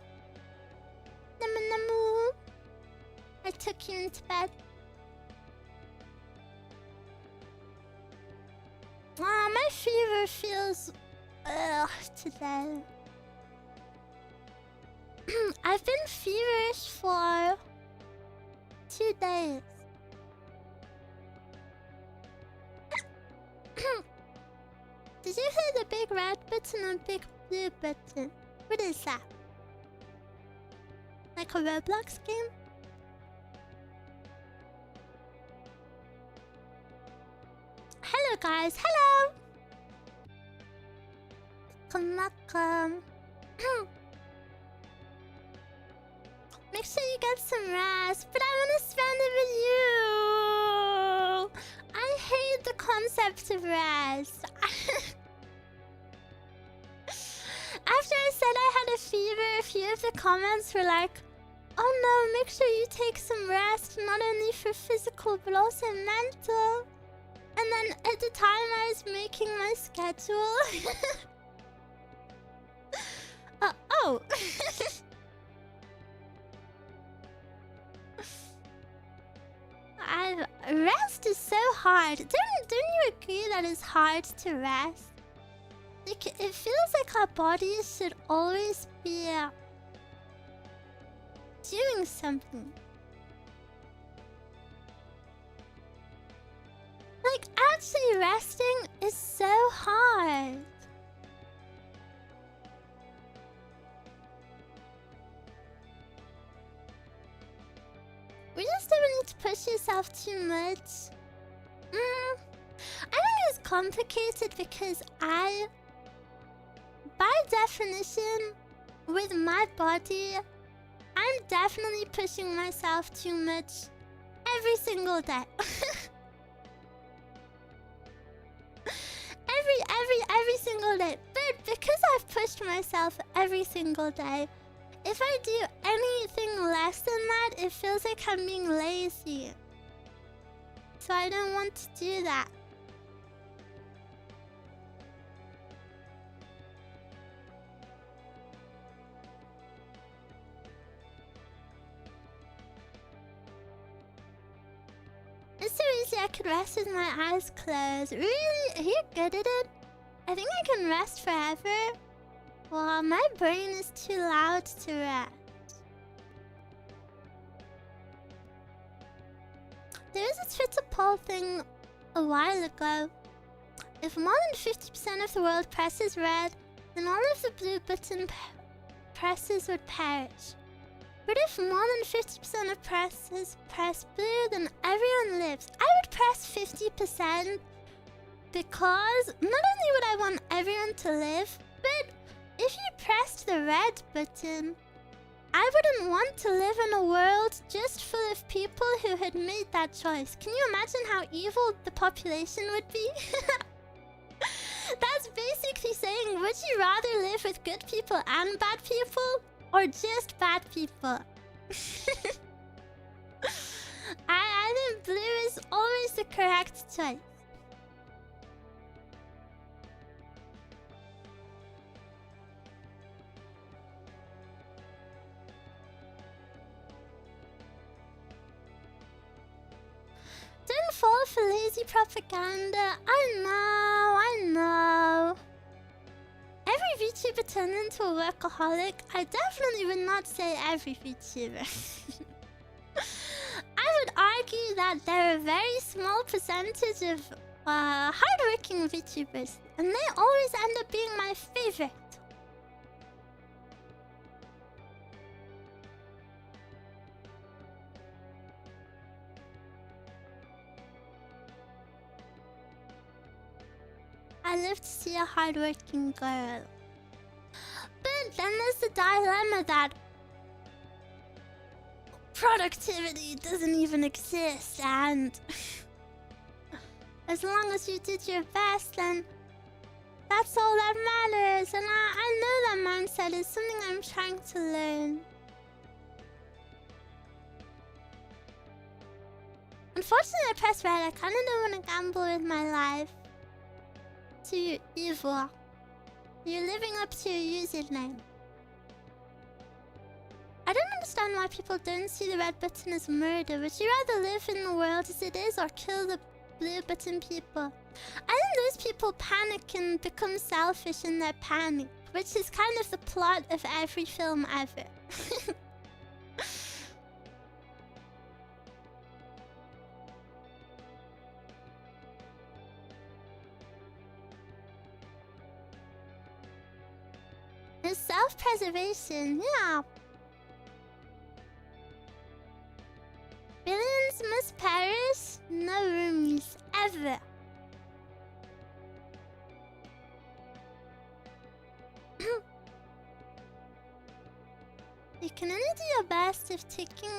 Namu. I took you into bed. My fever feels today. I've been feverish for 2 days. Did you hear the big red button and big blue button? What is that? Like a Roblox game? Hello guys, hello! Welcome. Make sure you get some rest, but I want to spend it with you! I hate the concept of rest. After I said I had a fever, a few of the comments were like, oh no, make sure you take some rest, not only for physical but also mental. And then at the time I was making my schedule. Oh. Rest is so hard. Don't you agree that it's hard to rest? Like, it feels like our bodies should always be doing something. Like, actually resting is so hard. We just don't need to push yourself too much. I think it's complicated because by definition, with my body, I'm definitely pushing myself too much every single day. every single day. But because I've pushed myself every single day, if I do anything less than that, it feels like I'm being lazy. So I don't want to do that. I could rest with my eyes closed. Really? Are you good at it? I think I can rest forever. Well, my brain is too loud to rest. There was a Twitter poll thing a while ago. If more than 50% of the world presses red, then all of the blue button presses would perish. But if more than 50% of presses press blue, then everyone lives. I would press 50% because not only would I want everyone to live, but if you pressed the red button, I wouldn't want to live in a world just full of people who had made that choice. Can you imagine how evil the population would be? That's basically saying, would you rather live with good people and bad people, or just bad people? I think blue is always the correct choice. Don't fall for lazy propaganda. I know. Every VTuber turned into a workaholic. I definitely would not say every VTuber. I would argue that there are a very small percentage of hardworking VTubers, and they always end up being my favorite. I live to see a hardworking girl. But then there's the dilemma that productivity doesn't even exist, and as long as you did your best, then that's all that matters. And I know that mindset is something I'm trying to learn. Unfortunately, I pressed red. I kind of don't want to gamble with my life. Too evil. You're living up to your username. I don't understand why people don't see the red button as murder. Would you rather live in the world as it is or kill the blue button people? I think those people panic and become selfish in their panic, which is kind of the plot of every film ever. It's self-preservation, yeah. Billions must perish, no roomies, ever. You can only do your best if taking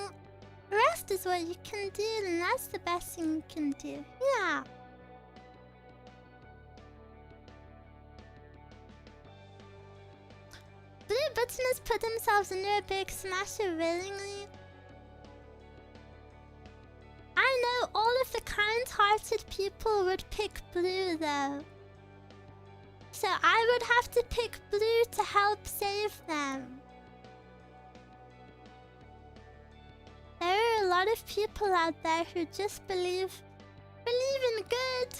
rest is what you can do, and that's the best thing you can do, yeah. Blue buttoners put themselves into a big smasher willingly. I know all of the kind-hearted people would pick blue though. So I would have to pick blue to help save them. There are a lot of people out there who just believe in good.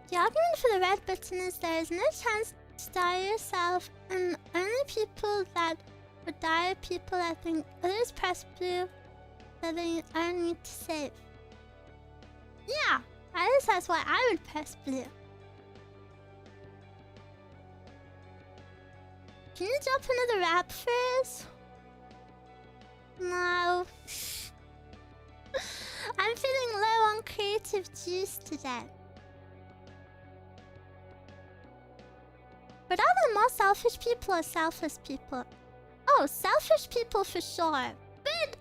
The argument for the red button is there is no chance to die yourself, and only people that would die are people that think others press blue that they only need to save. Yeah, that is that's why I would press blue. Can you drop another rap phrase? No. I'm feeling low on creative juice today. But are there more selfish people or selfless people? Oh, selfish people for sure. But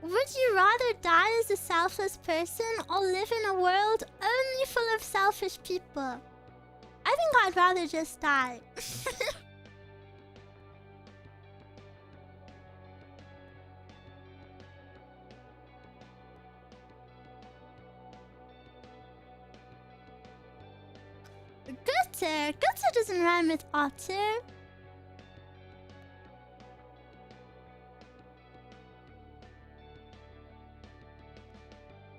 would you rather die as a selfless person or live in a world only full of selfish people? I think I'd rather just die. Gutter! Gutter doesn't rhyme with otter.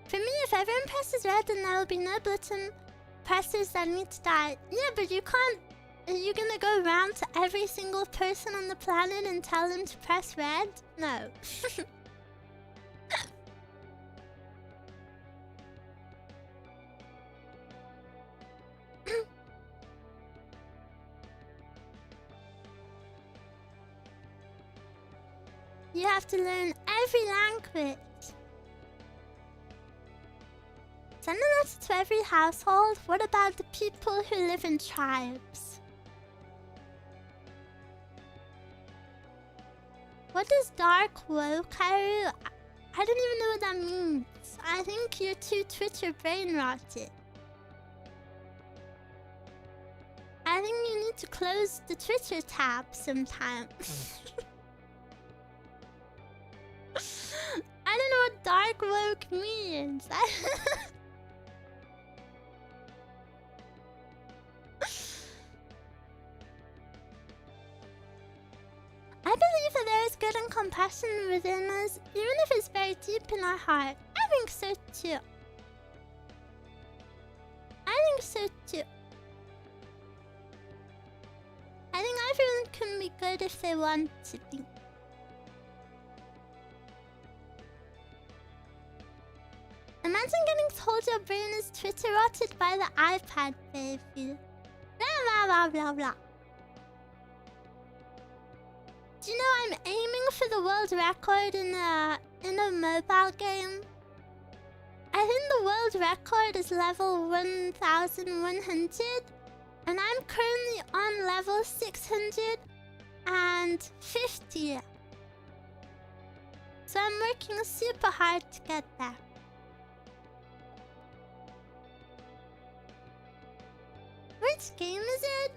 For me, if everyone presses red, then there will be no button pressers that need to die. Yeah, but you can't... Are you gonna go around to every single person on the planet and tell them to press red? No. You have to learn every language. Send a letter to every household. What about the people who live in tribes? What does dark woke, Eruu? I don't even know what that means. I think you're too Twitter brain rotted. I think you need to close the Twitter tab sometime. I don't know what dark woke means. I believe that there is good and compassion within us, even if it's very deep in our heart. I think so too. I think so too. I think everyone can be good if they want to be. Imagine getting told your brain is Twitter rotted by the iPad, baby. Blah blah blah blah blah. Do you know I'm aiming for the world record in a mobile game? I think the world record is level 1100, and I'm currently on level 650. So I'm working super hard to get there. Which game is it?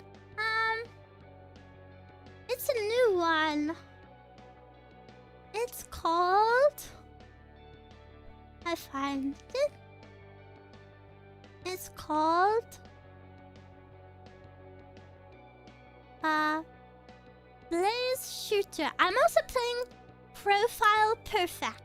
It's a new one. It's called... I find it. It's called... Blaze Shooter. I'm also playing Profile Perfect.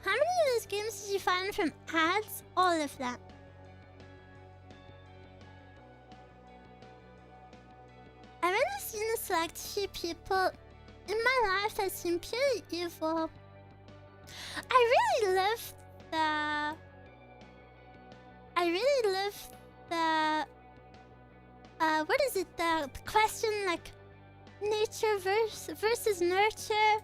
How many of those games did you find from ads? All of them. I've only seen a select few people in my life that seem purely evil. I really love the... what is it? The question, like, nature versus nurture.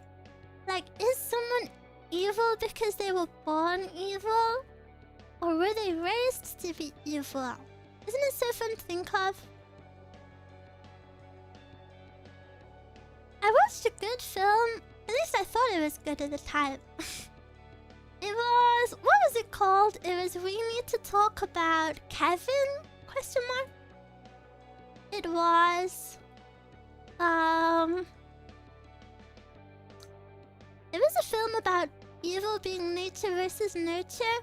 Like, is someone evil because they were born evil? Or were they raised to be evil? Isn't it so fun to think of? I watched a good film. At least I thought it was good at the time. It was... What was it called? It was We Need to Talk About Kevin? Question mark? It was... It was a film about evil being nature versus nurture.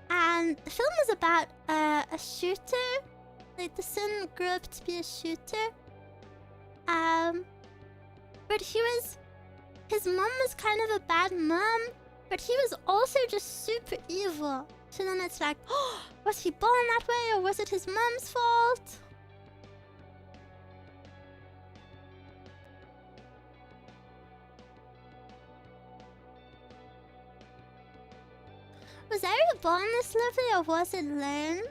And the film was about a shooter. Like, the son grew up to be a shooter. But he was... His mom was kind of a bad mom, but he was also just super evil. So then it's like, oh, was he born that way, or was it his mom's fault? Was Eruu born this lovely, or was it learned?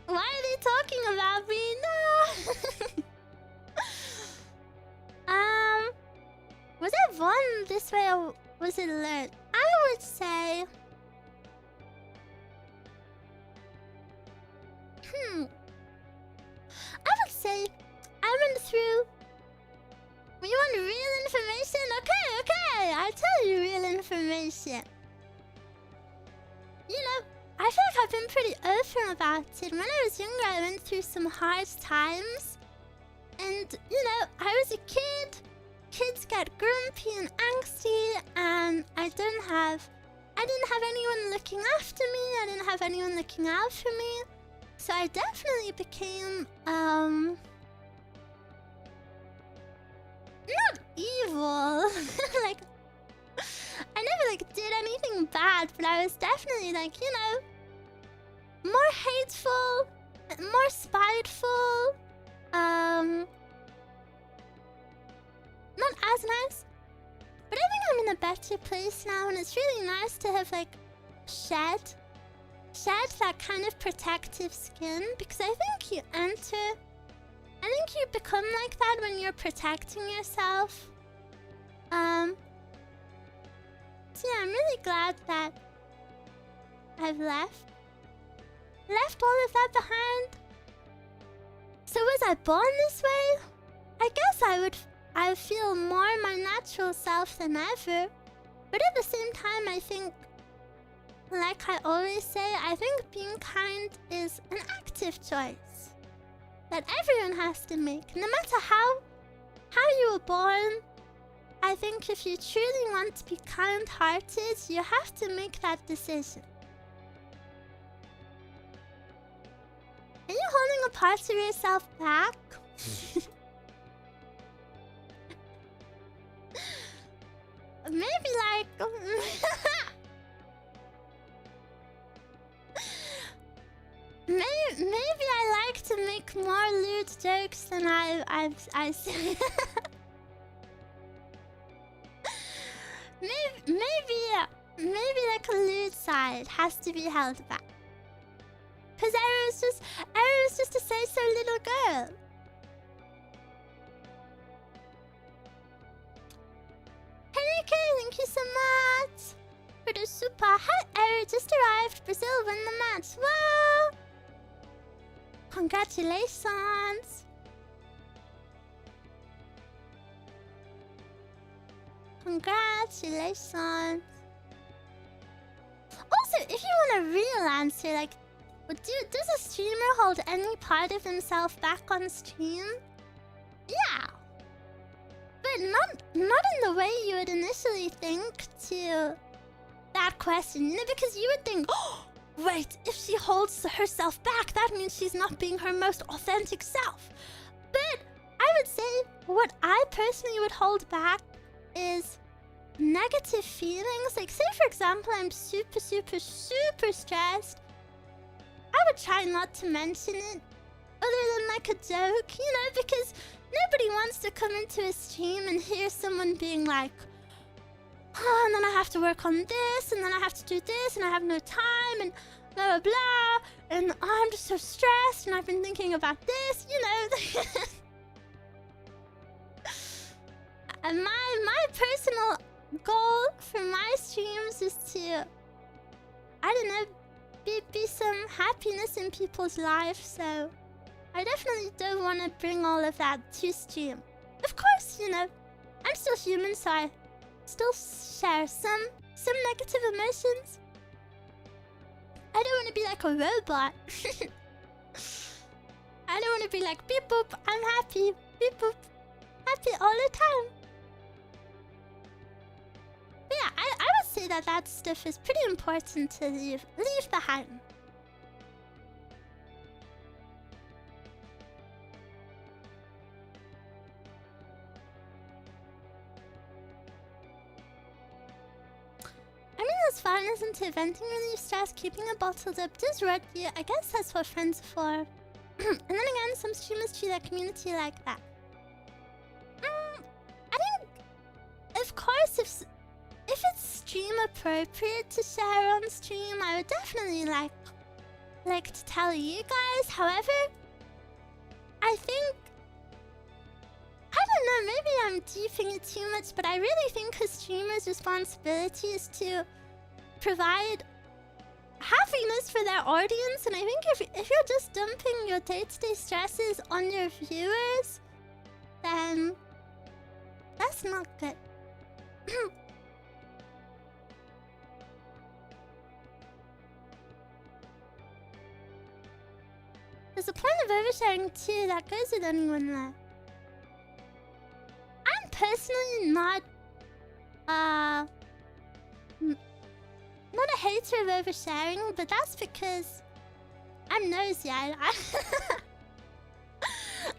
Why are they talking about me? No! Was I born this way, or was it learned? I would say... I would say I went through You want real information? Okay. I'll tell you real information. You know, I feel like I've been pretty open about it. When I was younger, I went through some hard times. And, you know, I was a kid. Kids get grumpy and angsty, and I didn't have anyone looking after me. I didn't have anyone looking out for me. So I definitely became, not evil. Like, I never, like, did anything bad, but I was definitely, like, you know, more hateful, more spiteful, not as nice. But I think I'm in a better place now, and it's really nice to have, like, shed that kind of protective skin, because I think you become like that when you're protecting yourself. So yeah, I'm really glad that I've left all of that behind. So was I born this way? I guess I would feel more my natural self than ever. But at the same time, I think, like I always say, I think being kind is an active choice that everyone has to make. No matter how you were born, I think if you truly want to be kind-hearted, you have to make that decision. Are you holding a part of yourself back? Maybe like... maybe I like to make more lewd jokes than I say. maybe like a lewd side has to be held back. Cause Eruu was just a say-so little girl. Henrique, thank you so much for the super. Hi, Eruu just arrived. Brazil won the match. Wow! Congratulations. Congratulations. Also, if you want a real answer, like, does a streamer hold any part of himself back on stream? Yeah. But not in the way you would initially think to that question, you know, because you would think, oh, wait, if she holds herself back, that means she's not being her most authentic self. But I would say what I personally would hold back is negative feelings. Like, say for example, I'm super stressed. I would try not to mention it other than like a joke, you know, because nobody wants to come into a stream and hear someone being like, oh, and then I have to work on this, and then I have to do this, and I have no time, and blah blah blah, and oh, I'm just so stressed, and I've been thinking about this, you know. And my personal goal for my streams is to, I don't know, be some happiness in people's lives, so I definitely don't want to bring all of that to stream. Of course, you know, I'm still human, so I still share some negative emotions. I don't want to be like a robot. I don't want to be like, beep boop, I'm happy, beep boop, happy all the time. But yeah, I would say that stuff is pretty important to leave behind. I mean, it's fun, isn't it? Venting relief stress, keeping it bottled up does rot you. I guess that's what friends are for. And then again, some streamers treat their community like that. I think, of course, if it's stream appropriate to share on stream, I would definitely like to tell you guys. However, I think, I don't know, maybe I'm deeping it too much, but I really think a streamer's responsibility is to provide happiness for their audience. And I think if you're just dumping your day-to-day stresses on your viewers, then That's not good. There's a point of oversharing too that goes with anyone there. I'm personally not not a hater of oversharing, but that's because I'm nosy. I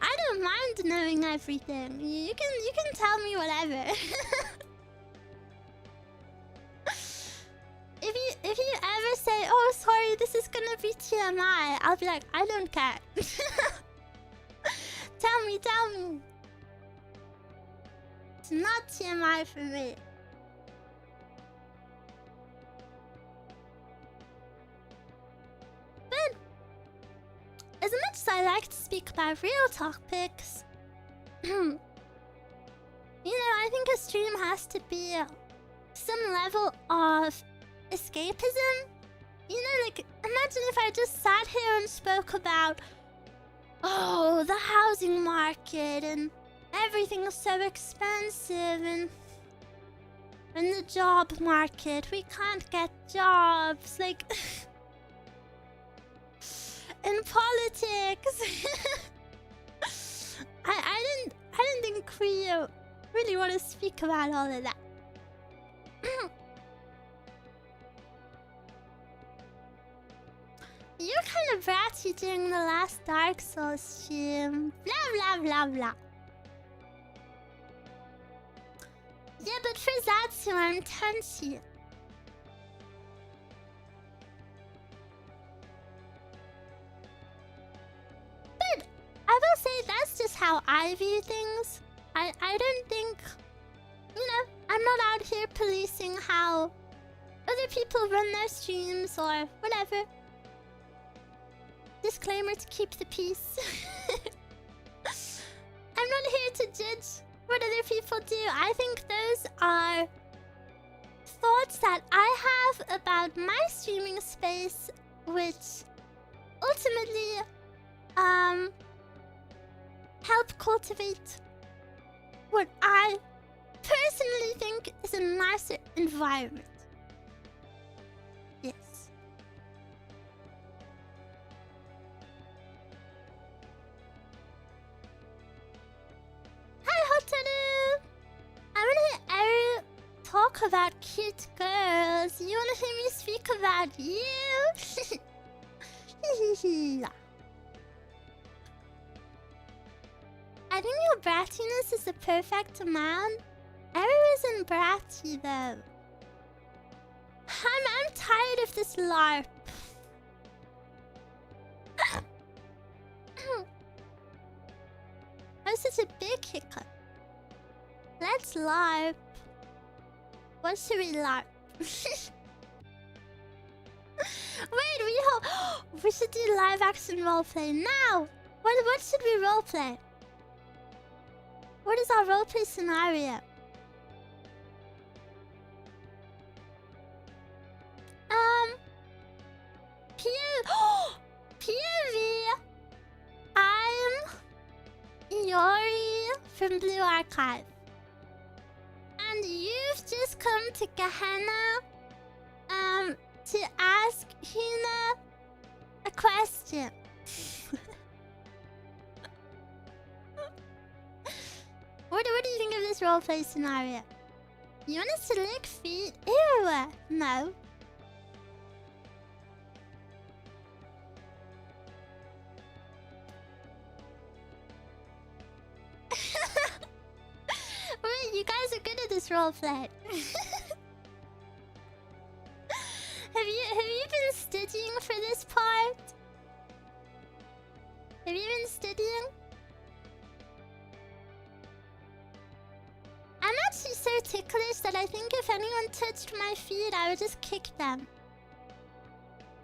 don't mind knowing everything. You can tell me whatever. If you ever say, "Oh, sorry, this is gonna be TMI," I'll be like, "I don't care." Tell me. It's not TMI for me. But as much as I like to speak about real topics, you know, I think a stream has to be some level of escapism. You know, like, imagine if I just sat here and spoke about, oh, the housing market and everything is so expensive and the job market, we can't get jobs, like in politics. I didn't think we really want to speak about all of that. You're kind of bratty during the last Dark Souls stream. Blah blah blah blah. Yeah, but for Zatsu, I'm Tenchi. But I will say that's just how I view things. I don't think, you know, I'm not out here policing how other people run their streams or whatever. Disclaimer to keep the peace. I'm not here to judge what other people do. I think those are thoughts that I have about my streaming space, which ultimately help cultivate what I personally think is a nicer environment. Yes. Hi, Hotaru! I wanna hear Eruu talk about cute girls. You wanna hear me speak about you? I think your brattiness is the perfect amount. Eruu isn't bratty though. I'm tired of this LARP. Oh, such a big hiccup. Let's LARP. What should we LARP? Wait, we should do live action roleplay now. What should we roleplay? What is our roleplay scenario? POV. I'm Iori from Blue Archive. And you've just come to Gehenna to ask Hina a question. What do you think of this roleplay scenario? You want us to lick feet? Ew! No. Wait, you guys are good at this roleplay. Have you been studying for this part? Have you been studying? I'm actually so ticklish that I think if anyone touched my feet, I would just kick them.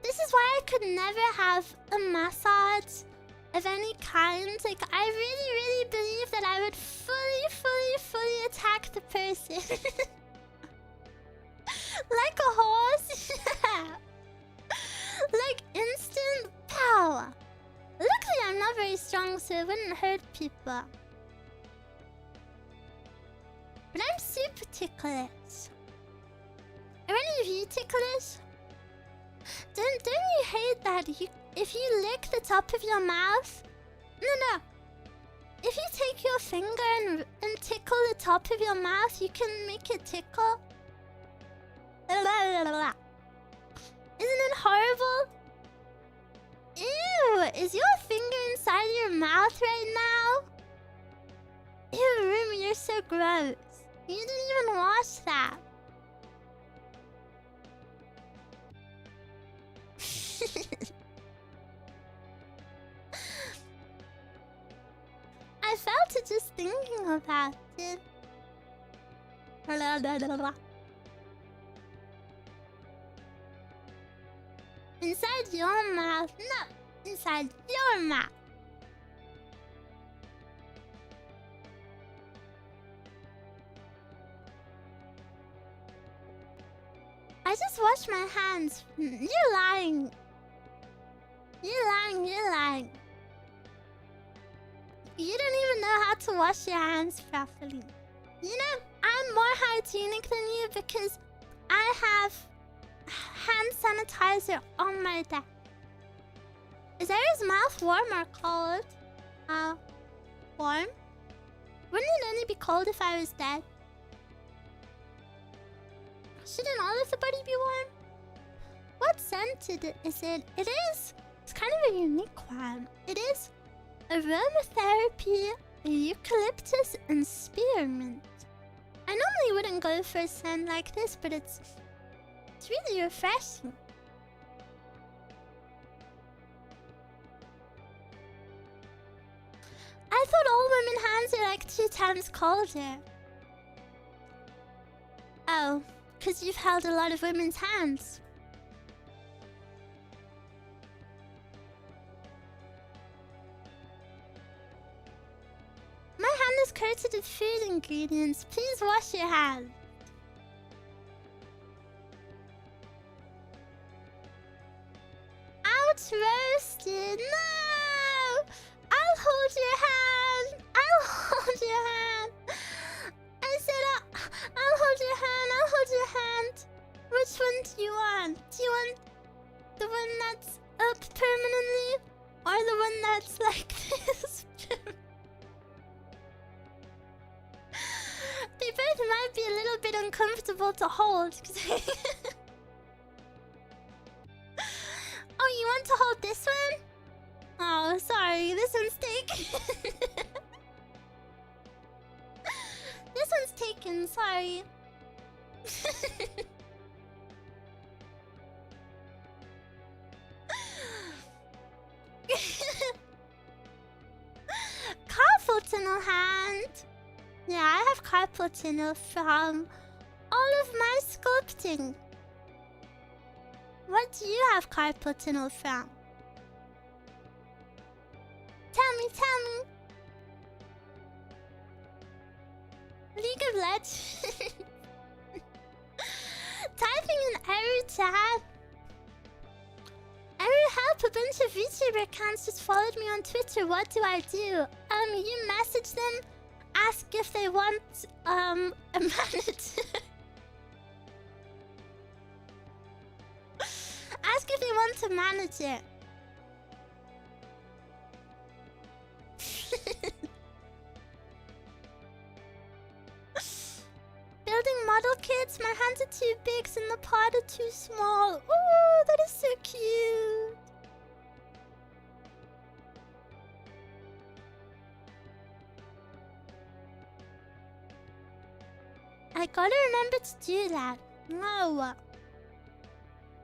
This is why I could never have a massage of any kind. Like, I really believe that I would fully attack the person. Like a horse. Yeah. Like instant power. Luckily, I'm not very strong, so it wouldn't hurt people. ticklish. Are any of you ticklish? Don't you hate that if you lick the top of your mouth? No. If you take your finger and tickle the top of your mouth, you can make it tickle. Isn't it horrible? Ew! Is your finger inside your mouth right now? Ew, Rumi, you're so gross. You didn't even wash that. I felt it just thinking about it. Inside your mouth. No, inside your mouth. I just washed my hands. You're lying. You're lying. You don't even know how to wash your hands properly. You know, I'm more hygienic than you because I have hand sanitizer on my desk. Is Eroo's mouth warm or cold? Warm? Wouldn't it only be cold if I was dead? Shouldn't all of the body be warm? What scent is it? It's kind of a unique one. It is aromatherapy, eucalyptus, and spearmint. I normally wouldn't go for a scent like this, but it's really refreshing. I thought all women's hands are like 2 times colder. Oh, because you've held a lot of women's hands. My hand is coated with food ingredients. Please wash your hands. Ouch, roasted. No! I'll hold your hand. I'll hold your hand. I said I'll hold your hand. I'll hold your hand. Which one do you want? Do you want the one that's up permanently? Or the one that's like this? They both might be a little bit uncomfortable to hold. Oh, you want to hold this one? Oh, sorry. This one's taken. This one's taken. Sorry. Carpal tunnel hand. Yeah, I have carpal tunnel from all of my sculpting. What do you have carpal tunnel from? Tell me. League of Legends. Typing in Eruu chat. Eruu, help, a bunch of VTuber accounts just followed me on Twitter. What do I do? You message them, ask if they want a manager. Ask if they want to manage it. Building model kits. My hands are too big and the pod are too small. Ooh, that is so cute. I gotta remember to do that. No.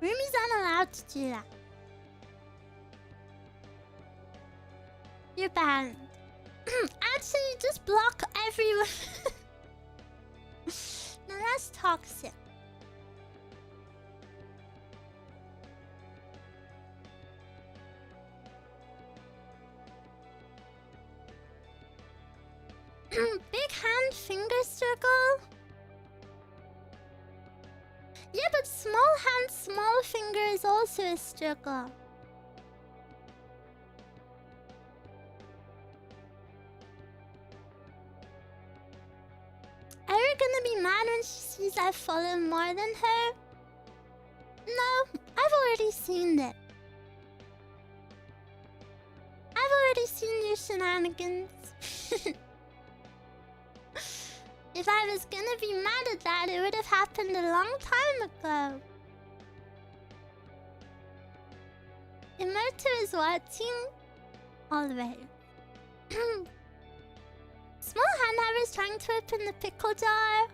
Rumi's not allowed to do that. You're banned. Actually, just block everyone. No, that's toxic. Big hand finger struggle? Yeah, but small hand, small finger is also a struggle. Eruu gonna be mad when creepies I follow more than her? No, I've already seen it. I've already seen your shenanigans. If I was gonna be mad at that, it would have happened a long time ago. Emoto is watching. Alright. Small hand is trying to open the pickle jar.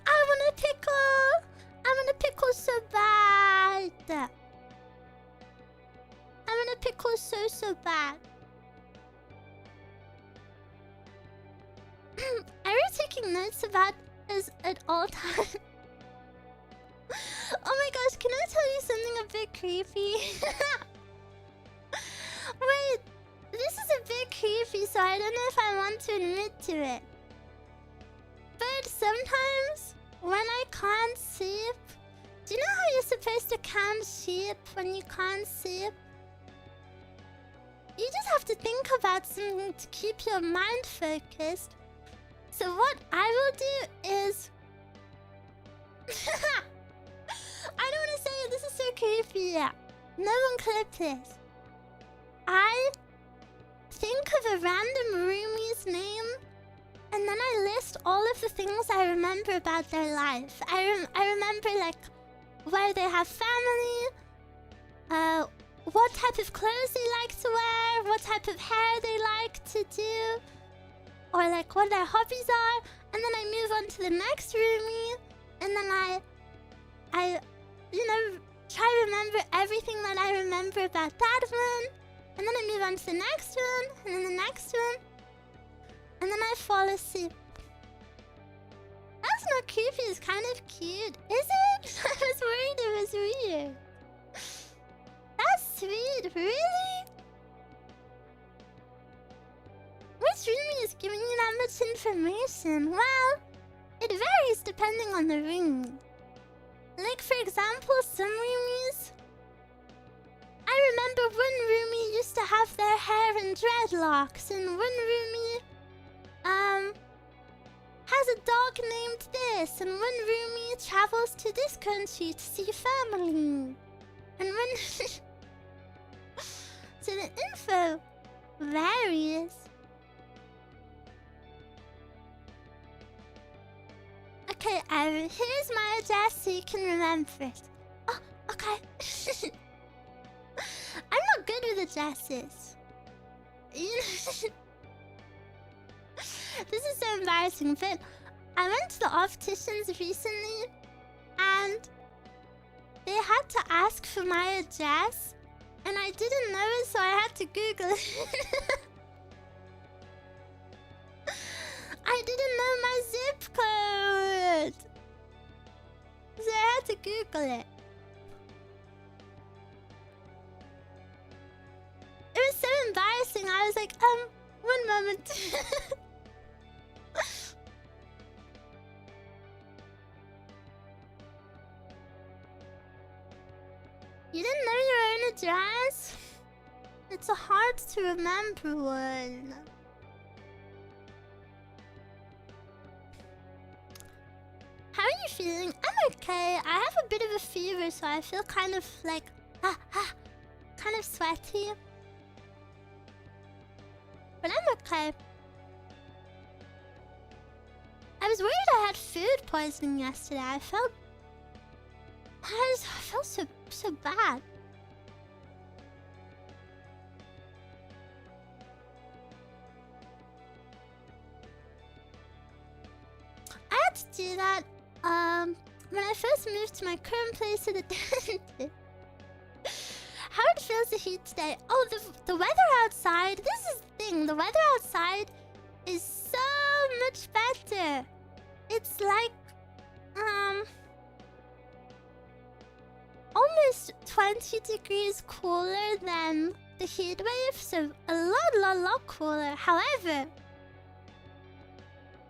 I want a pickle! I want a pickle so bad! I want a pickle so bad. Are you taking notes about us at all times? Oh my gosh, can I tell you something a bit creepy? Wait, this is a bit creepy, so I don't know if I want to admit to it. But sometimes, when I can't sleep... Do you know how you're supposed to count sheep when you can't sleep? You just have to think about something to keep your mind focused. So what I will do is... I don't want to say it, this is so creepy. No one clip this. I think of a random roomie's name, and then I list all of the things I remember about their life. I remember, like, where they have family, what type of clothes they like to wear, what type of hair they like to do, or like what their hobbies are, and then I move on to the next roomie, and then I try to remember everything that I remember about that one, and then I move on to the next one, and then the next one, and then I fall asleep. That's not creepy, it's kind of cute, is it? I was worried it was weird. That's sweet, really? Which roomie is giving you that much information? Well, it varies depending on the roomie. Like, for example, some roomies... I remember one roomie used to have their hair in dreadlocks, and one roomie... has a dog named this, and one roomie travels to this country to see family. And one... So the info varies. Okay, here's my address so you can remember it. Oh, okay. I'm not good with addresses. This is so embarrassing, but I went to the opticians recently, and they had to ask for my address, and I didn't know it, so I had to Google it. I didn't know my zip code, so I had to Google it. It was so embarrassing. I was like, one moment. You didn't know your own address? It's hard to remember one. How are you feeling? I'm okay. I have a bit of a fever, so I feel kind of like... kind of sweaty. But I'm okay. I was worried I had food poisoning yesterday. I felt so bad. I had to do that when I first moved to my current place to the dentist. How it feels the heat today. Oh, the weather outside. This is the thing. The weather outside is so much better. It's like almost 20 degrees cooler than the heat wave, so a lot cooler. However,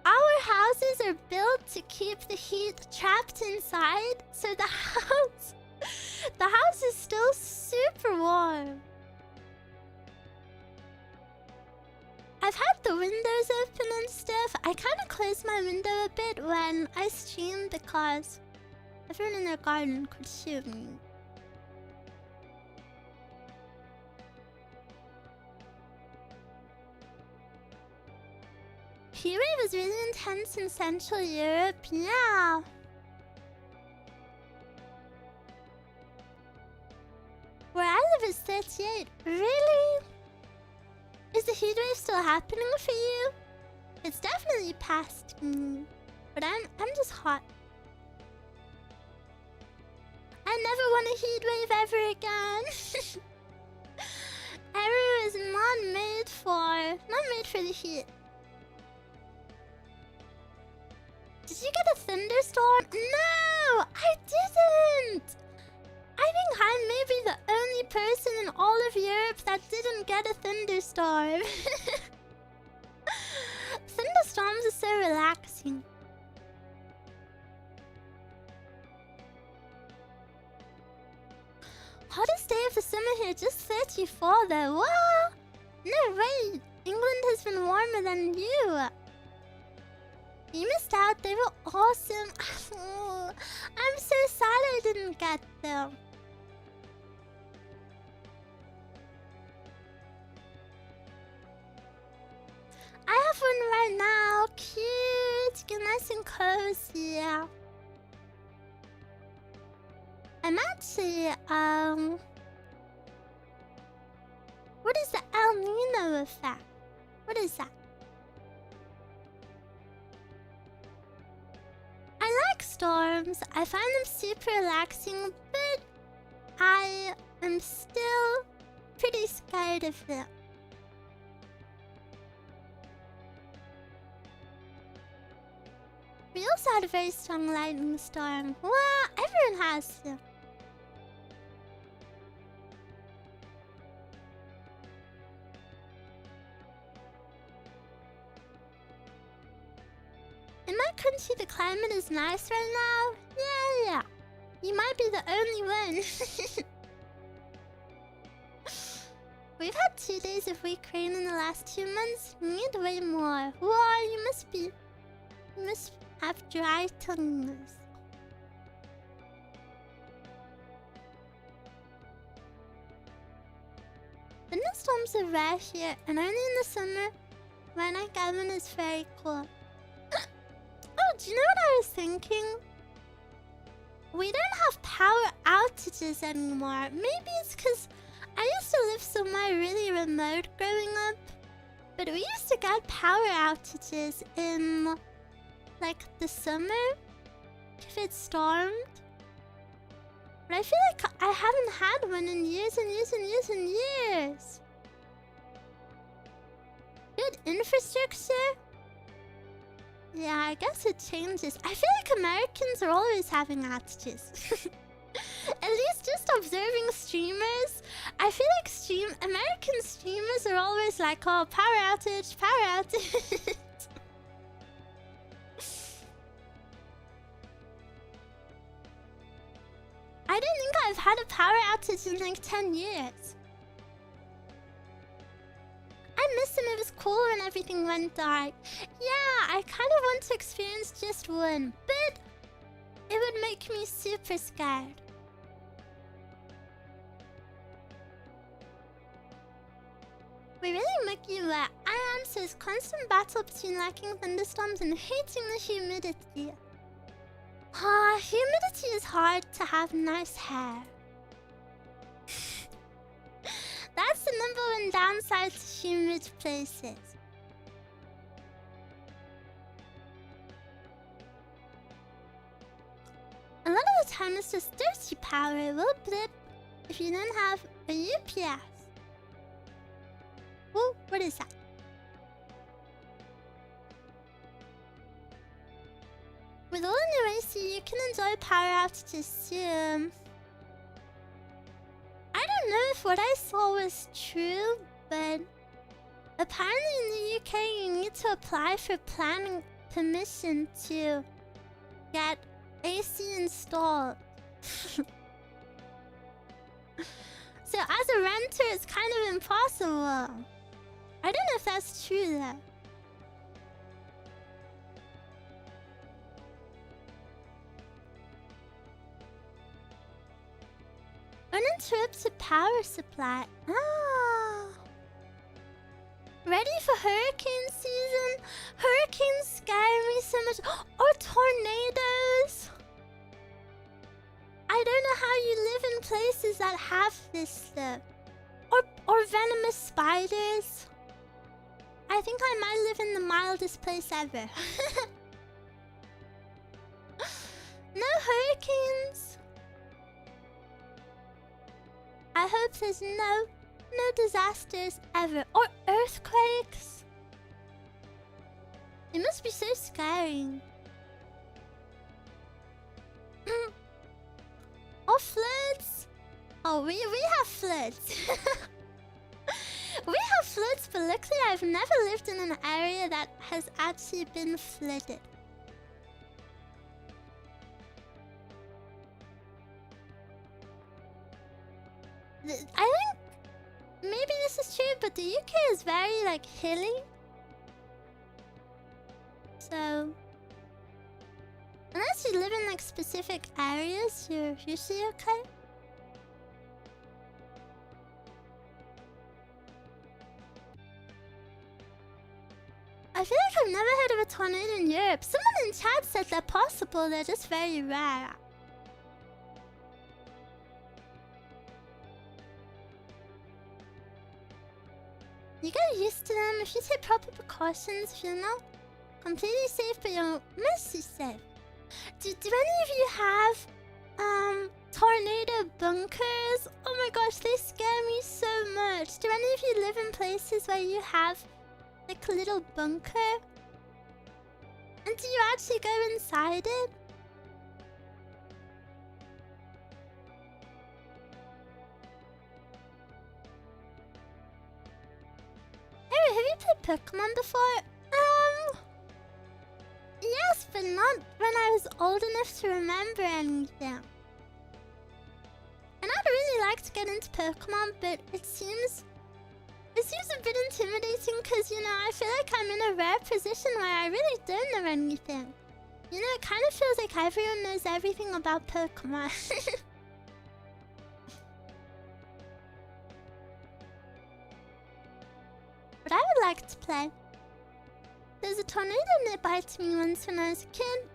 our houses are built to keep the heat trapped inside, so the house is still super warm. I've had the windows open and stuff. I kind of close my window a bit when I stream because everyone in their garden could shoot me. Heatwave was really intense in Central Europe, yeah. Where I live is 38. Really? Is the heatwave still happening for you? It's definitely past me, but I'm just hot. I never want a heatwave ever again. Eruu is not made for the heat. Did you get a thunderstorm? No, I didn't. I think I may be the only person in all of Europe that didn't get a thunderstorm. Thunderstorms are so relaxing. Hottest day of the summer here, just 34 though. What? No way. England has been warmer than you. You missed out. They were awesome. I'm so sad I didn't get them. I have one right now. Cute. Get nice and cozy. I'm actually, what is the El Nino effect? What is that? I like storms. I find them super relaxing, but I am still pretty scared of them. We also had a very strong lightning storm. Well, everyone has them. In my country, the climate is nice right now. Yeah. You might be the only one. We've had 2 days of weak rain in the last 2 months. We need way more. Whoa, you must have dry tongues. Thunderstorms are rare here, and only in the summer when I get one is very cool. Oh, do you know what I was thinking? We don't have power outages anymore. Maybe it's because I used to live somewhere really remote growing up. But we used to get power outages in, like, the summer if it stormed. But I feel like I haven't had one in years and years and years and years. Good infrastructure? Yeah, I guess it changes. I feel like Americans are always having outages. At least just observing streamers, I feel like American streamers are always like, oh, power outage, power outage. I don't think I've had a power outage in like 10 years. I miss them. It was cool when everything went dark. Yeah, I kind of want to experience just one, but it would make me super scared. We really make you wet. I answer is constant battle between liking thunderstorms and hating the humidity. Humidity is hard to have nice hair. That's the #1 downside to humid places. A lot of the time it's just dirty power. It will blip if you don't have a UPS. Whoa, what is that? With all the new AC, you can enjoy power outages too. I don't know if what I saw was true, but apparently in the UK you need to apply for planning permission to get AC installed. So as a renter, it's kind of impossible. I don't know if that's true though. Uninterrupted power supply. Ah. Ready for hurricane season? Hurricanes scare me so much. Or tornadoes. I don't know how you live in places that have this stuff. Or venomous spiders. I think I might live in the mildest place ever. No hurricanes. I hope there's no disasters ever. Or earthquakes. It must be so scary. Or floods. Oh, we have floods. We have floods, but luckily I've never lived in an area that has actually been flooded. I think maybe this is true, but the UK is very like hilly. So unless you live in like specific areas, you're usually okay. I feel like I've never heard of a tornado in Europe. Someone in chat said they're possible, they're just very rare. You get used to them if you take proper precautions, if you're not completely safe, but you're mostly safe. Do any of you have tornado bunkers? Oh my gosh, they scare me so much. Do any of you live in places where you have like a little bunker? And do you actually go inside it? Eruu, have you played Pokemon before? Yes, but not when I was old enough to remember anything. And I'd really like to get into Pokemon, but it seems a bit intimidating because, you know, I feel like I'm in a rare position where I really don't know anything. You know, it kind of feels like everyone knows everything about Pokemon. But I would like to play. There was a tornado nearby to me once when I was a kid.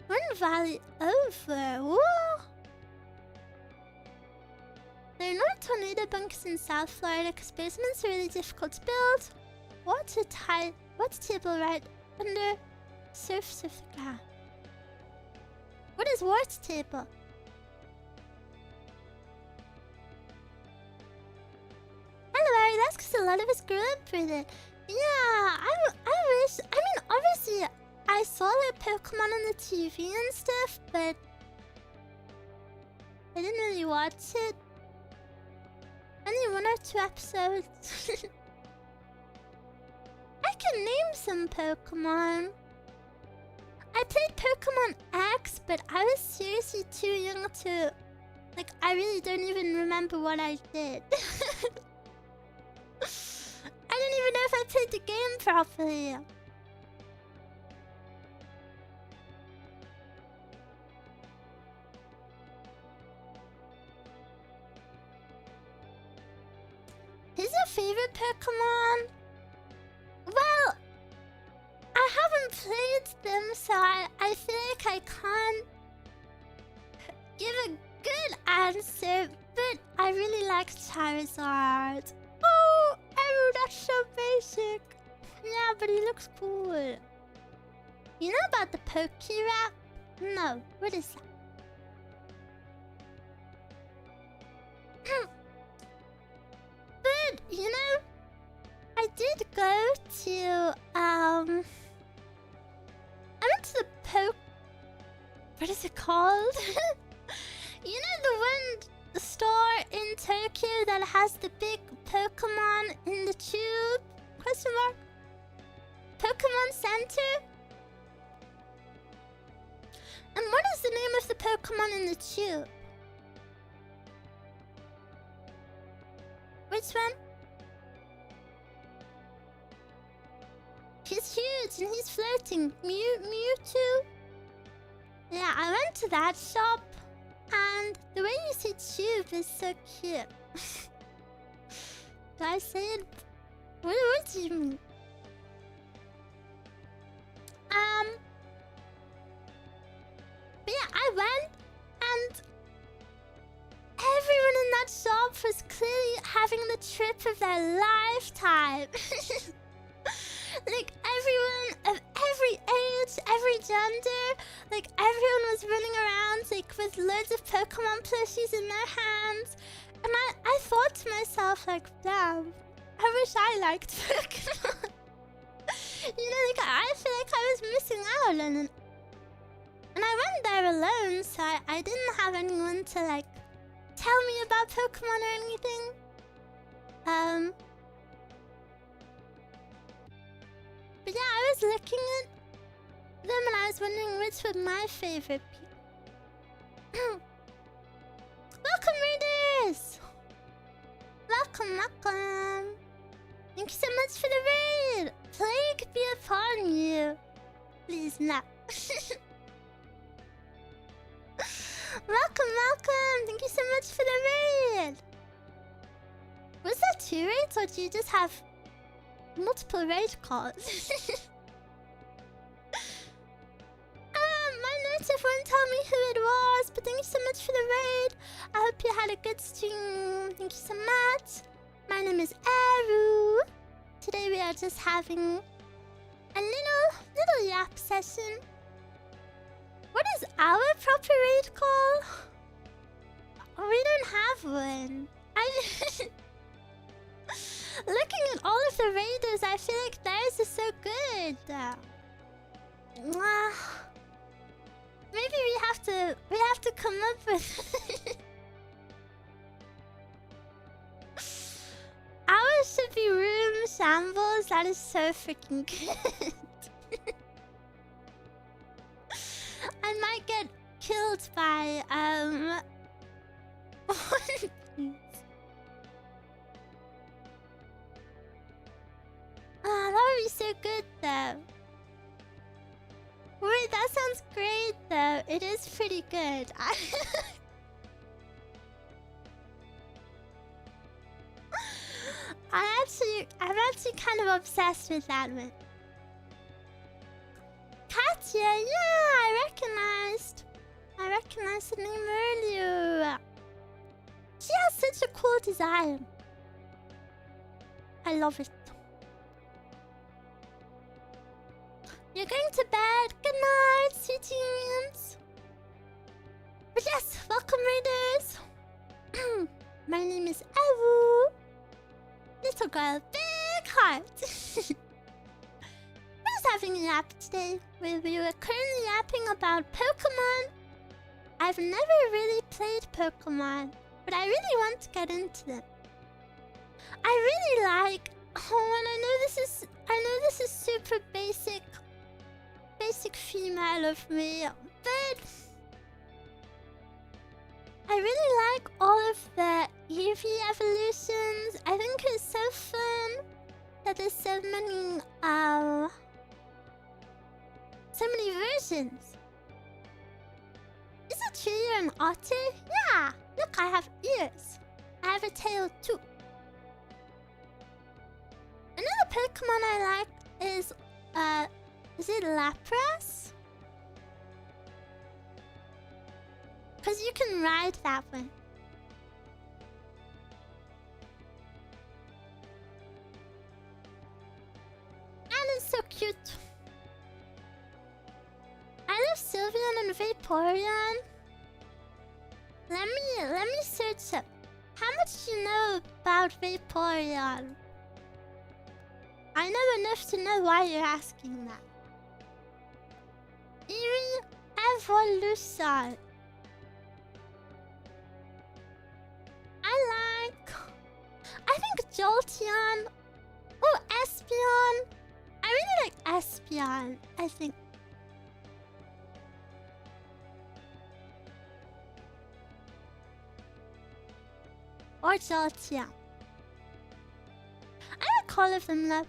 One valley over. Whoa! There are no tornado bunkers in South Florida because basements are really difficult to build. Water table right under surface of the ground. What is water table? Hello, Ari. That's because a lot of us grew up with it. Yeah, I wish. I mean, obviously, I saw like Pokemon on the TV and stuff, but I didn't really watch it. Only 1 or 2 episodes. I can name some Pokemon. I played Pokemon X, but I was seriously too young to... Like, I really don't even remember what I did. I don't even know if I played the game properly. Who's your favorite Pokemon? Well, I haven't played them, so I feel like I can't give a good answer, but I really like Charizard. Oh, Eruu, that's so basic. Yeah, but he looks cool. You know about the Poké-Rap? No, what is that? But, you know, I did go to, I went to the what is it called? You know the store in Tokyo that has the big Pokemon in the tube? Question mark? Pokemon Center? And what is the name of the Pokemon in the tube? Which one? He's huge and he's floating. Mewtwo? Yeah, I went to that shop. And the way you say tube is so cute. Do I say it? What do you mean? But yeah, I went and everyone in that shop was clearly having the trip of their lifetime. Like everyone of every age, every gender, like everyone was running around like with loads of Pokemon plushies in their hands. And I thought to myself like, damn, I wish I liked Pokemon. You know, like I feel like I was missing out on it. And I went there alone, so I didn't have anyone to like tell me about Pokemon or anything. But yeah, I was looking at them and I was wondering which were my favorite people. Welcome, readers! Welcome, welcome! Thank you so much for the raid! Plague be upon you! Please, no. Welcome, welcome! Thank you so much for the raid! Was that 2 raids or do you just have multiple raid calls? My notes won't tell me who it was, but thank you so much for the raid. I hope you had a good stream. Thank you so much. My name is Eruu. Today we are just having a little yap session. What is our proper raid call? We don't have one. Looking at all of the raiders, I feel like theirs is so good. Maybe we have to come up with. Ours should be room shambles. That is so freaking good. I might get killed by that would be so good though. Wait, that sounds great though. It is pretty good. I'm actually kind of obsessed with that one. Katya, yeah, I recognized the name earlier. She has such a cool design. I love it. You're going to bed. Good night, sweet dreams. But yes, welcome, raiders. My name is Eruu. Little girl, big heart. I was having a yap today where we were currently yapping about Pokemon. I've never really played Pokemon, but I really want to get into them. I really like. Oh, and I know this is super basic female of me, but I really like all of the Eevee evolutions. I think it's so fun that there's so many versions. Is it true you're an otter? Yeah! Look, I have ears. I have a tail too. Another Pokemon I like is it Lapras? Because you can ride that one. And it's so cute. I love Sylveon and Vaporeon. Let me search up. How much do you know about Vaporeon? I know enough to know why you're asking that. Eevee Evolution. I think Jolteon. Oh, Espeon. I really like Espeon, I think. Or Jolteon. I like all of them though.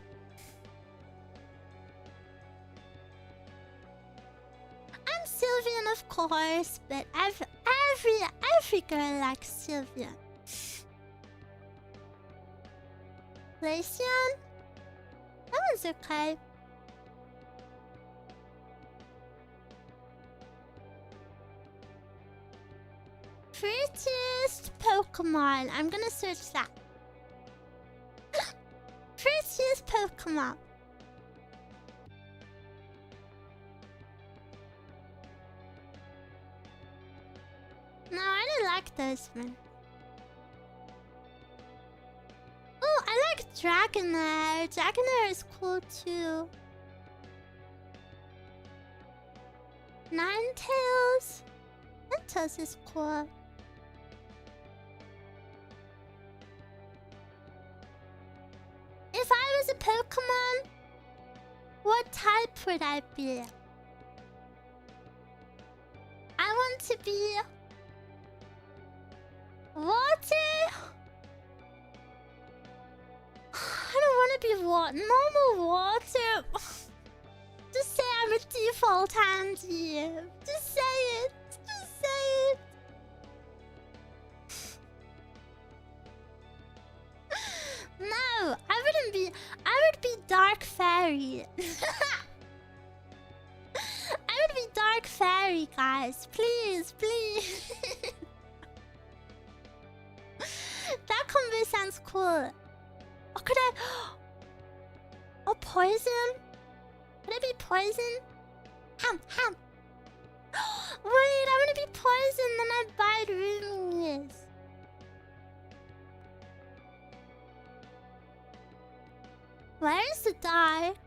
And Sylveon, of course, but every Every girl likes Sylveon. Glaceon? That one's okay. Prettiest Pokemon. I'm gonna search that. Prettiest Pokemon. No, I didn't like those ones. Oh, I like Dragonair. Dragonair is cool too. Ninetales. Ninetales is cool. If I was a Pokemon, what type would I be? I want to be water. I don't want to be normal water. Just say I'm a default Andy. Just say it. Just say it. No, I wouldn't be. I would be Dark Fairy. I would be Dark Fairy, guys. Please, please. That combo sounds cool. Oh, could I? Oh, poison? Could I be poison? Ham. Wait, I want to be poison, then I'd buy roomies. Where is the dark?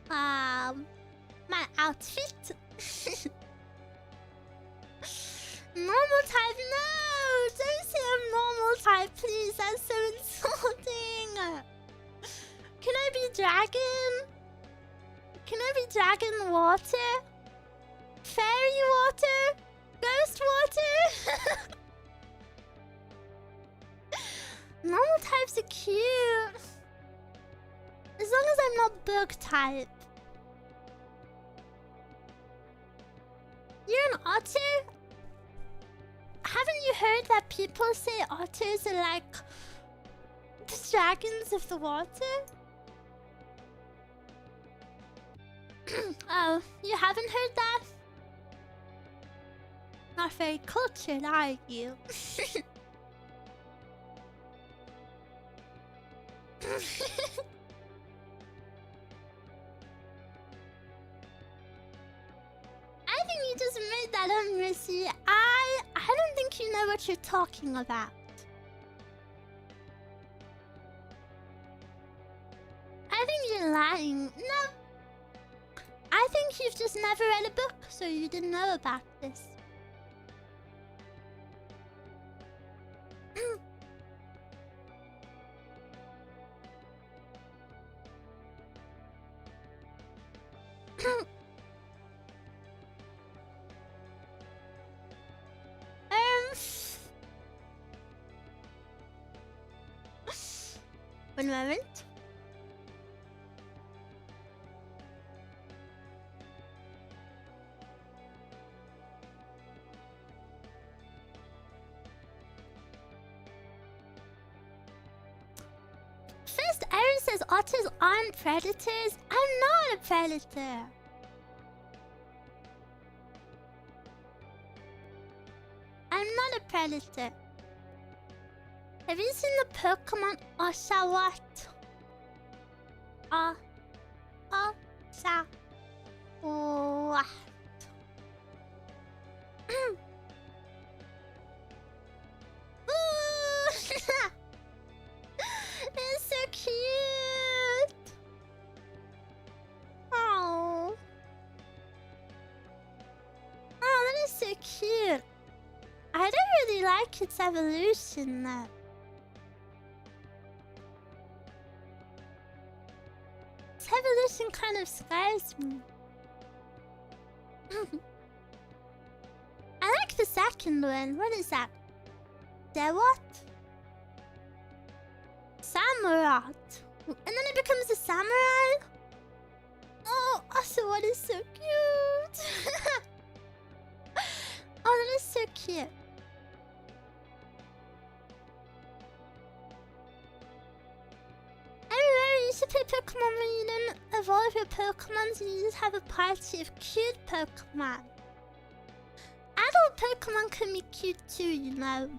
My outfit. Normal type? No! Don't say I'm normal type, please. That's so insulting. Can I be dragon? Can I be dragon water? Fairy water? Ghost water? Normal types are cute. As long as I'm not bug type. You're an otter? Haven't you heard that people say otters are like the dragons of the water? Oh, you haven't heard that? Not very cultured, are you? I think you just made that up, Missy. I don't think you know what you're talking about. I think you're lying. No. I think you've just never read a book, so you didn't know about this. One moment. First, Eruu says otters aren't predators. I'm not a predator. I'm not a predator. Have you seen the Pokemon Oshawott? Oshawott. It's so cute. Oh, that is so cute. I don't really like its evolution though. Its evolution kind of scares me. I like the second one. What is that? Dewott? Samurott. And then it becomes a samurai? Oh, Oshawott is so cute. Oh, that is so cute. play Pokemon when you don't evolve your Pokemon, so you just have a party of cute Pokemon. Adult Pokemon can be cute too, you know.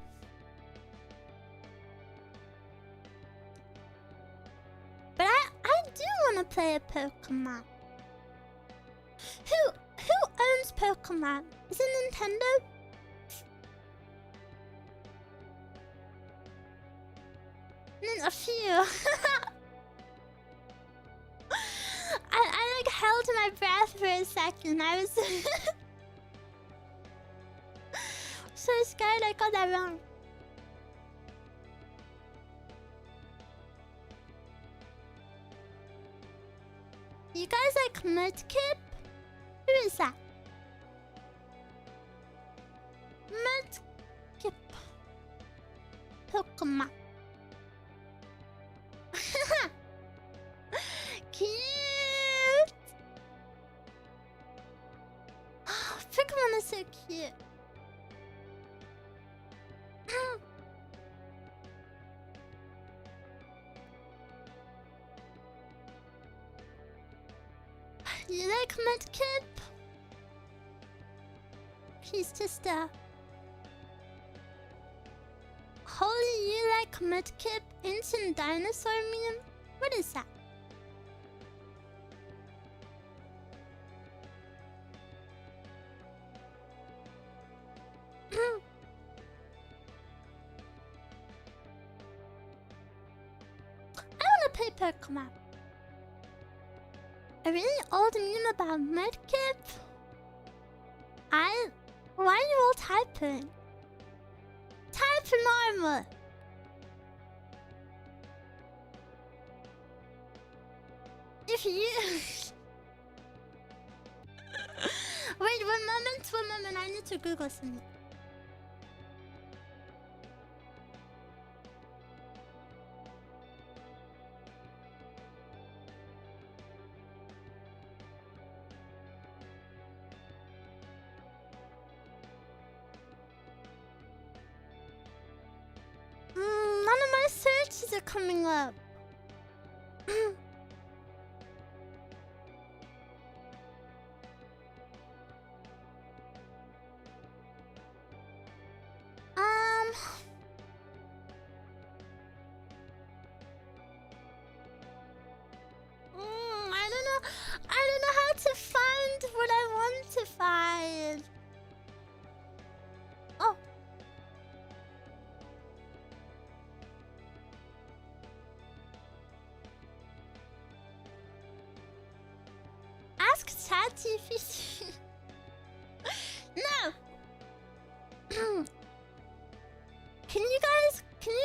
But I do want to play a Pokemon. Who owns Pokemon? Is it Nintendo? A few. I like held my breath for a second. I was so scared I got that wrong. You guys like Mudkip? Who is that? Mudkip. Pokemon. Cute! Pokemon is so cute. You like Mudkip? He's just a... Holy, you like Mudkip? Ancient dinosaur meme? What is that? I wanna play Pokemon. A really old meme about Mudkip? Why are you all typing? Type normal. If you... Wait, one moment, I need to Google something. None of my searches are coming up. I don't know how to find what I want to find. Oh. Ask ChatGPT. No. Can you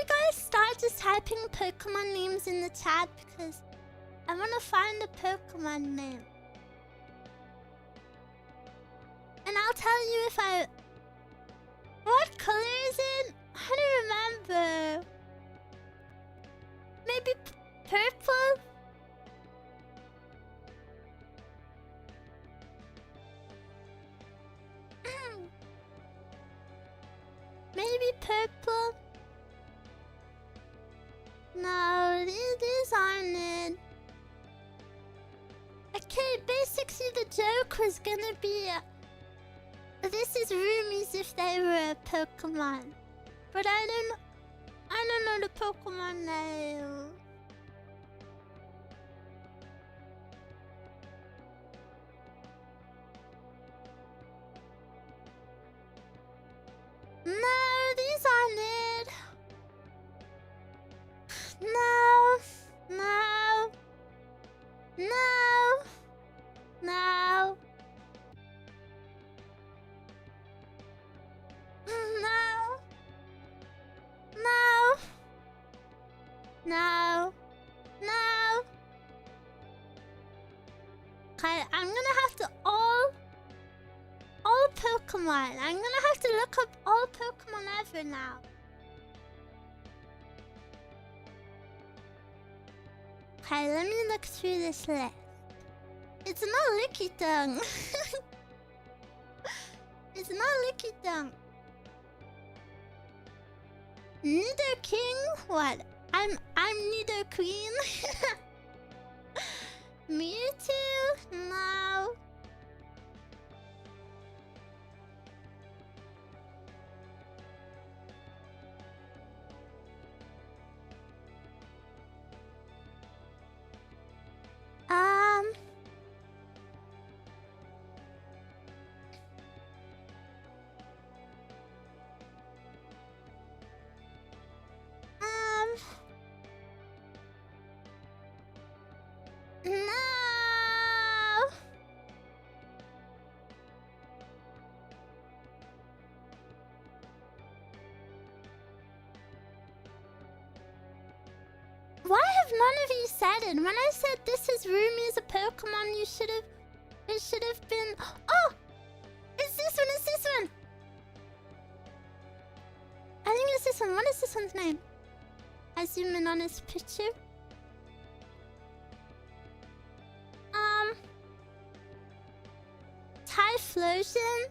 guys start just typing Pokemon names in the chat, because I want to find a Pokemon name. And I'll tell you if I... What color is it? I don't remember. Maybe purple? Maybe purple? No, these aren't it. Okay, basically the joke was gonna be... this is roomies if they were a Pokemon. But I don't know the Pokemon name. No, these aren't it. No. No. No. No. No. No. No. No. Okay, I'm gonna have to all Pokemon. I'm gonna have to look up all Pokemon ever now. Okay, let me look through this list. It's not Lickitung. It's not Lickitung. Nidoking? What? I'm Nidoqueen? Mewtwo? No. Um... No! Why have none of you said it? When I said this is Rumi as a Pokemon, you should have... It should have been... Oh! It's this one, it's this one! I think it's this one. What is this one's name? I zoom in on his picture. Typhlosion?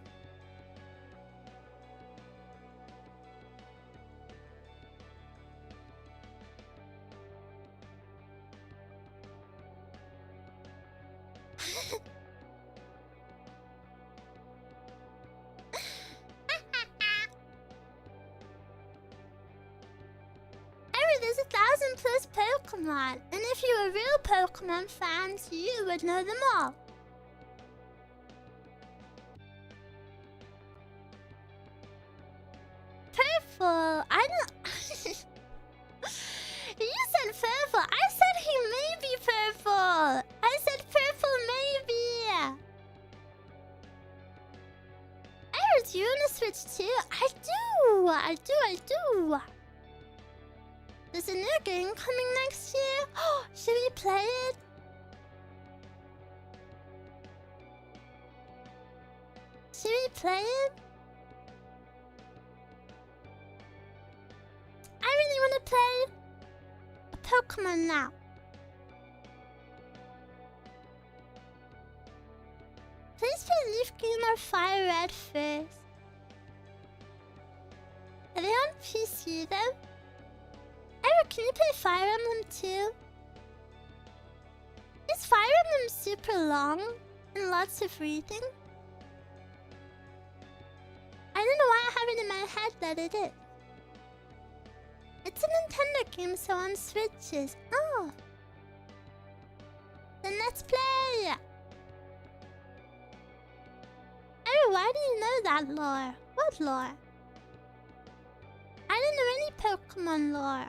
There's 1,000+ Pokemon, and if you were real Pokemon fans, you would know them all. Purple, I don't... You said purple, I said he may be purple. I said purple maybe. Eruu, do you want to switch too? I do. There's a new game coming next year. Oh, should we play it? Should we play it? I really want to play a Pokemon now. Please play Leaf Green or Fire Red first. Are they on PC though? Eruu, can you play Fire Emblem too? Is Fire Emblem super long and lots of reading? I don't know why I have it in my head that it is. It's a Nintendo game, so on Switches. Oh. Then let's play! Eruu, why do you know that lore? What lore? I don't know any Pokemon lore.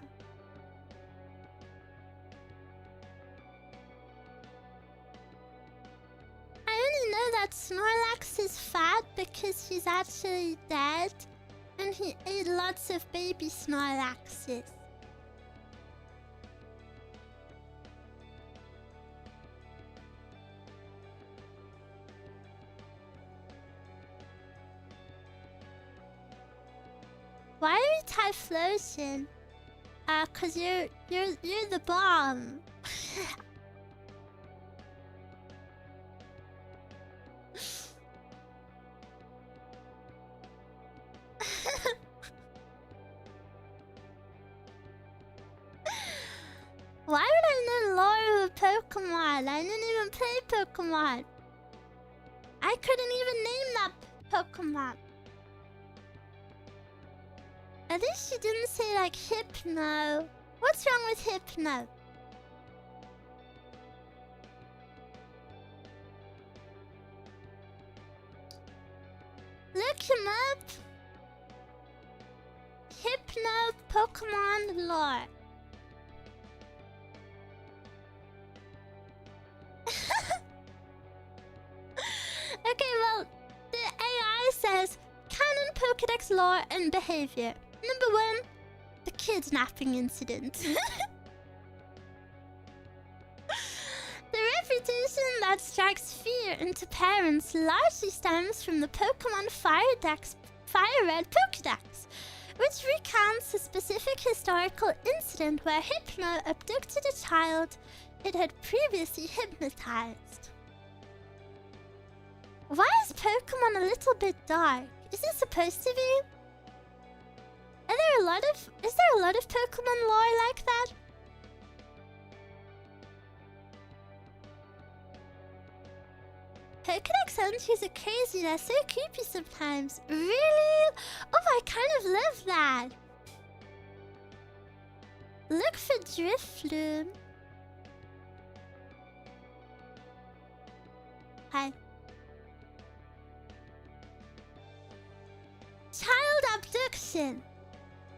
I only know that Snorlax is fat because he's actually dead. And he ate lots of baby Snorlaxes. Why are we Typhlosion? Cause you're the bomb. Why would I know lore of Pokemon? I didn't even play Pokemon. I couldn't even name that Pokemon. At least you didn't say like Hypno. What's wrong with Hypno? Look him up. Hypno Pokemon lore. Okay, well, the AI says canon Pokédex lore and behavior. Number 1, the kidnapping incident. The reputation that strikes fear into parents largely stems from the Pokemon Fire Red Pokédex, which recounts a specific historical incident where Hypno abducted a child it had previously hypnotized. Why is Pokemon a little bit dark? Is it supposed to be? Is there a lot of Pokemon lore like that? Pokédex entries are crazy. They're so creepy sometimes. Really? Oh, I kind of love that. Look for Drifloon. Hi. Child abduction.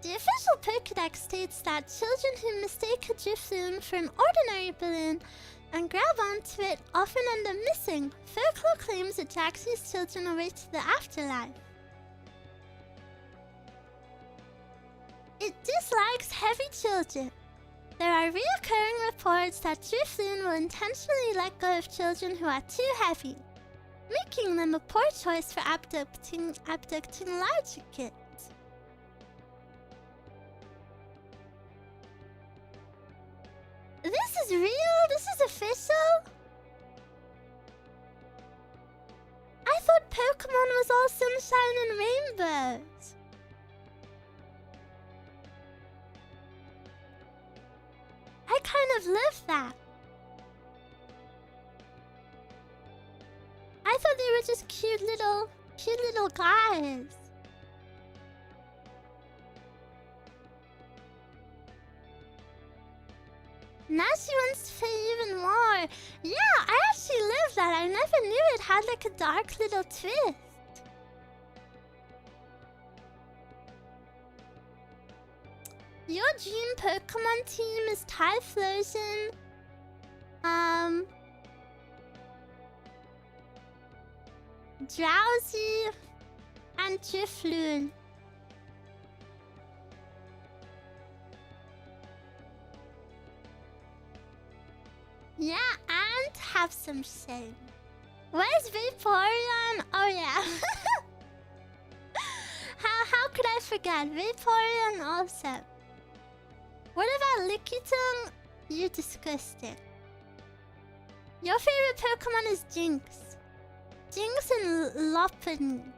The official Pokédex states that children who mistake a Drifloon for an ordinary balloon and grab onto it often end up missing. Folklore claims it drags these children away to the afterlife. It dislikes heavy children. There are reoccurring reports that Drifloon will intentionally let go of children who are too heavy, making them a poor choice for abducting larger kids. This is real? This is official? I thought Pokemon was all sunshine and rainbows. I kind of love that. I thought they were just cute little guys. Now she wants to pay even more. Yeah, I actually love that. I never knew it had like a dark little twist. Your dream Pokemon team is Typhlosion, Drowsy, and Drifloon. Yeah, and have some shame. Where's Vaporeon? Oh yeah. How could I forget? Vaporeon also. What about Lickitung? You're disgusting. Your favorite Pokemon is Jinx. Jinx and Lopunny.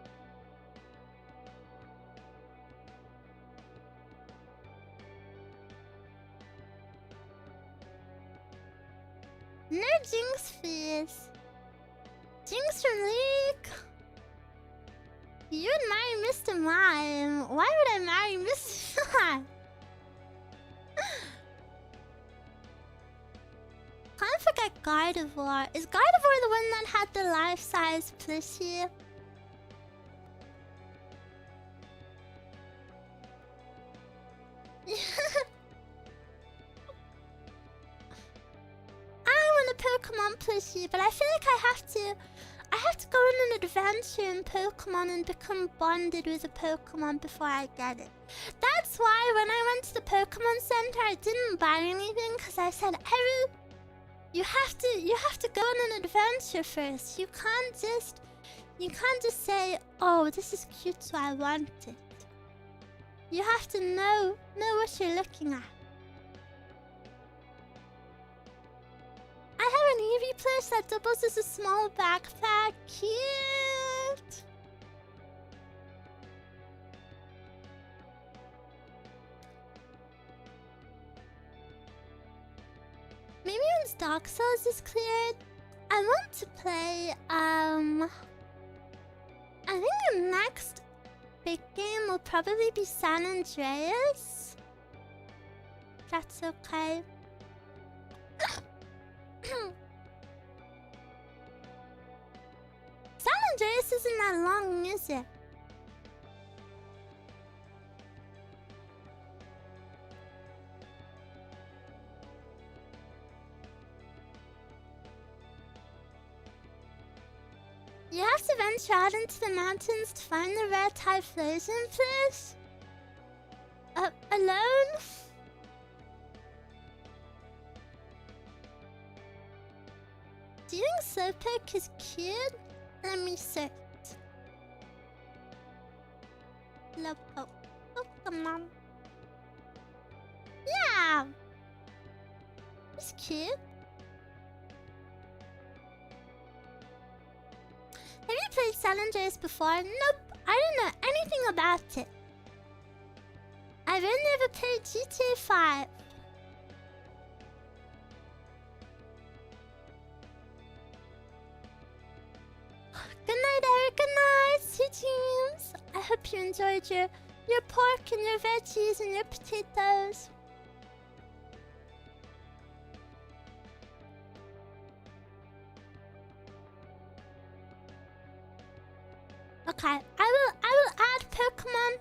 No Jinx fears. Jinx from League. You would marry Mr. Mime. Why would I marry Mr. Mime? Can't forget Gardevoir. Is Gardevoir the one that had the life-size plushie? I want a Pokemon plushie, but I feel like I have to go on an adventure in Pokemon and become bonded with a Pokemon before I get it. That's why when I went to the Pokemon Center, I didn't buy anything because I said, Eruu, you have to go on an adventure first. You can't just say, oh, this is cute, so I want it. You have to know what you're looking at. I have an Eevee plush that doubles as a small backpack. Cute! Maybe once Dark Souls is cleared, I want to play, I think the next big game will probably be San Andreas. If that's okay. San Andreas isn't that long, is it? You have to venture out into the mountains to find the rare Typhlosion fish? Alone? Do you think Slowpoke is cute? Let me search. Slowpoke. Pokemon. Yeah! He's cute. Have you played San Andreas before? Nope, I don't know anything about it. I've only ever played GTA 5. hope you enjoyed your pork and your veggies and your potatoes. Okay, I will add Pokemon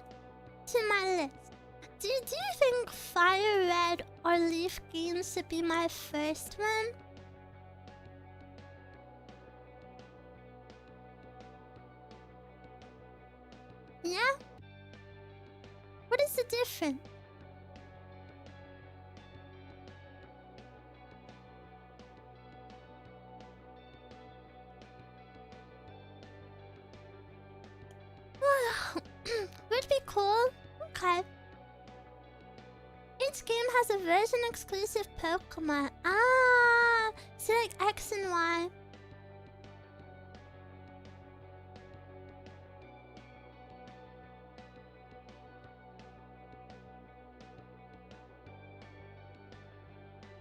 to my list. Do you think Fire Red or Leaf Green should be my first one? Yeah? What is the difference? Would be cool. Okay. Each game has a version exclusive Pokemon. Ah, so like X and Y.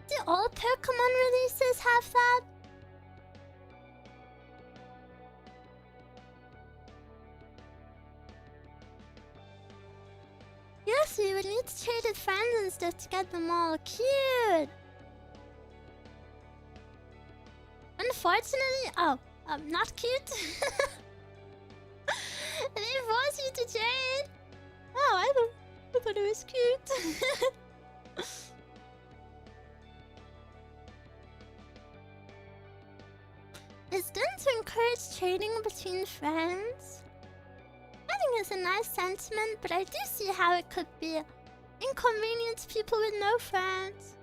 Do all Pokemon releases have that? Yes, we would need to trade with friends and stuff to get them all. Cute! Unfortunately... Oh, not cute. They force you to trade. Oh, I thought it was cute. It's done to encourage trading between friends. I think it's a nice sentiment, but I do see how it could be inconvenient to people with no friends.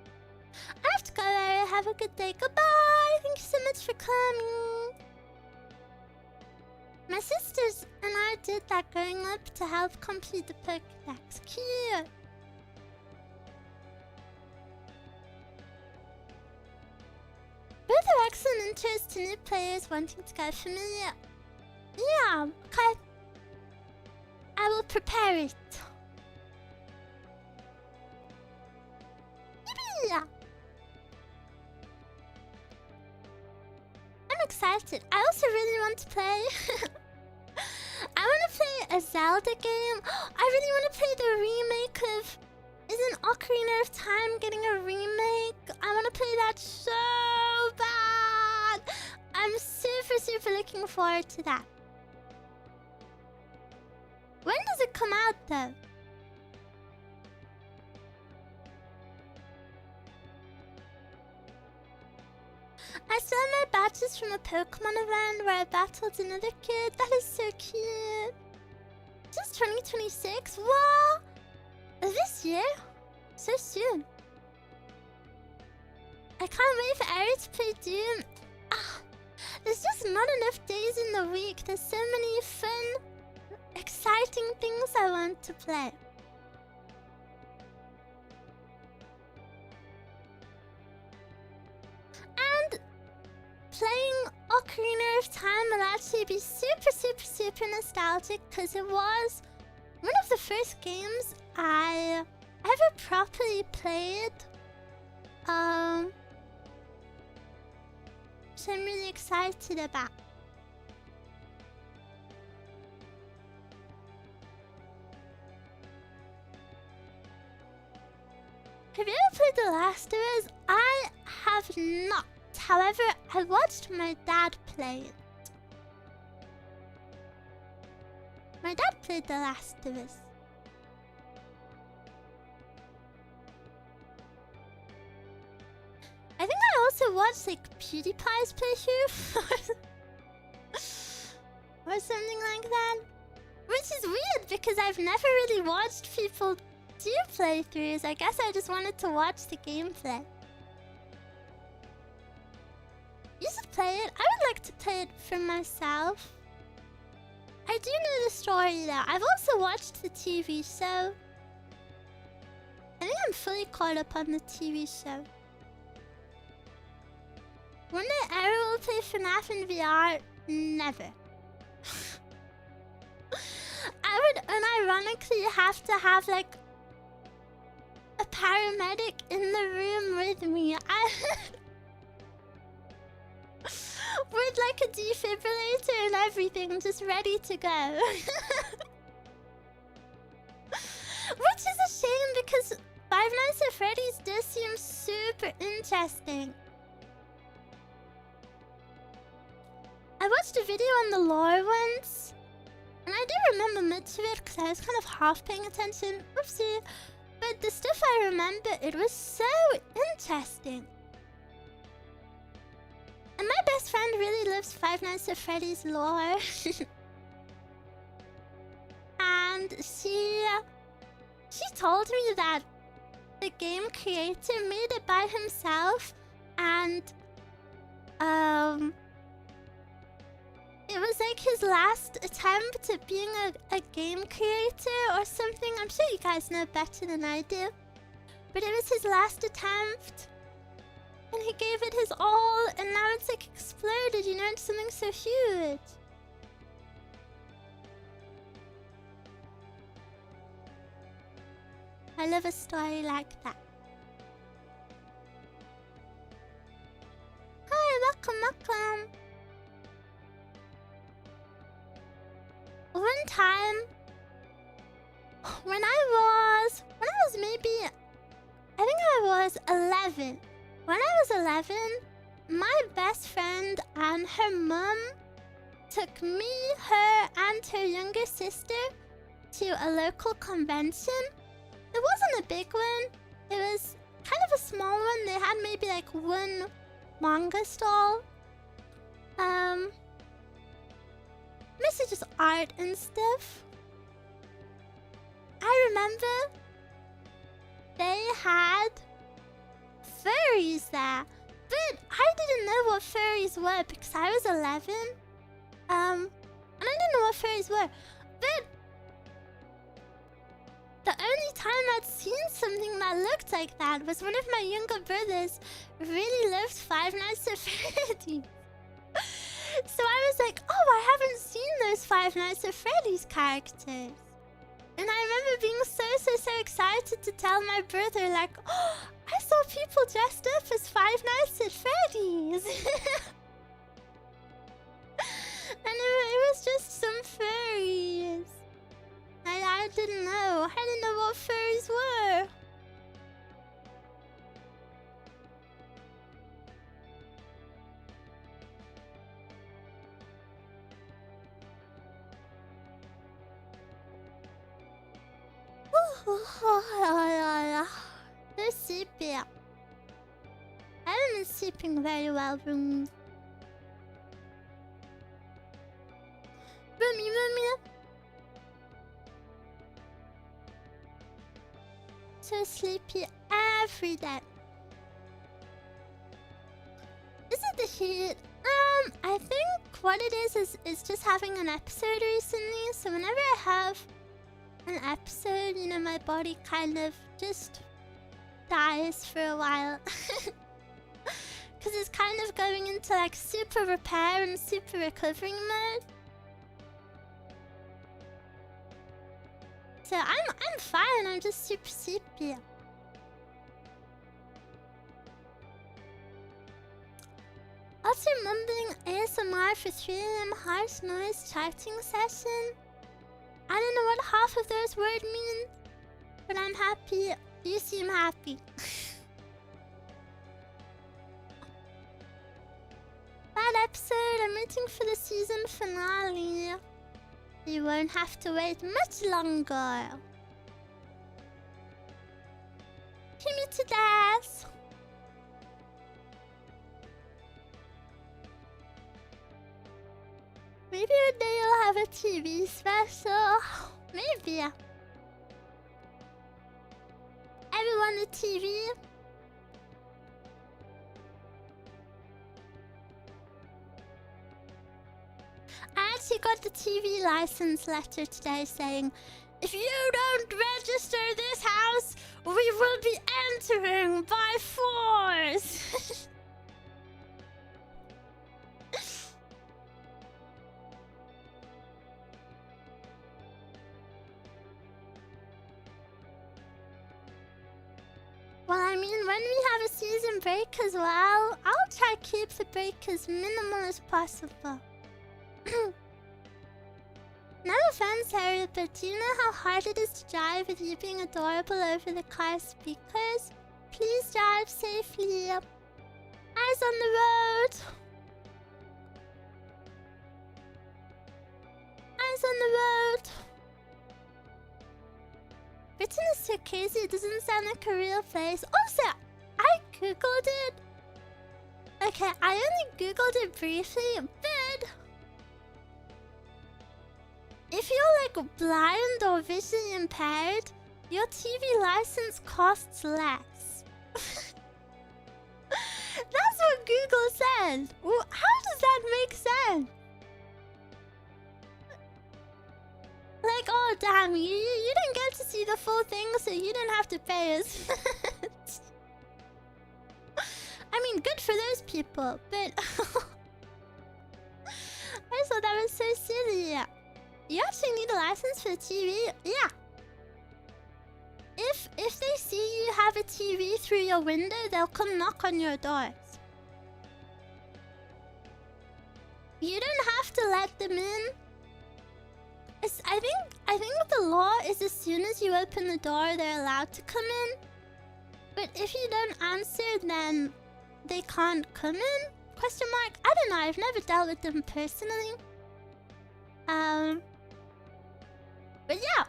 I have to go there. Have a good day. Goodbye. Thank you so much for coming. My sisters and I did that growing up to help complete the Pokédex. Cute. Both are excellent intros to new players wanting to get familiar. Yeah, okay. I will prepare it. Yeah. I'm excited. I also really want to play. I want to play a Zelda game. I really want to play the remake of... Isn't Ocarina of Time getting a remake? I want to play that so bad. I'm super looking forward to that. When does it come out though? I still have my badges from a Pokemon event where I battled another kid. That is so cute. Just 2026? What? This year? So soon. I can't wait for Eruu to play Doom. There's just not enough days in the week. There's so many fun, exciting things I want to play. And playing Ocarina of Time will actually be super nostalgic because it was one of the first games I ever properly played. So I'm really excited about. Have you ever played The Last of Us? I have not. However, I watched my dad play it. My dad played The Last of Us. I think I also watched like PewDiePie's playthrough or something like that. Which is weird because I've never really watched people do playthroughs. I guess I just wanted to watch the gameplay. You should play it. I would like to play it for myself. I do know the story though. I've also watched the TV show. I think I'm fully caught up on the TV show. One day Eruu will play FNAF in VR? Never. I would unironically have to have like a paramedic in the room with me. With like a defibrillator and everything, just ready to go. because Five Nights at Freddy's does seem super interesting. I watched a video on the lore once, and I do remember much of it because I was kind of half paying attention. Oopsie. But the stuff I remember, it was so interesting. And my best friend really loves Five Nights at Freddy's lore. And she told me that the game creator made it by himself, and it was like his last attempt at being a game creator or something. I'm sure you guys know better than I do. But it was his last attempt. And he gave it his all, and now it's like exploded, you know, into something so huge. I love a story like that. Hi, welcome. One time, when I was maybe, I think I was 11. When I was 11, my best friend and her mum took me, her, and her younger sister to a local convention. It wasn't a big one. It was kind of a small one. They had maybe like one manga stall. Mostly just art and stuff. I remember they had furries there, but I didn't know what furries were because I was 11. And I didn't know what furries were. But the only time I'd seen something that looked like that was one of my younger brothers really loved Five Nights at Freddy's. So I was like, oh, I haven't seen those Five Nights at Freddy's characters. And I remember being so excited to tell my brother, like, oh, I saw people dressed up as Five Nights at Freddy's. And it was just some furries. I didn't know. I didn't know what furries were. They're sleepy. I haven't been sleeping very well, Rumi. So sleepy every day. Is it the heat? I think what it is just having an episode recently. So whenever I have an episode, you know, my body kind of just dies for a while. Because it's kind of going into like super repair and super recovering mode. So I'm fine, I'm just super sleepy. Also mumbling ASMR for 3 AM harsh noise charting session. I don't know what half of those words mean, but I'm happy. You seem happy. That episode, I'm waiting for the season finale. You won't have to wait much longer. Give me to death. Maybe one day you'll have a TV special. Maybe. Everyone a TV. I actually got the TV license letter today saying, if you don't register this house, we will be entering by force. Well, I mean, when we have a season break as well, I'll try to keep the break as minimal as possible. No offense, Eruu, but do you know how hard it is to drive with you being adorable over the car speakers? Please drive safely. Eyes on the road. Eyes on the road. Written as Circasia doesn't sound like a real place. Also, I googled it. Okay, I only googled it briefly, but if you're like blind or visually impaired, your TV license costs less. That's what Google said. How does that make sense? Like, oh damn, you didn't get to see the full thing, so you didn't have to pay us. I mean, good for those people, but I thought that was so silly. You actually need a license for the TV? Yeah. If they see you have a TV through your window, they'll come knock on your doors. You don't have to let them in. I think the law is as soon as you open the door, they're allowed to come in. But if you don't answer, then they can't come in? Question mark? I don't know. I've never dealt with them personally. But yeah,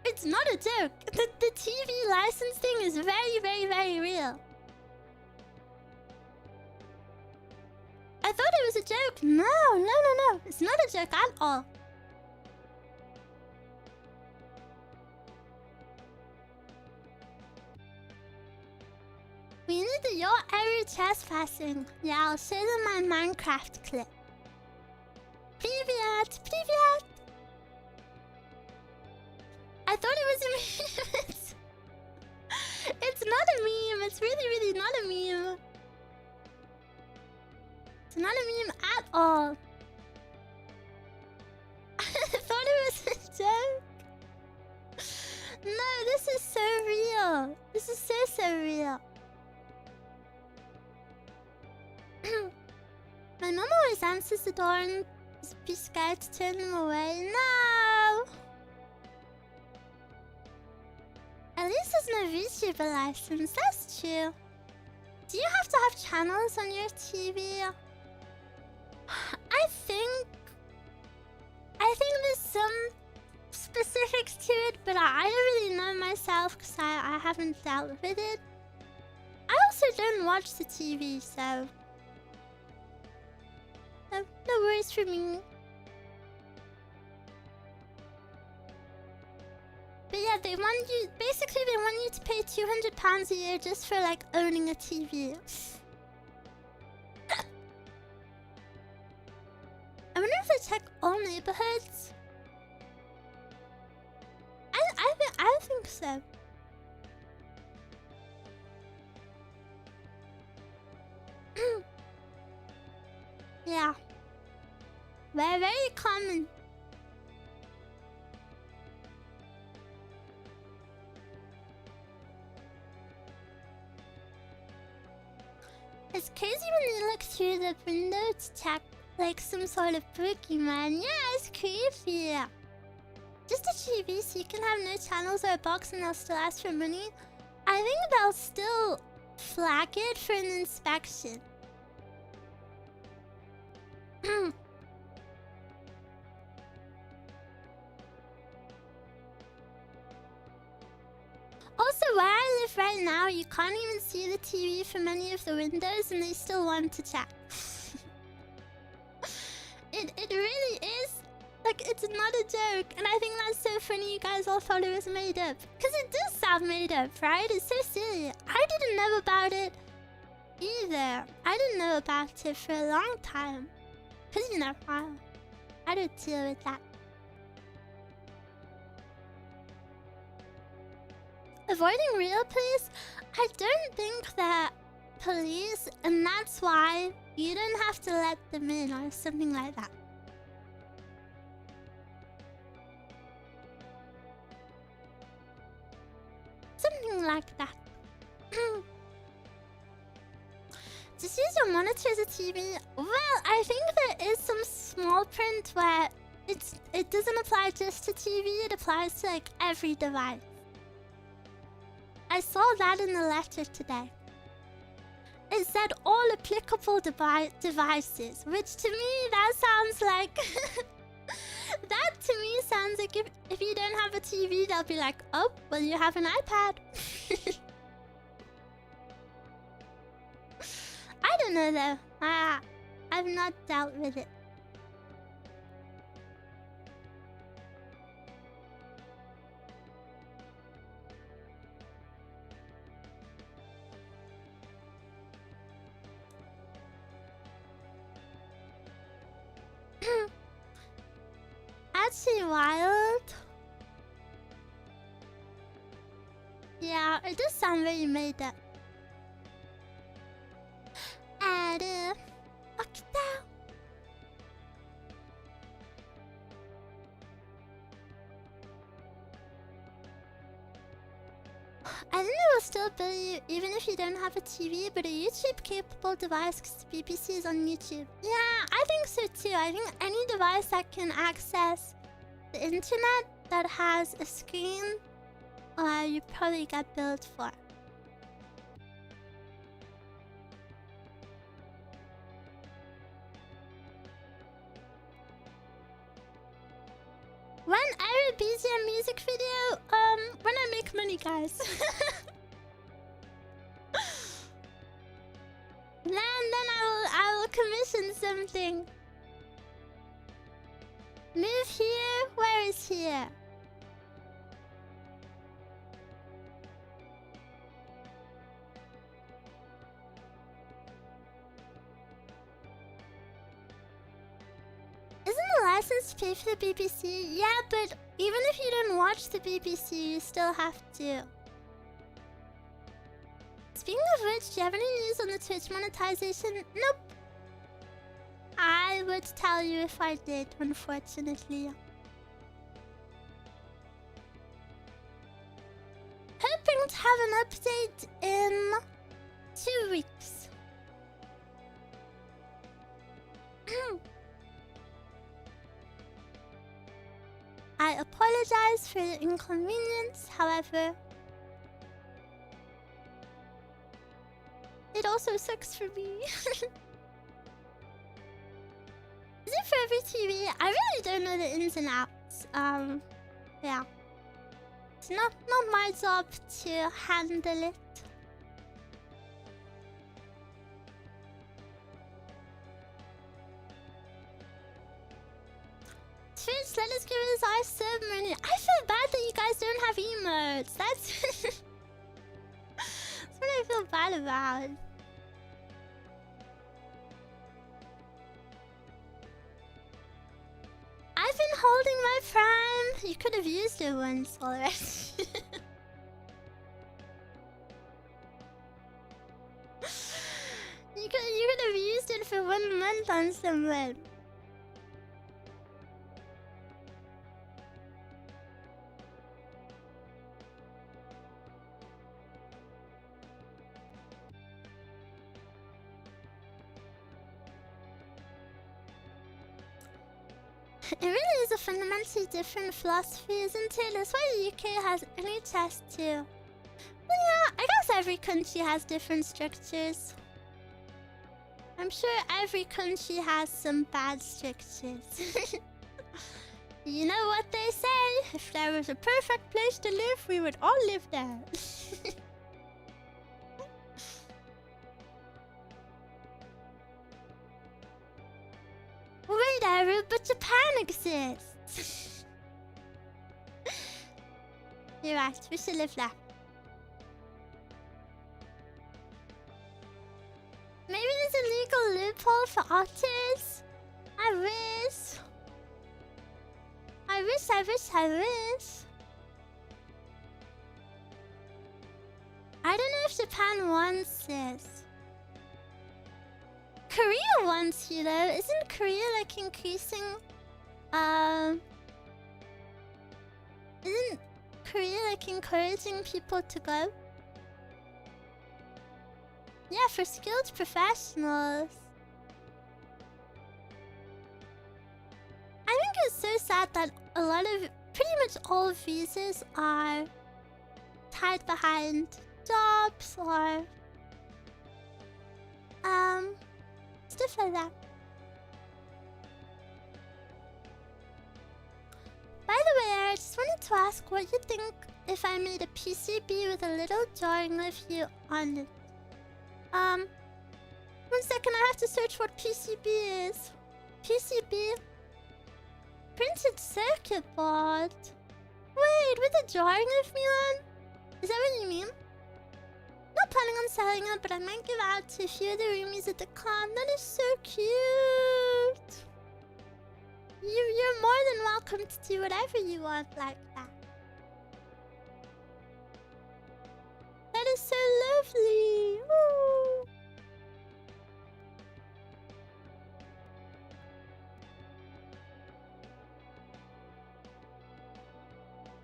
it's not a joke. The TV license thing is very, very, very real. I thought it was a joke. No. It's not a joke at all. We need the your Eruu trespassing. Yeah, I'll show them my Minecraft clip. Привет! I thought it was a meme. It's not a meme. It's really not a meme. It's not a meme at all. I thought it was a joke. No, this is so real. This is so real. My mom always answers the door and be scared to turn them away. No! At least there's no VTuber license. That's true. Do you have to have channels on your TV? I think there's some specifics to it, but I don't really know myself because I haven't dealt with it. I also don't watch the TV, so no worries for me. But yeah, they want you to pay £200 a year just for like owning a TV. I wonder if they check all neighborhoods. I think so. Yeah. Very common. It's crazy when you look through the window to check like some sort of Pokemon. Yeah, it's creepy. Just a TV so you can have no channels or a box and they'll still ask for money. I think they'll still flag it for an inspection. Also, where I live right now, you can't even see the TV from any of the windows and they still want to check. It really is. Like, it's not a joke. And I think that's so funny you guys all thought it was made up. Because it does sound made up, right? It's so silly. I didn't know about it either. I didn't know about it for a long time. Because, you know, I don't deal with that. Avoiding real police? I don't think that police, and that's why you don't have to let them in or something like that. Something like that. Just use your monitor as a TV. Well, I think there is some small print where it doesn't apply just to TV, it applies to like every device. I saw that in the letter today. It said all applicable devices, which to me that sounds like that to me sounds like if you don't have a TV, they'll be like, oh, well you have an iPad. I don't know though. I've not dealt with it. Actually wild. Yeah, it does sound very made up. Eruu. Okita. I think it will still bill you even if you don't have a TV, but a YouTube-capable device because the BBC is on YouTube. Yeah, I think so too. I think any device that can access the internet that has a screen, you probably get billed for. When Eruu BGM music video, when I make money, guys. then I will commission something. Move here? Where is here? Isn't the license pay for the BBC? Yeah, but even if you don't watch the BBC, you still have to. Speaking of which, do you have any news on the Twitch monetization? Nope. I would tell you if I did, unfortunately. Hoping to have an update in 2 weeks. I apologize for the inconvenience, however, it also sucks for me. Is it for every TV? I really don't know the ins and outs. Yeah. It's not my job to handle it. Twitch, let us give us our sub money. I feel bad that you guys don't have emotes. That's what I feel bad about. I've been holding my prime. You could have used it once already. You could have used it for 1 month on someone. It really is a fundamentally different philosophy, isn't it? That's why the UK has NHS too. Well, yeah, I guess every country has different structures. I'm sure every country has some bad structures. You know what they say? If there was a perfect place to live, we would all live there. Wait, Eruu, but Japan exists. You're right, we should live there. Maybe there's a legal loophole for otters? I wish. I wish. I don't know if Japan wants this. Korea wants you though. Isn't Korea like increasing? Isn't Korea like encouraging people to go? Yeah, for skilled professionals. I think it's so pretty much all visas are tied behind jobs or stuff like that. By the way, I just wanted to ask what you think if I made a PCB with a little drawing of you on it. 1 second, I have to search what PCB is. PCB? Printed circuit board? Wait, with a drawing of me on? Is that what you mean? Not planning on selling it, but I might give out to a few of the roomies at the con. That is so cute. You're more than welcome to do whatever you want like that. That is so lovely. Ooh.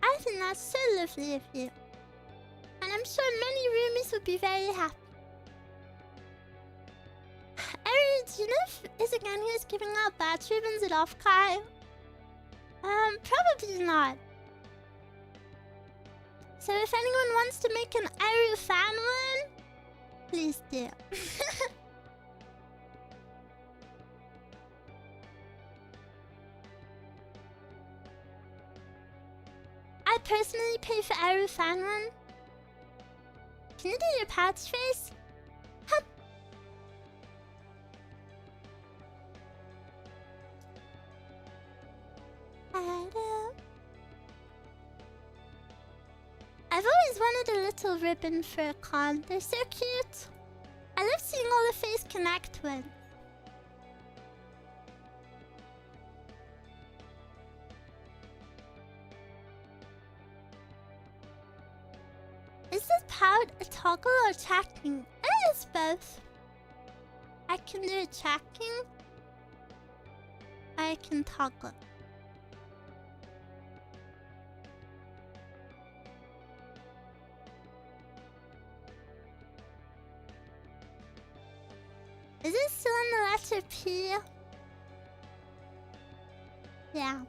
I think that's so lovely of you. And I'm sure many roomies would be very happy. Eruu, do you know if IZIGENIA is giving out badge ribbons at Offkai? Probably not. So if anyone wants to make an Eruu fan one, please do. I personally pay for Eruu fan one. Can you do your patch face? Huh. I've always wanted a little ribbon for a con. They're so cute. I love seeing all the face connect ones. Is this powered a toggle or tracking? It is both. I can do a tracking. I can toggle. Is it still in the letter P? Yeah.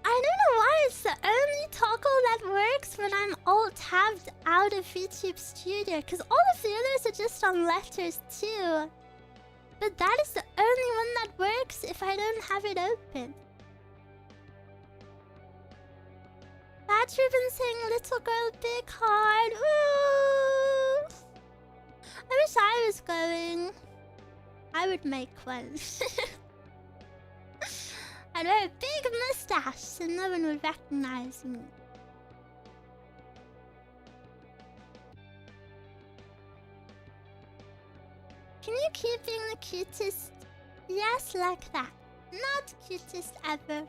I don't know why it's the only toggle that works when I'm alt-tabbed out of YouTube Studio, because all of the others are just on letters too. But that is the only one that works if I don't have it open. Badge ribbon saying little girl big heart. Ooh. I wish I was going. I would make one. I'd wear a big mustache so no one would recognize me. Can you keep being the cutest? Yes, like that. Not cutest ever.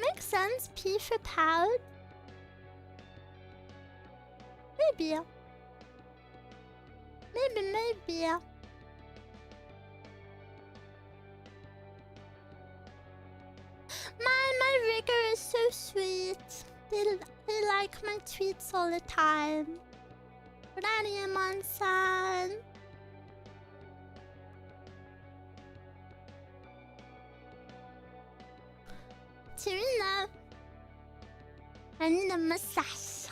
Makes sense, P for pout. Maybe. Maybe. My rigger is so sweet. They like my tweets all the time. Radiamon-san. Tirina. I need a massage.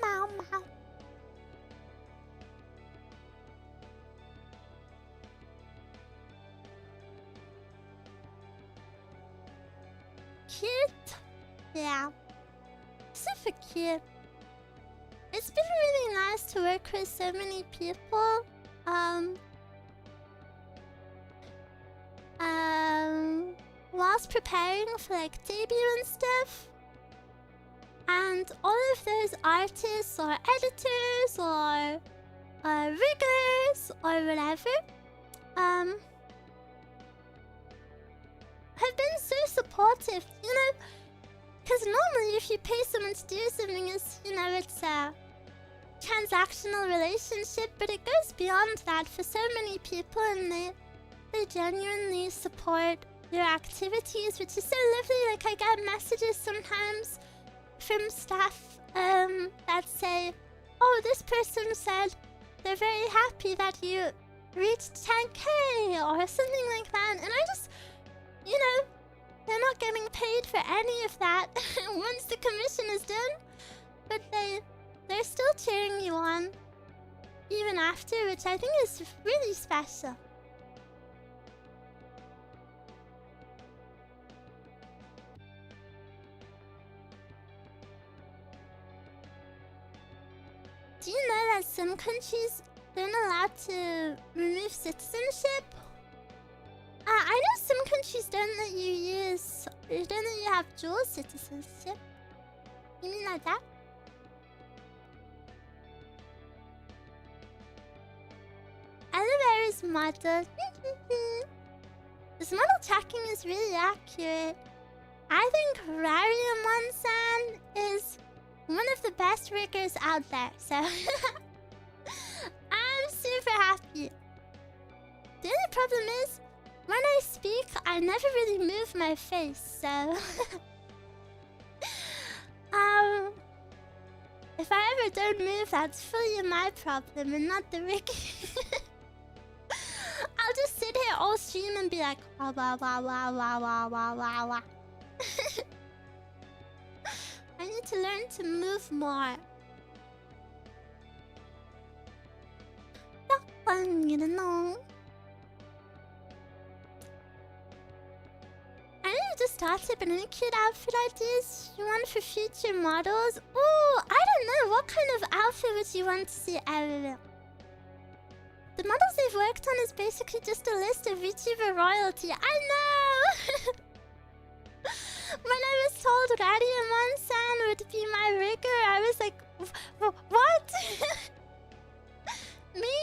Meow. Cute? Yeah. Super cute. It's been really nice to work with so many people. Whilst preparing for like debut and stuff. And all of those artists or editors or riggers or whatever have been so supportive, you know, because normally if you pay someone to do something, it's, you know, it's a transactional relationship, but it goes beyond that for so many people, and they genuinely support your activities, which is so lovely. Like, I get messages sometimes from staff that say, oh, oh, this person said they're very happy that you reached 10K or something like that. And I just, you know, they're not getting paid for any of that once the commission is done. But they're still cheering you on even after, which I think is really special. Do you know that some countries they're not allowed to remove citizenship? I know some countries don't let you don't let you have dual citizenship. You mean like that? Elevator's model. This model tracking is really accurate. I think Rarium One-san is one of the best riggers out there, so I'm super happy. The only problem is, when I speak, I never really move my face, so if I ever don't move, that's fully my problem and not the rigging. I'll just sit here all stream and be like, wah wah wah wah wah wah wah wah wah. I need to learn to move more. I'm gonna know. I need to start tipping any cute outfit ideas you want for future models. Ooh, I don't know. What kind of outfit would you want to see Eruu? The models they've worked on is basically just a list of VTuber royalty. I know! When I was told Radiamon-san would be my rigger, I was like, what? Me?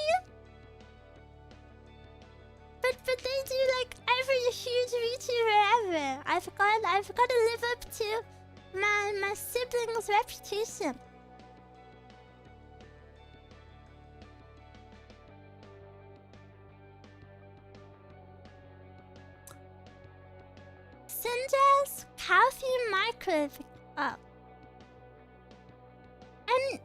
But they do like every huge VTuber ever. I've got to live up to my siblings' reputation. Sinjas, coffee, microwave. Oh. And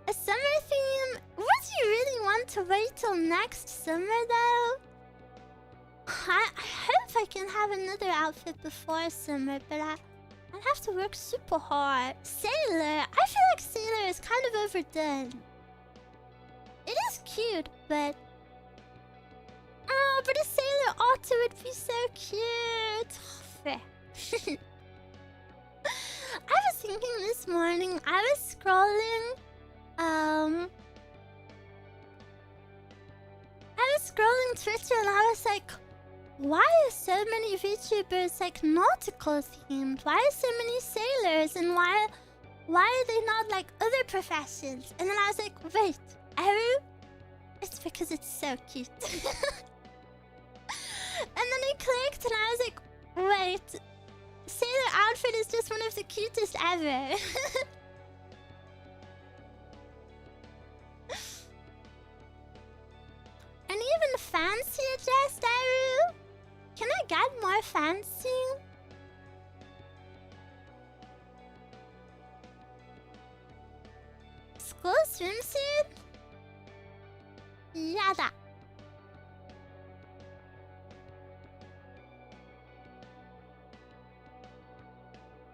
a summer theme. Would you really want to wait till next summer, though? I hope I can have another outfit before summer, but I'd have to work super hard. Sailor. I feel like Sailor is kind of overdone. It is cute, but... Oh, but a Sailor Otter would be so cute. I was thinking this morning, I was scrolling... Twitter and I was like, why are so many VTubers like nautical themed? Why are so many sailors? And why are they not like other professions? And then I was like, wait, Eruu? It's because it's so cute. And then I clicked and I was like, wait, sailor outfit is just one of the cutest ever. And even fancier dressed, Eruu? Can I get more fancy? School swimsuit? Yada.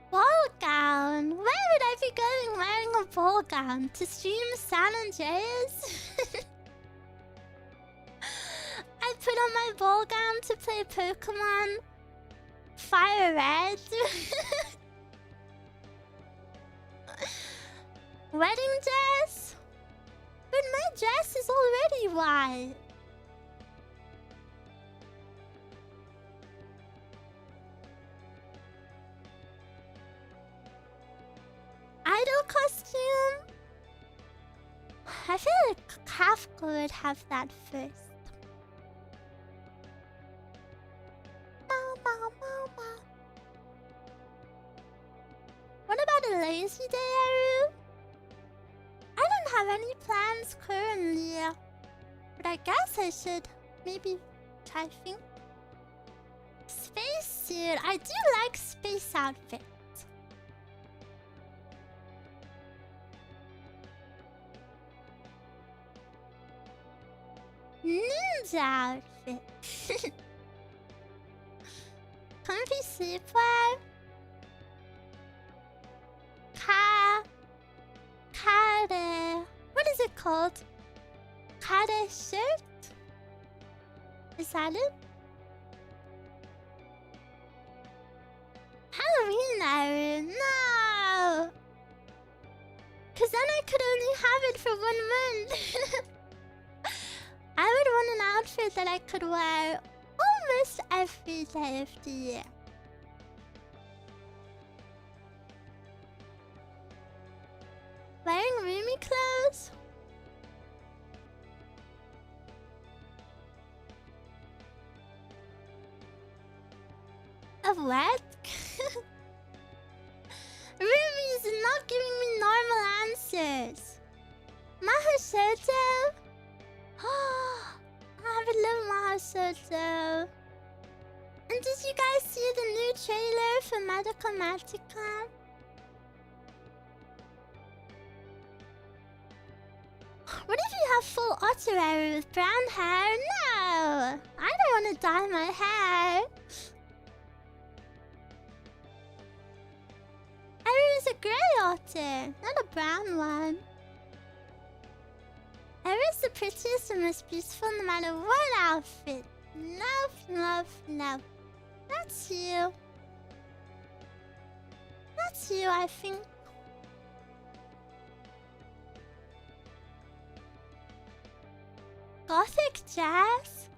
Ball gown? Where would I be going wearing a ball gown? To stream San Andreas? I put on my ball gown to play Pokemon Fire Red. Wedding dress? But my dress is already white. Idol costume? I feel like Kafka would have that first. What about a lazy day, Eruu? I don't have any plans currently, but I guess I should maybe try think. Spacesuit. I do like space outfits. ninja outfit. Comfy sleepwear. Kare. What is it called? Kare shirt? Is that it? Halloween, Eruu. No! Cause then I could only have it for 1 month. I would want an outfit that I could wear almost every day of the year. Wearing roomy clothes? Of what? Rumi is not giving me normal answers. Mahashoto? I would love Mahashoto. And did you guys see the new trailer for Medical Magica? What if you have full otter Eruu with brown hair? No! I don't want to dye my hair. Eruu is a grey otter, not a brown one. Eruu is the prettiest and most beautiful no matter what outfit. Love, love, love. That's you. That's you, I think. Gothic jazz?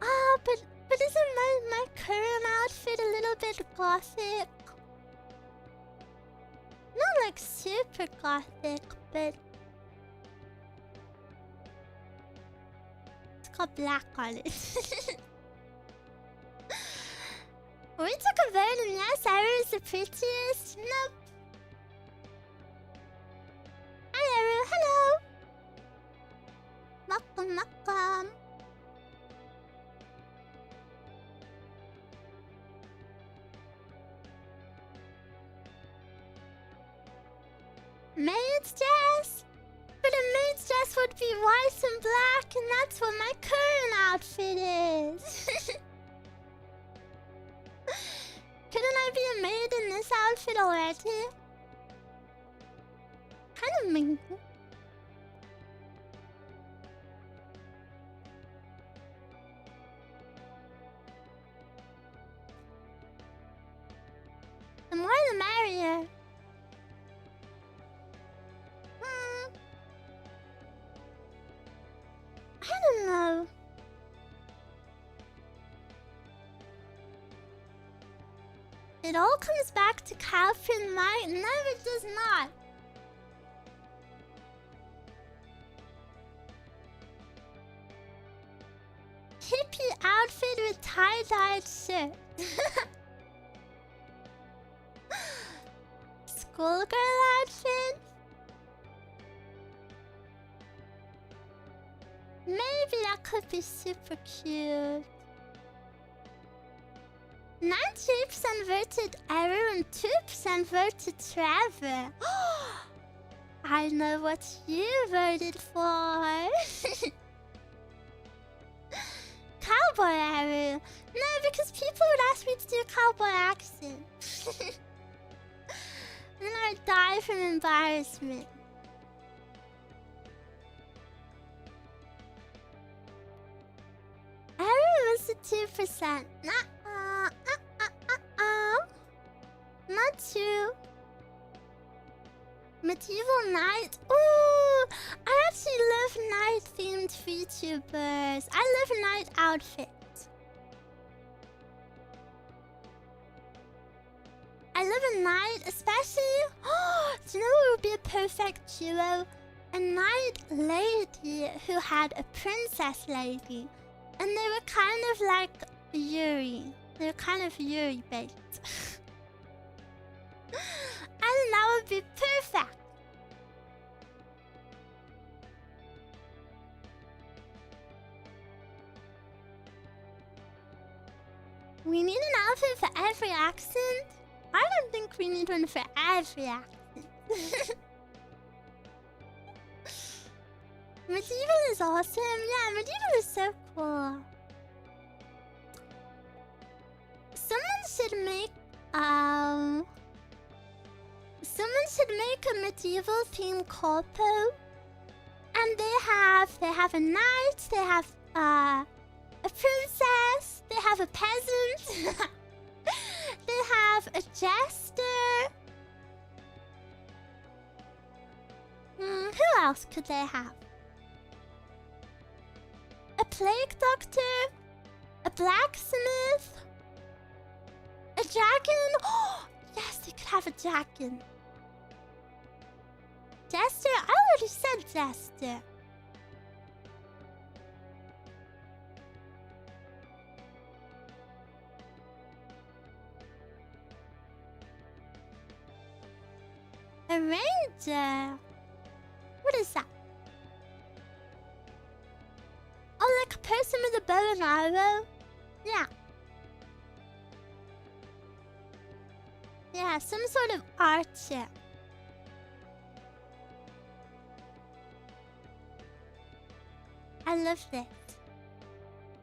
Ah, but isn't my current outfit a little bit gothic? Not like super gothic, but it's got black on it. We took a vote and yes, Eruu is the prettiest. Nope. Hi Eruu, hello. Welcome, welcome. Maid's dress? But a maid's dress would be white and black, and that's what my current outfit is. Couldn't I be a maid in this outfit already? Kind of mean. The more the merrier. I don't know. It all comes back to Calvin Light. No, it does not. Hippie outfit with tie-dyed shirt. Schoolgirl outfit? Maybe that could be super cute. 98% voted Eruu and 2% voted Trevor. I know what you voted for. Cowboy Eruu. No, because people would ask me to do a cowboy accent. And then I'd die from embarrassment. Eruu was the 2%. Not true. Medieval Knight. Ooh, I actually love knight-themed VTubers. I love knight outfits. I love a knight, especially. Do you know what would be a perfect duo? A knight lady who had a princess lady. And they were kind of like Yuri. They were kind of Yuri bait. And that would be perfect. We need an outfit for every accent? I don't think we need one for every accent. Medieval is awesome. Yeah, medieval is so cool. Someone should make a medieval themed corpo. And they have a knight, they have a princess, they have a peasant, they have a jester. Who else could they have? A plague doctor, a blacksmith, a dragon. Oh, yes, they could have a dragon. Jester? I already said Jester. A ranger? What is that? Oh, like a person with a bow and arrow? Yeah. Yeah, some sort of archer. I love this.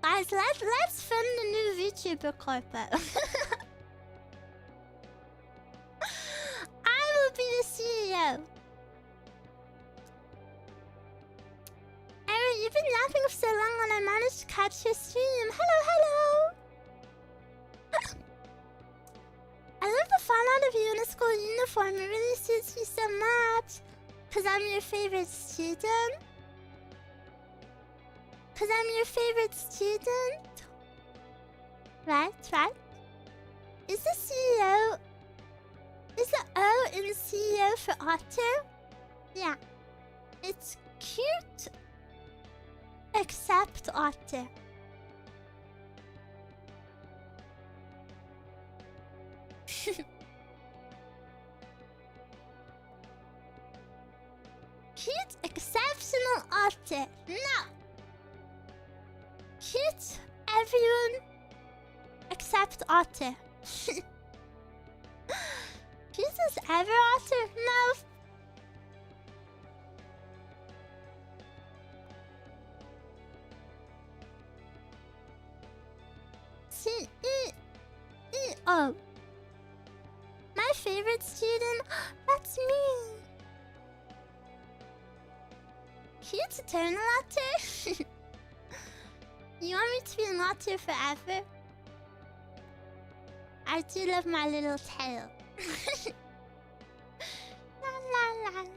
Guys, let's fund a new VTuber corpo. I will be the CEO. Eruu, you've been yapping for so long and I managed to catch your stream. Hello, hello. I love the fun out of you in a school uniform. It really suits you so much. Cause I'm your favorite student. Cause I'm your favorite student. Right, right. Is the CEO... Is the O in CEO for otter? Yeah. It's cute. Except otter. Cute, exceptional otter. No! Cute, everyone except otter. Cute as ever, otter? No. Oh. My favorite student? That's me. Cute eternal otter? You want me to be an otter forever? I do love my little tail. La la la la la.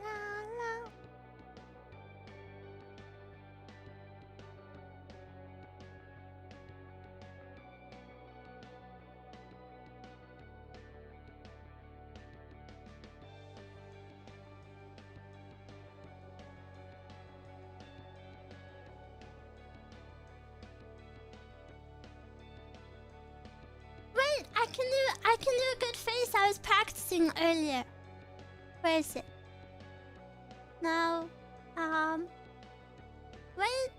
I can do a good face. I was practicing earlier. Where is it? No. Wait.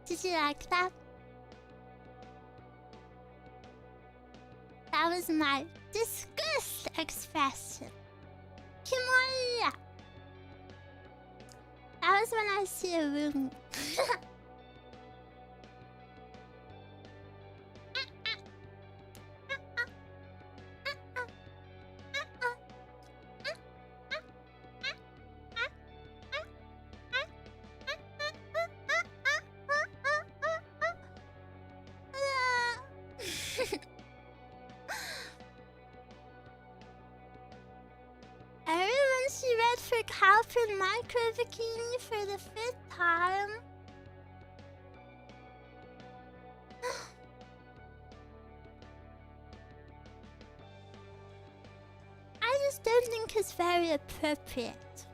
Did you like that? That was my disgust expression. Kimoya. That was when I see Eruu. Everyone she read for Calpin Micro Bikini for the 5th time. I just don't think it's very appropriate.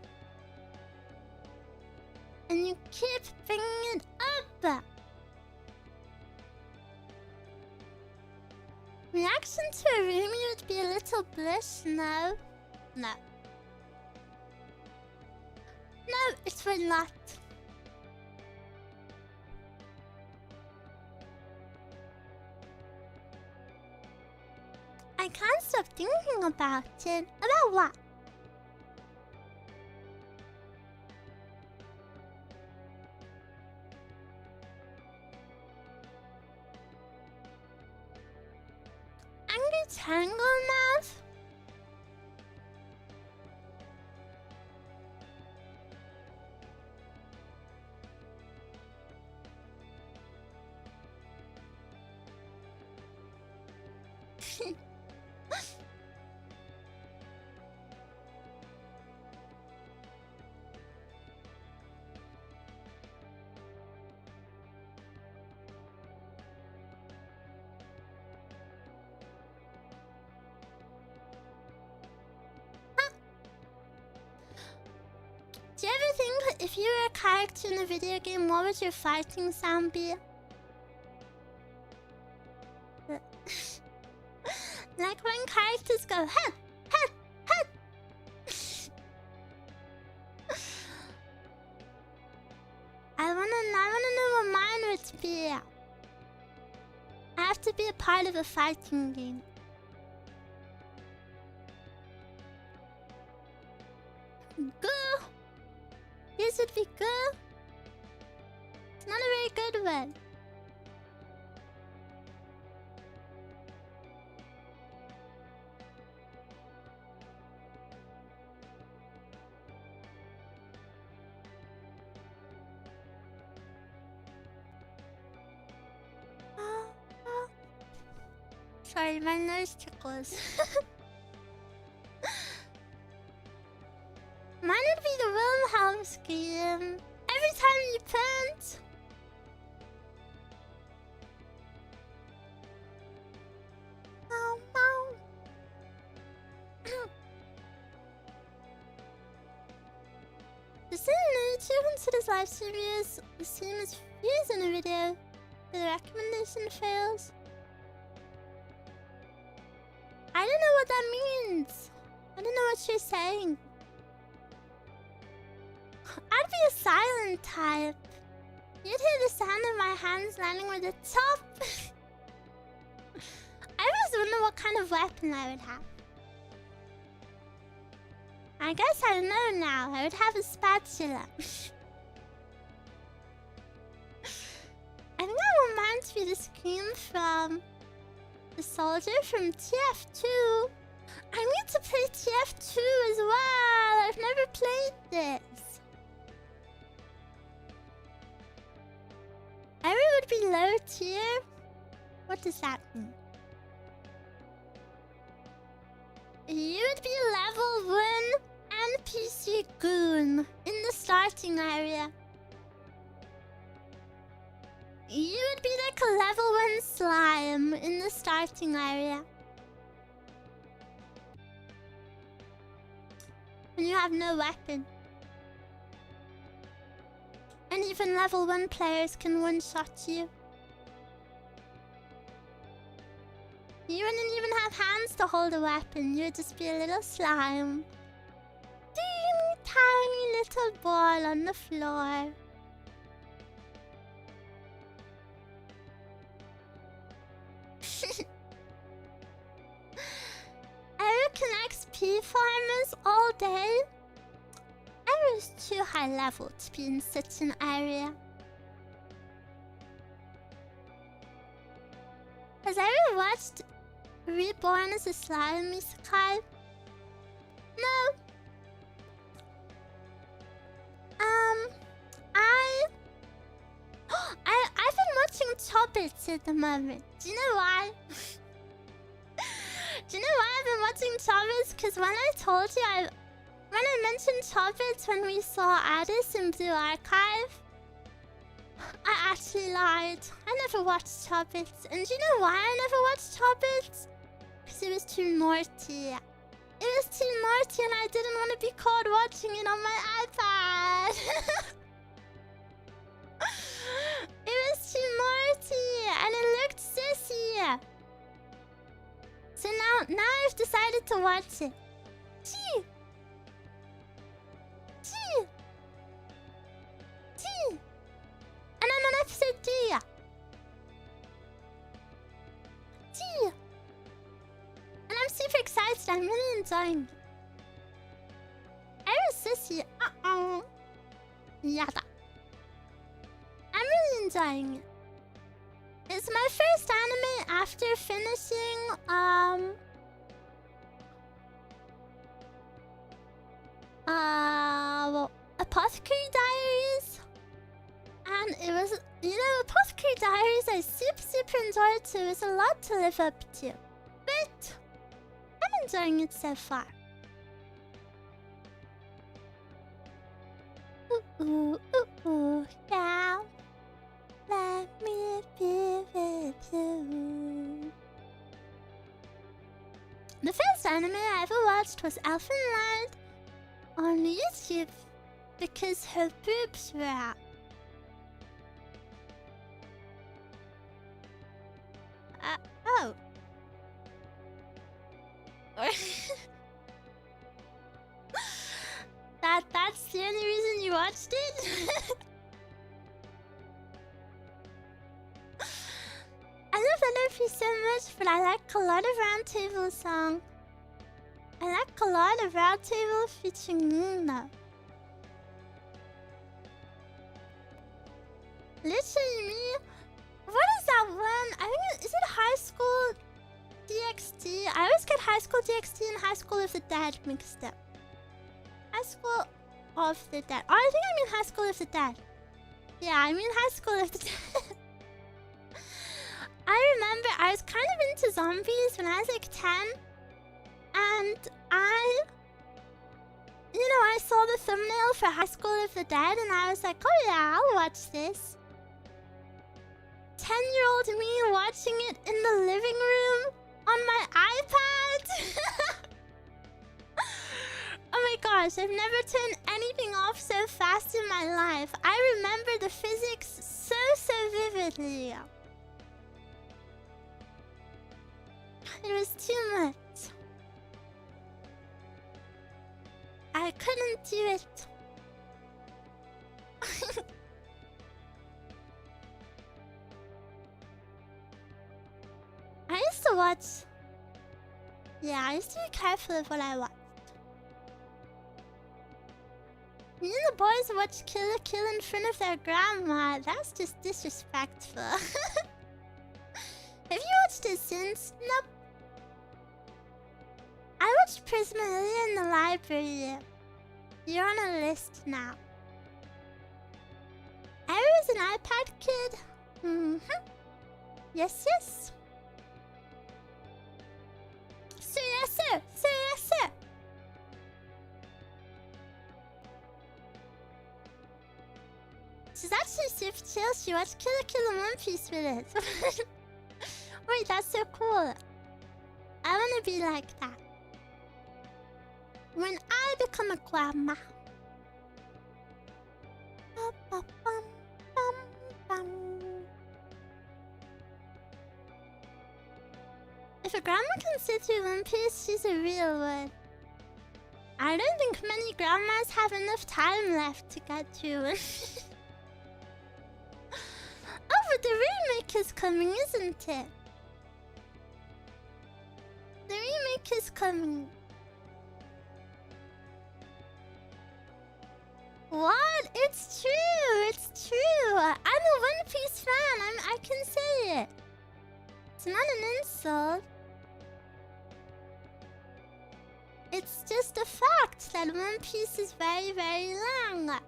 And you keep bringing it up. Reaction to Eruu would be a little blush, no? No. No, it's for not. I can't stop thinking about it. About what? Angry Tangle Mouth? Do you ever think if you were a character in a video game, what would your fighting sound be? Like when characters go, huh, huh, huh. I wanna know what mine would be. I have to be a part of a fighting game. Go! This would be good. It's not a very good one. Sorry, my nose tickles. Mine would be the Wilhelm's game. Every time you plant. Meow, meow. The same nature considers live stream views the same as views in a video. The recommendation fails. I don't know what that means. I don't know what you're saying. I'd be a silent type. You'd hear the sound of my hands landing with the top. I always wonder what kind of weapon I would have. I guess I know now. I would have a spatula. I think I want mine to be the scream from the soldier from TF2. I need to play TF2 as well. I've never played this. Eruu would be low tier? What does that mean? You would be level 1 NPC goon in the starting area. You would be like a level 1 slime in the starting area. And you have no weapon. And even level 1 players can one-shot you. You wouldn't even have hands to hold a weapon. You would just be a little slime. Teeny tiny little ball on the floor. Eruu can XP farmers all day. Eruu's too high level to be in such an area. Has Eruu watched Reborn as a Slime Isekai? No. I've been watching Toppets at the moment. Do you know why? Do you know why I've been watching Toppets? Because when I told you when I mentioned Toppets when we saw Addis in Blue Archive, I actually lied. I never watched Toppets. And do you know why I never watched Toppets? Because it was too naughty. It was too naughty and I didn't want to be caught watching it on my iPad. It was too naughty and it looked sissy. So now I've decided to watch it. Gee! Gee! I'm really enjoying it. Eruu Sissy, Yada. I'm really enjoying it. It's my first anime after finishing, well, Apothecary Diaries. And it was, you know, Apothecary Diaries I super enjoyed, so it's a lot to live up to. But I'm enjoying it so far. Ooh, yeah. Let me be with you. The first anime I ever watched was Elfenlight on YouTube because her boobs were out. Oh. That's the only reason you watched it? I love Eruu so much, but I like a lot of Roundtable songs. I like a lot of Roundtable featuring Nuna. Literally me. What is that one? I think is it High School DxD? I always get High School DxD and High School of the Dead mixed up. High School of the Dead. Oh, I think I mean High School of the Dead. Yeah, I mean High School of the Dead. I remember I was kind of into zombies when I was like 10. And I saw the thumbnail for High School of the Dead and I was like, oh yeah, I'll watch this. 10-year-old me watching it in the living room on my iPad. Oh my gosh, I've never turned anything off so fast in my life. I remember the physics so vividly. It was too much. I couldn't do it. I used to watch... Yeah, I used to be careful of what I watched. Me and the boys watch Kill la Kill in front of their grandma. That's just disrespectful. Have you watched it since? Nope. I watched Prismalia in the library. You're on a list now. Eruu is an iPad kid. Yes. Sir, yes, sir. Sir, yes, sir. She's actually super chill. She watched Kill la Kill in One Piece with it. Wait, that's so cool. I wanna be like that. When I become a grandma. If a grandma can sit through One Piece, she's a real one. I don't think many grandmas have enough time left to get through it. Oh, but the remake is coming, isn't it? The remake is coming. What? It's true! It's true! I'm a One Piece fan! I can say it! It's not an insult. It's just a fact that One Piece is very long.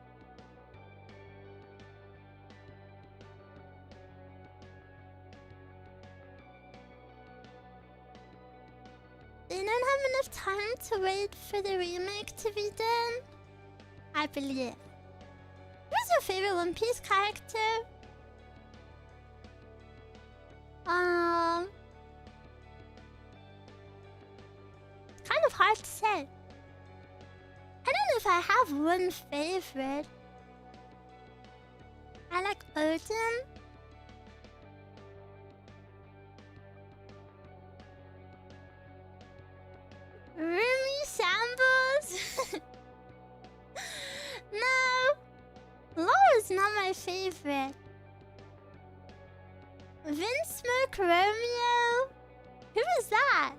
They don't have enough time to wait for the remake to be done. I believe. Who's your favorite One Piece character? Kind of hard to say. I don't know if I have one favorite. I like Odin. Rumi Shambles. No, Law is not my favorite. Vince Smoke Romeo? Who is that?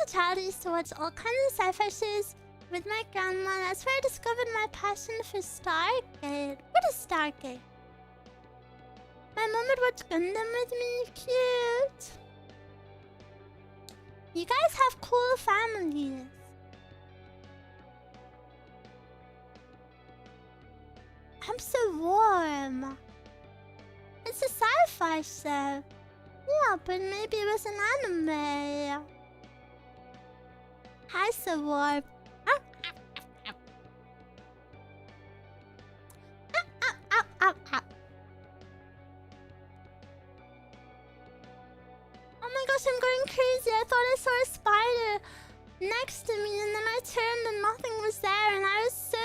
as a child, I used to watch all kinds of sci-fi shows with my grandma. That's where I discovered my passion for Stargate. What is Stargate? My mom would watch Gundam with me. Cute. You guys have cool families. I'm so warm. It's a sci-fi show. Yeah, but maybe it was an anime. Hi, so warm. Oh my gosh, I'm going crazy. I thought I saw a spider next to me, and then I turned and nothing was there, and I was so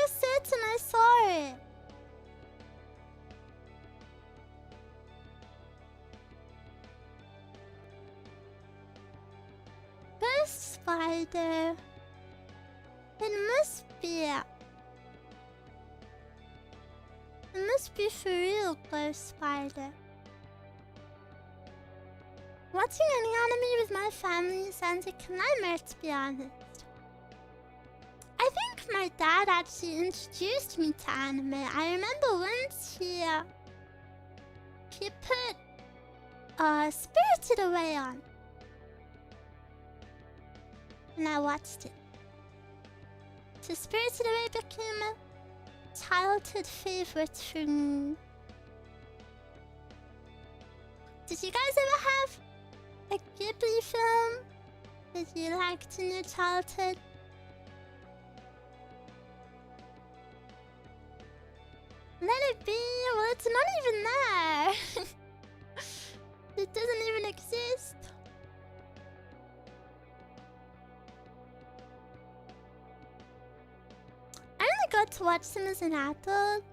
certain I saw it. Ghost spider. It must be. It must be for real, ghost spider. Watching any anime with my family sounds like a nightmare, to be honest. I think my dad actually introduced me to anime. I remember once he put Spirited Away on. And I watched it. So Spirited Away became a childhood favorite for me. Did you guys ever have a Ghibli film that you liked in your childhood? Let it be. Well, it's not even there. It doesn't even exist. I only got to watch them as an adult.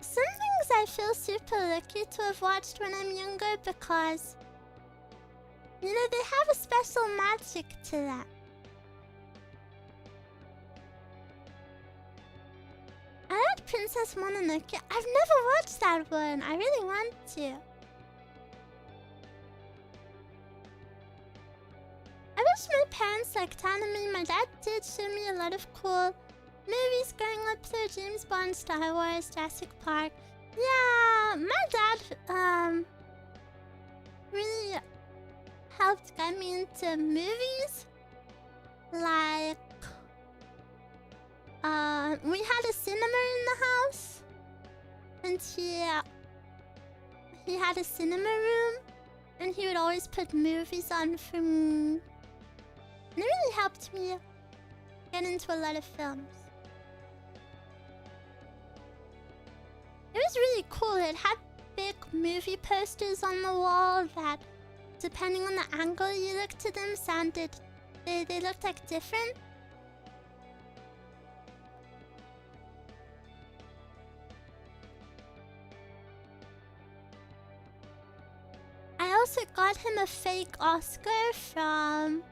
Some things I feel super lucky to have watched when I'm younger because, you know, they have a special magic to them. I like Princess Mononoke. I've never watched that one. I really want to. I wish my parents liked anime. My dad did show me a lot of cool movies growing up through James Bond, Star Wars, Jurassic Park. Yeah, my dad really helped get me into movies. Like, we had a cinema in the house, and he had a cinema room, and he would always put movies on for me. And it really helped me get into a lot of films. It was really cool. It had big movie posters on the wall that, depending on the angle you looked at them, they looked like different. I also got him a fake Oscar from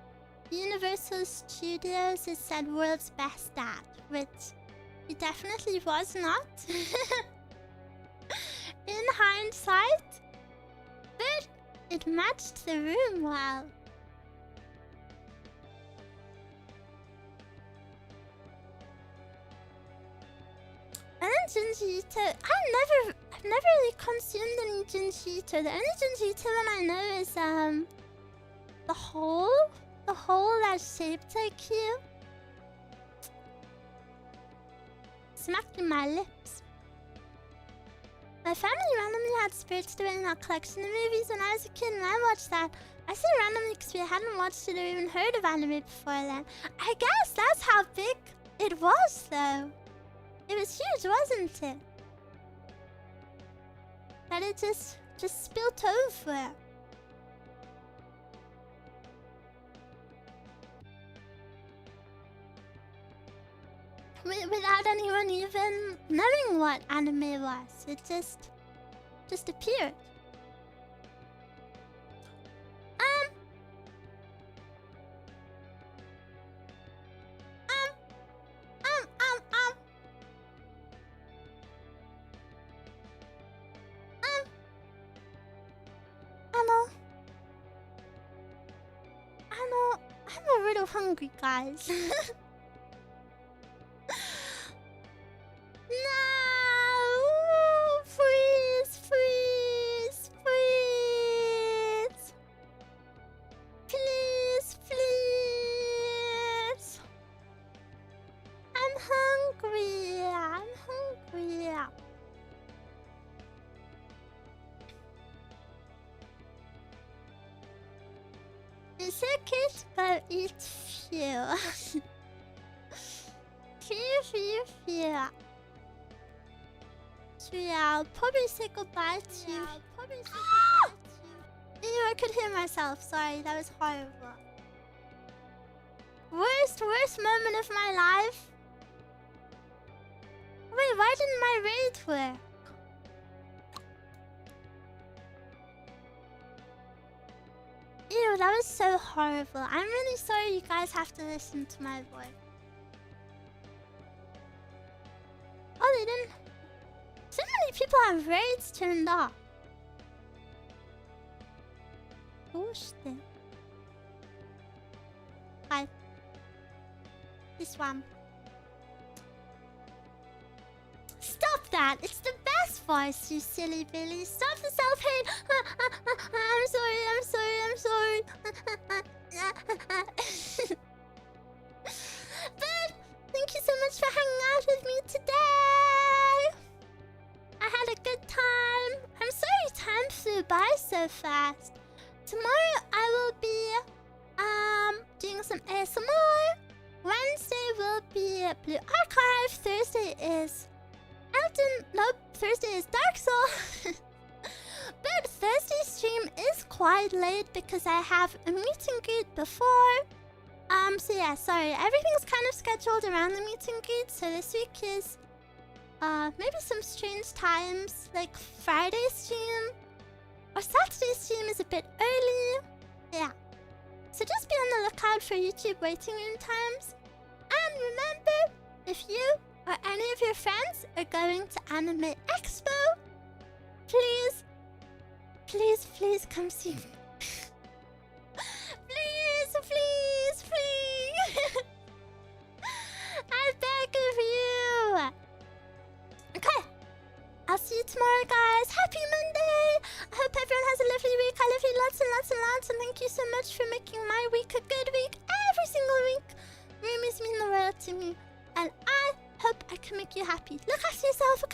Universal Studios. It said world's best dad, which he definitely was not. In hindsight, but it matched the room well. And then Junji Ito, I've never really consumed any Junji Ito. The only Junji Ito one I know is the hole that's shaped like you. Smacked in my lips. My family randomly had Spirited Away in our collection of movies when I was a kid, and I watched that. I say randomly because we hadn't watched it or even heard of anime before then. I guess that's how big it was, though. It was huge, wasn't it? That it just spilt over. Without anyone even knowing what anime was. It just appeared. Hello. I'm a little hungry, guys. No! Freeze! Freeze! Freeze! Please! Please! I'm hungry! I'm hungry! Is it okay to go eat few? Few. So yeah, I'll probably say goodbye to you. Ew, I could hear myself. Sorry, that was horrible. Worst moment of my life? Wait, why didn't my raid work? Ew, that was so horrible. I'm really sorry you guys have to listen to my voice. Oh, they didn't... So many people have raids turned off. Gosh, then. Hi. This one. Stop that! It's the best voice, you silly Billy. Stop the self-hate! I'm sorry. But thank you so much for hanging out with me today. I had a good time. I'm sorry time flew by so fast. Tomorrow I will be doing some ASMR. Wednesday will be Blue Archive. Thursday is Elton. Nope, Thursday is Dark Soul. But Thursday's stream is quite late because I have a meet and greet before. So yeah, sorry. Everything's kind of scheduled around the meet and greet. So this week is maybe some strange times, like Friday stream or Saturday stream is a bit early. Yeah. So just be on the lookout for YouTube waiting room times. And remember, if you or any of your friends are going to Anime Expo, please come see me. Please. I beg of you. Okay. I'll see you tomorrow, guys. Happy Monday. I hope everyone has a lovely week. I love you lots and lots. And thank you so much for making my week a good week. Every single week. Roomies mean the world to me. And I hope I can make you happy. Look after yourself, okay?